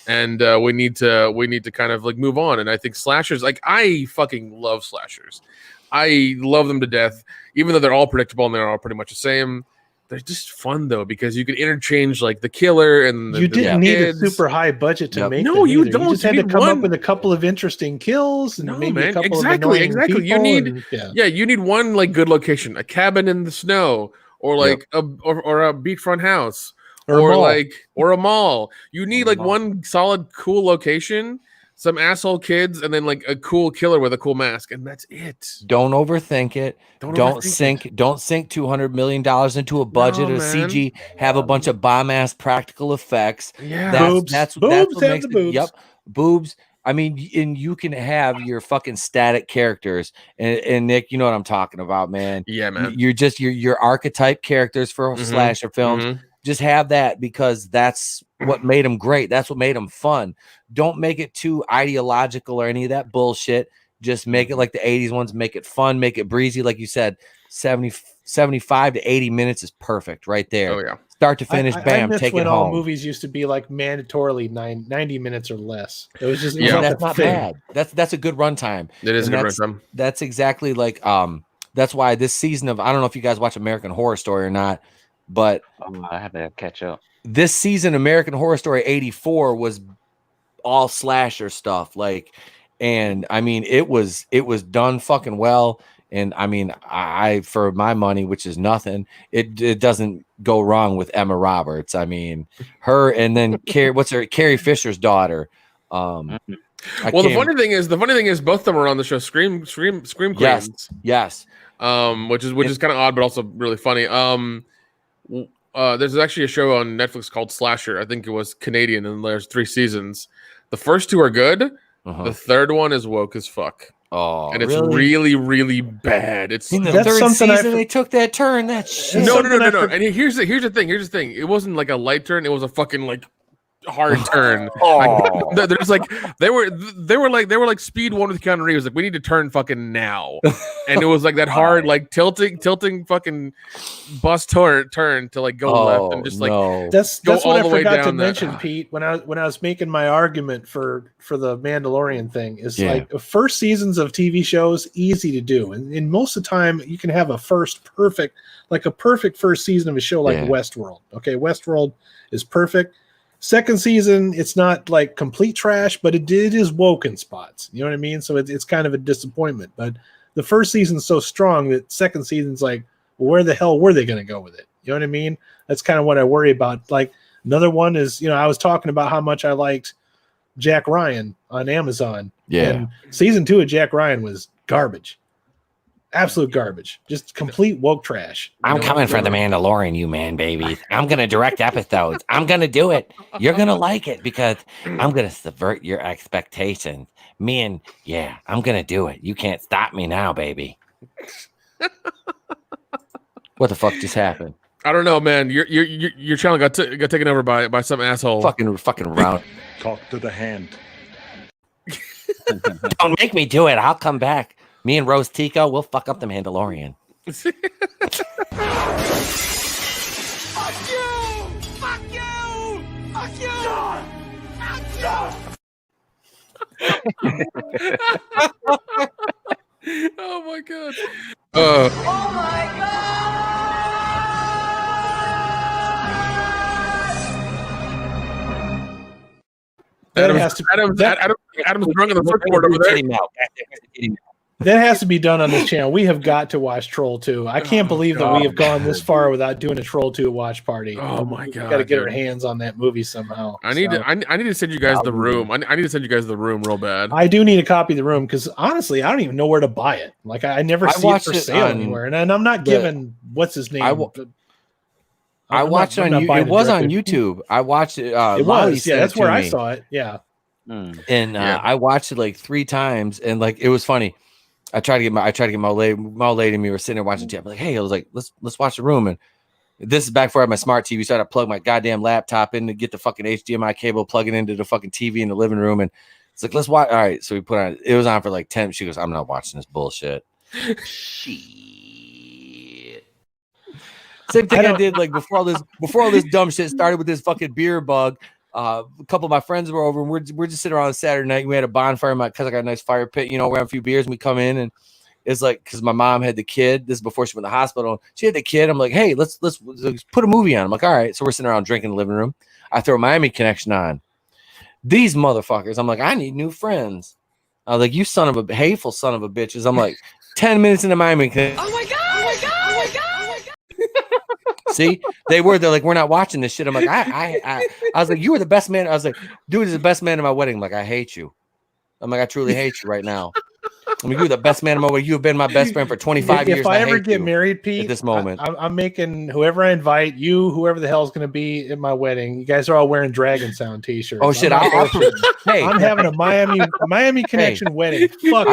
and we need to kind of like move on. And I think slashers, like, I fucking love slashers. I love them to death, even though they're all predictable and they're all pretty much the same. They're just fun though, because you can interchange like the killer and you didn't need a super high budget to make. No, you either. don't. You just had to come up with a couple of interesting kills and maybe a couple of annoying people. You need you need one like good location, a cabin in the snow, or like a beachfront house, or a mall. You need like one solid cool location some asshole kids, and then like a cool killer with a cool mask, and that's it. Don't overthink it. Don't overthink it. Don't sink $200 million into a budget of man. CG. Have a bunch of bomb ass practical effects. Yeah. That's Boobs what have makes the it. boobs. Yep, boobs. I mean, and you can have your fucking static characters, and Nick, you know what I'm talking about, man. Yeah, man. You're just your archetype characters for slasher films. Just have that because that's what made them great. That's what made them fun. Don't make it too ideological or any of that bullshit. Just make it like the 80s ones. Make it fun. Make it breezy. Like you said, 75 to 80 minutes is perfect right there. Oh, yeah. Start to finish, bam, miss take when it all home. movies used to be like mandatorily 90 minutes or less. It was just That's not bad. That's a good runtime. It is And a good runtime. That's exactly like that's why this season of, I don't know if you guys watch American Horror Story or not, but I have to catch up. this season American Horror Story 84 was all slasher stuff, like, and I mean it was done fucking well. And I mean, I for my money, which is nothing, it doesn't go wrong with Emma Roberts. I mean, her, and then Carrie Fisher's daughter. Well, the funny thing is, both of them are on the show. Scream Queens. Yes. Which is kind of odd, but also really funny. There's actually a show on Netflix called Slasher. I think it was Canadian, and there's 3 seasons. The first 2 are good. The third one is woke as fuck. Oh, and it's really, really bad. It's in the third season they took that turn. That shit. No. And here's the thing. It wasn't like a light turn. It was a fucking like hard turn. There's like they were like Speed 1 with Keanu Reeves. Like, we need to turn fucking now, and it was like that hard like tilting fucking bus turn to like go left and just like that's what I forgot to down mention, Pete. When I was making my argument for the Mandalorian thing, is like first seasons of TV shows easy to do, and most of the time you can have a perfect first season of a show like Westworld. Okay, Westworld is perfect. Second season, it's not like complete trash, but it is woke in spots. You know what I mean? So it's kind of a disappointment. But the first season's so strong that second season's like, well, where the hell were they going to go with it? You know what I mean? That's kind of what I worry about. Like, another one is, I was talking about how much I liked Jack Ryan on Amazon. Yeah. And season 2 of Jack Ryan was garbage. Absolute garbage. Just complete woke trash. I'm coming for the Mandalorian, you man babies. I'm going to direct episodes. I'm going to do it. You're going to like it because I'm going to subvert your expectations. I'm going to do it. You can't stop me now, baby. What the fuck just happened? I don't know, man. Your channel got taken over by some asshole. Fucking round. Talk to the hand. Don't make me do it. I'll come back. Me and Rose Tico, we'll fuck up the Mandalorian. Fuck you! Fuck you! Fuck you! Oh my god. Oh my god! Adam's drunk on the footboard over there. That has to be done on this channel. We have got to watch Troll 2. I can't believe that we have gone this far without doing a Troll 2 watch party. Oh my god! We got to get our hands on that movie somehow. I need to send you guys the room. I need to send you guys the room real bad. I do need a copy of the room because honestly, I don't even know where to buy it. Like I never see it for sale anywhere, and I'm not giving what's his name. I watched it on YouTube. It was on YouTube. I watched it. It was, yeah. That's where I saw it. Yeah. And I watched it like 3 times, and like it was funny. I tried to get my old lady and me were sitting there watching TV. I'm like, hey, I was like, let's watch the room. And this is back before I had my smart TV, so I had to plug my goddamn laptop in to get the fucking HDMI cable, plug it into the fucking TV in the living room, and it's like, let's watch. All right, so we put on. It was on for like 10. She goes, I'm not watching this bullshit. Shit. Same thing I did like before all this dumb shit started with this fucking beer bug. A couple of my friends were over, and we're just sitting around on Saturday night. We had a bonfire because I got a nice fire pit, we have a few beers, and we come in, and it's like, because my mom had the kid. This is before she went to the hospital. She had the kid. I'm like, hey, let's put a movie on. I'm like, all right. So we're sitting around drinking in the living room. I throw Miami Connection on. These motherfuckers. I'm like, I need new friends. I was like, you son of a hateful son of a bitches. I'm like, 10 minutes into Miami Connection. Oh my god! Oh my god! Oh my god! Oh my god! See, they're like, we're not watching this shit. I'm like, I was like, you were the best man. I was like, dude is the best man at my wedding. I'm like, I hate you. I'm like, I truly hate you right now. I mean, you're the best man in my way. You've been my best friend for 25 years. If I ever hate get you married, Pete, at this moment. I'm making whoever I invite, you, whoever the hell is going to be at my wedding. You guys are all wearing Dragon Sound t-shirts. Oh shit! Hey, I'm having a Miami Connection wedding. Fuck,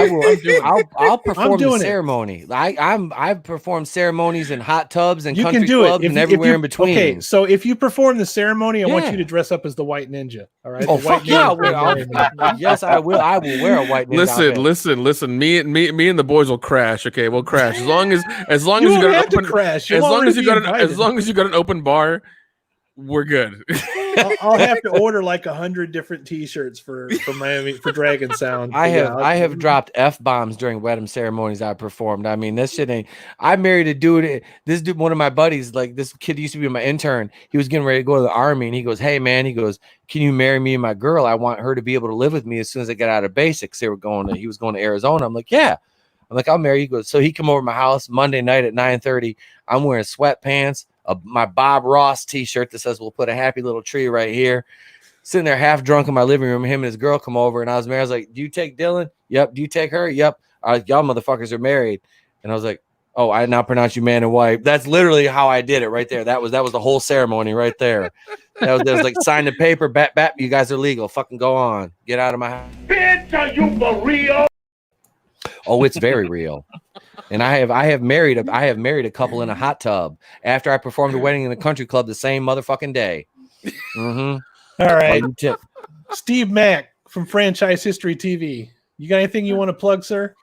I'll perform the doing it. ceremony. I've performed ceremonies in hot tubs and You country can do clubs it and everywhere in between. Okay, so if you perform the ceremony, I want Yeah. you to dress up as the White Ninja. All right? Oh The White fuck yeah! Ninja. Yes, I will. I will wear a white ninja. Listen. Me and the boys will crash. Okay, we'll crash as long as You you got don't have an to open crash. as long as you got an open bar, we're good. I'll have to order like 100 different t-shirts for Miami for Dragon Sound. I have dropped F-bombs during wedding ceremonies I performed. I mean, this shit ain't. I married a dude. This dude, one of my buddies, like this kid used to be my intern. He was getting ready to go to the army, and he goes, "Hey man," he goes, "Can you marry me and my girl? I want her to be able to live with me as soon as I get out of basics." He was going to Arizona. I'm like, "Yeah." I'm like, "I'll marry you." He goes, so he come over to my house Monday night at 9:30. I'm wearing sweatpants, my Bob Ross t-shirt that says, "We'll put a happy little tree right here." Sitting there half drunk in my living room. Him and his girl come over, and I was married. I was like, "Do you take Dylan?" "Yep." "Do you take her?" "Yep." "Y'all motherfuckers are married." And I was like, "Oh, I now pronounce you man and wife." That's literally how I did it right there. That was the whole ceremony right there. That was like sign the paper, bat, you guys are legal. Fucking go on. Get out of my house. Bitch, are you for real? Oh, it's very real. And I have married a couple in a hot tub after I performed a wedding in a country club the same motherfucking day. Mm-hmm. All right. Steve Mack from Franchise History TV. You got anything you want to plug, sir?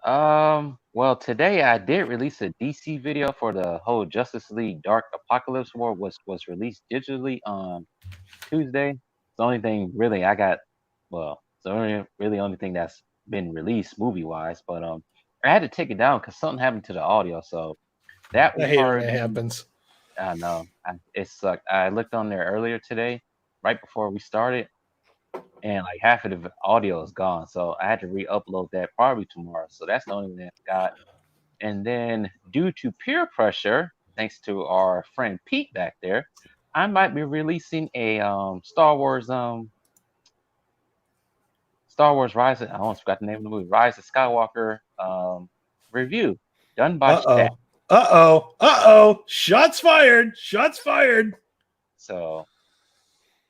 Well, today I did release a DC video for the whole Justice League Dark Apocalypse War was released digitally on Tuesday. It's the only thing really I got. Well, it's the only thing that's been released movie wise. But I had to take it down because something happened to the audio. So that I hate when it happens. I know it sucked. I looked on there earlier today, right before we started, and like half of the audio is gone. So I had to re-upload that probably tomorrow. So that's the only thing I got. And then due to peer pressure, thanks to our friend Pete back there, I might be releasing a Star Wars Rise. I almost forgot the name of the movie. Rise of Skywalker review done by Stat. Shots fired. So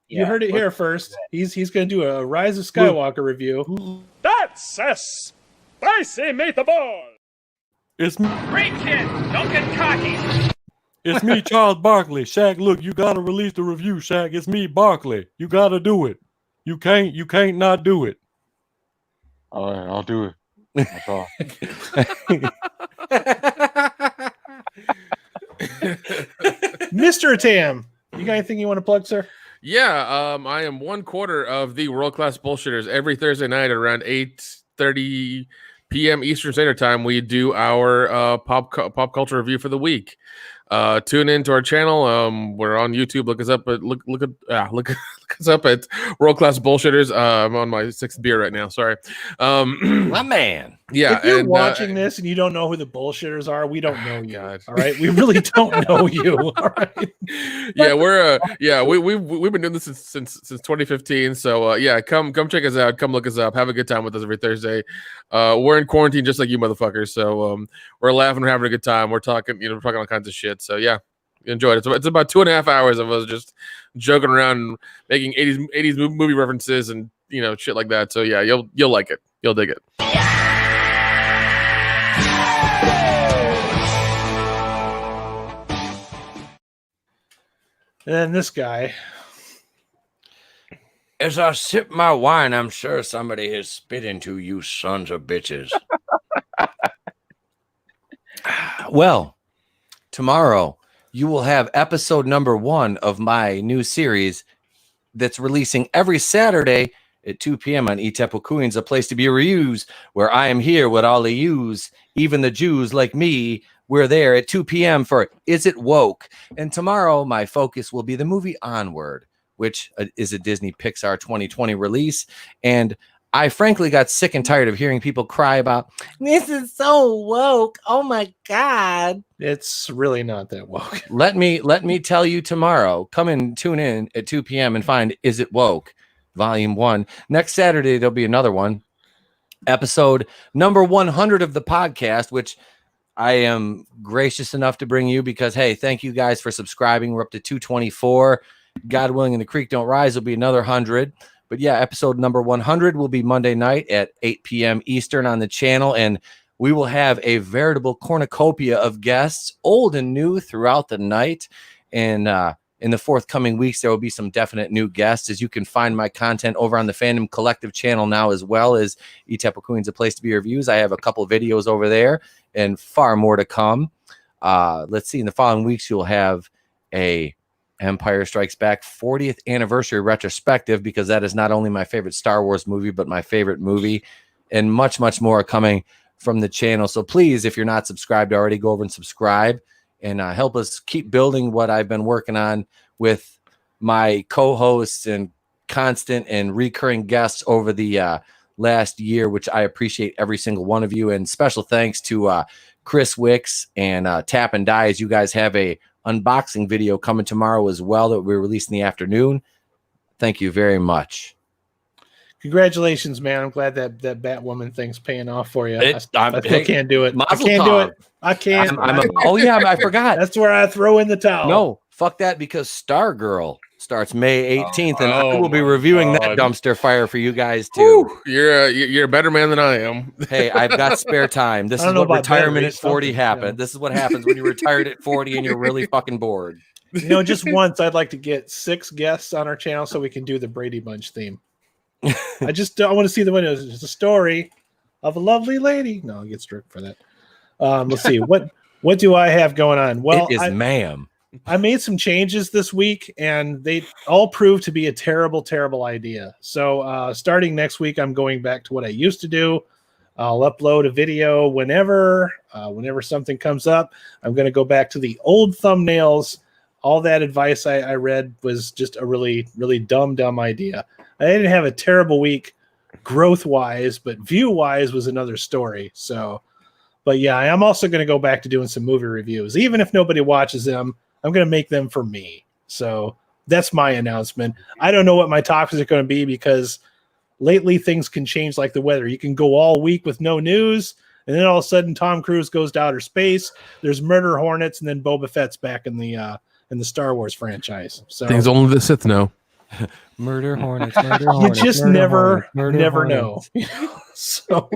you heard it here first. He's going to do a Rise of Skywalker review. That's a spicy meatball. It's me. Great kid, don't get cocky. It's me, Charles Barkley. Shaq, look, you gotta release the review, Shaq. It's me, Barkley. You gotta do it. You can't not do it. All right, I'll do it. That's all. Mr. Tam, you got anything you want to plug, sir? Yeah, I am 1/4 of the World Class Bullshitters. Every Thursday night at around 8:30 p.m. Eastern Standard Time, we do our pop culture review for the week. Tune into our channel. We're on YouTube. Look us up at look us up at World Class Bullshitters. I'm on my 6th beer right now. Sorry. My man. Yeah. If you're watching this and you don't know who the bullshitters are, we don't know you. God. All right. We really don't know you. All right. Yeah, we've been doing this since 2015. So come check us out. Come look us up. Have a good time with us every Thursday. We're in quarantine just like you motherfuckers. So we're laughing, we're having a good time. We're talking, we're talking all kinds of shit. So yeah, enjoy it. It's about 2.5 hours of us just joking around and making 80s movie references and shit like that. So yeah, you'll like it. You'll dig it. And then this guy. As I sip my wine, I'm sure somebody has spit into you sons of bitches. Well, tomorrow you will have episode number 1 of my new series that's releasing every Saturday at 2 p.m. on Etepokuins, a place to be reused, where I am here with all the yous, even the Jews like me. We're there at 2 p.m. for Is It Woke? And tomorrow my focus will be the movie Onward, which is a Disney Pixar 2020 release. And I frankly got sick and tired of hearing people cry about, this is so woke. Oh my God. It's really not that woke. Let me tell you tomorrow, come and tune in at 2 p.m. and find Is It Woke? Volume 1. Next Saturday, there'll be another one. Episode number 100 of the podcast, which I am gracious enough to bring you because, hey, thank you guys for subscribing. We're up to 224. God willing, and the creek don't rise, will be another 100. But yeah, episode number 100 will be Monday night at 8 p.m. Eastern on the channel, and we will have a veritable cornucopia of guests, old and new, throughout the night. And in the forthcoming weeks, there will be some definite new guests, as you can find my content over on the Fandom Collective channel now, as well as Etepa Queen's A Place to Be Reviews. I have a couple of videos over there and far more to come. Let's see, in the following weeks, you'll have a Empire Strikes Back 40th anniversary retrospective, because that is not only my favorite Star Wars movie, but my favorite movie, and much, much more coming from the channel. So please, if you're not subscribed already, go over and subscribe and help us keep building what I've been working on with my co-hosts and constant and recurring guests over the last year, which I appreciate every single one of you. And special thanks to Chris Wicks and Tap and Die, as you guys have a unboxing video coming tomorrow as well that we release in the afternoon. Thank you very much. Congratulations, man. I'm glad that Batwoman thing's paying off for you. I still hey, can't do it. I Mazel can't do tov. it. I can't. Oh, yeah, I forgot. That's where I throw in the towel. No, fuck that, because Stargirl starts May 18th, and I Oh will be my reviewing God. that dumpster fire for you guys, too. Whew, you're a better man than I am. Hey, I've got spare time. This I is don't know what about retirement batteries, at 40 something, happened. yeah. This is what happens when you're retired at 40 and you're really fucking bored. You know, just once I'd like to get 6 guests on our channel so we can do the Brady Bunch theme. I want to see the windows. It's a story of a lovely lady. No, I'll get stripped for that. Let's see. What do I have going on? Well, it is ma'am. I made some changes this week, and they all proved to be a terrible, terrible idea. So starting next week, I'm going back to what I used to do. I'll upload a video whenever something comes up. I'm going to go back to the old thumbnails. All that advice I read was just a really, really dumb idea. I didn't have a terrible week growth-wise, but view-wise was another story. So, but yeah, I am also going to go back to doing some movie reviews. Even if nobody watches them, I'm going to make them for me. So that's my announcement. I don't know what my topics are going to be, because lately things can change like the weather. You can go all week with no news, and then all of a sudden Tom Cruise goes to outer space. There's murder hornets, and then Boba Fett's back in the Star Wars franchise. So Things only the Sith know. Murder hornets, murder hornets. you just murder never hornets. know. So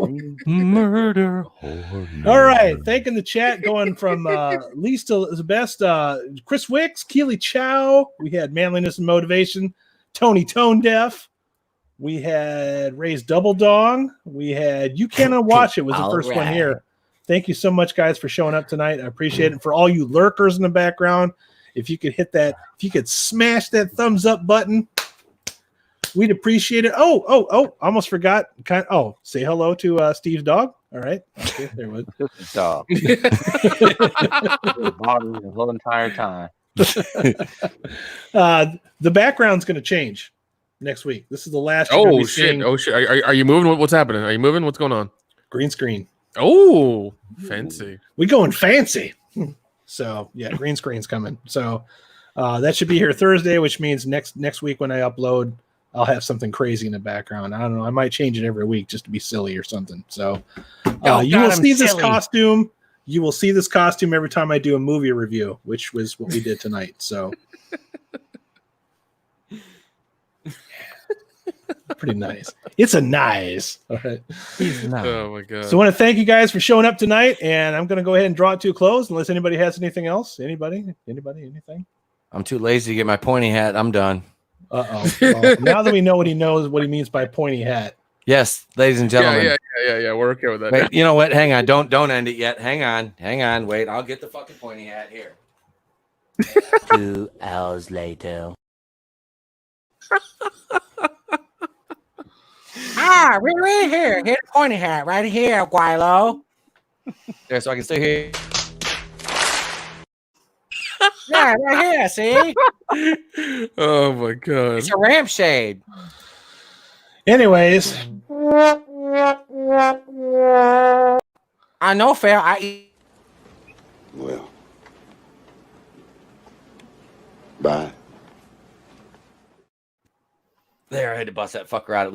Murder hornets. all right, thanking the chat, going from least to the best. Chris Wicks, Keely Chow. We had Manliness and Motivation. Tony Tone Deaf. We had Ray's Double Dong. We had You Cannot Watch It was the All first one right. here. Thank you so much, guys, for showing up tonight. I appreciate it. For all you lurkers in the background, if you could hit that, if you could smash that thumbs up button, we'd appreciate it. Oh, almost forgot. Say hello to Steve's dog. All right. Okay, there was. Just a dog. Bothering the whole entire time. The background's going to change next week. This is the last. you're gonna Oh be shit! seeing Oh shit! Are you moving? What's happening? Are you moving? What's going on? green screen. Oh, fancy. We going fancy. So yeah, green screen's coming. So that should be here Thursday, which means next week when I upload, I'll have something crazy in the background. I don't know. I might change it every week just to be silly or something. So you will see this costume. You will see this costume every time I do a movie review, which was what we did tonight. So pretty nice. It's a nice. All right. Oh my god. So I want to thank you guys for showing up tonight, and I'm going to go ahead and draw it to a close unless anybody has anything else. Anybody, anything? I'm too lazy to get my pointy hat. I'm done. Well, now that we know what he means by pointy hat. Yes, ladies and gentlemen. Yeah. We're okay with that. Wait, you know what? Hang on. Don't end it yet. Hang on. Wait, I'll get the fucking pointy hat here. 2 hours later. We're right here. Here's the pointy hat right here, Guilo. There, so I can stay here. Yeah, right here, see? Oh my god. It's a ramp shade. Anyways, I know, fair. Well, bye. There, I had to bust that fucker out at least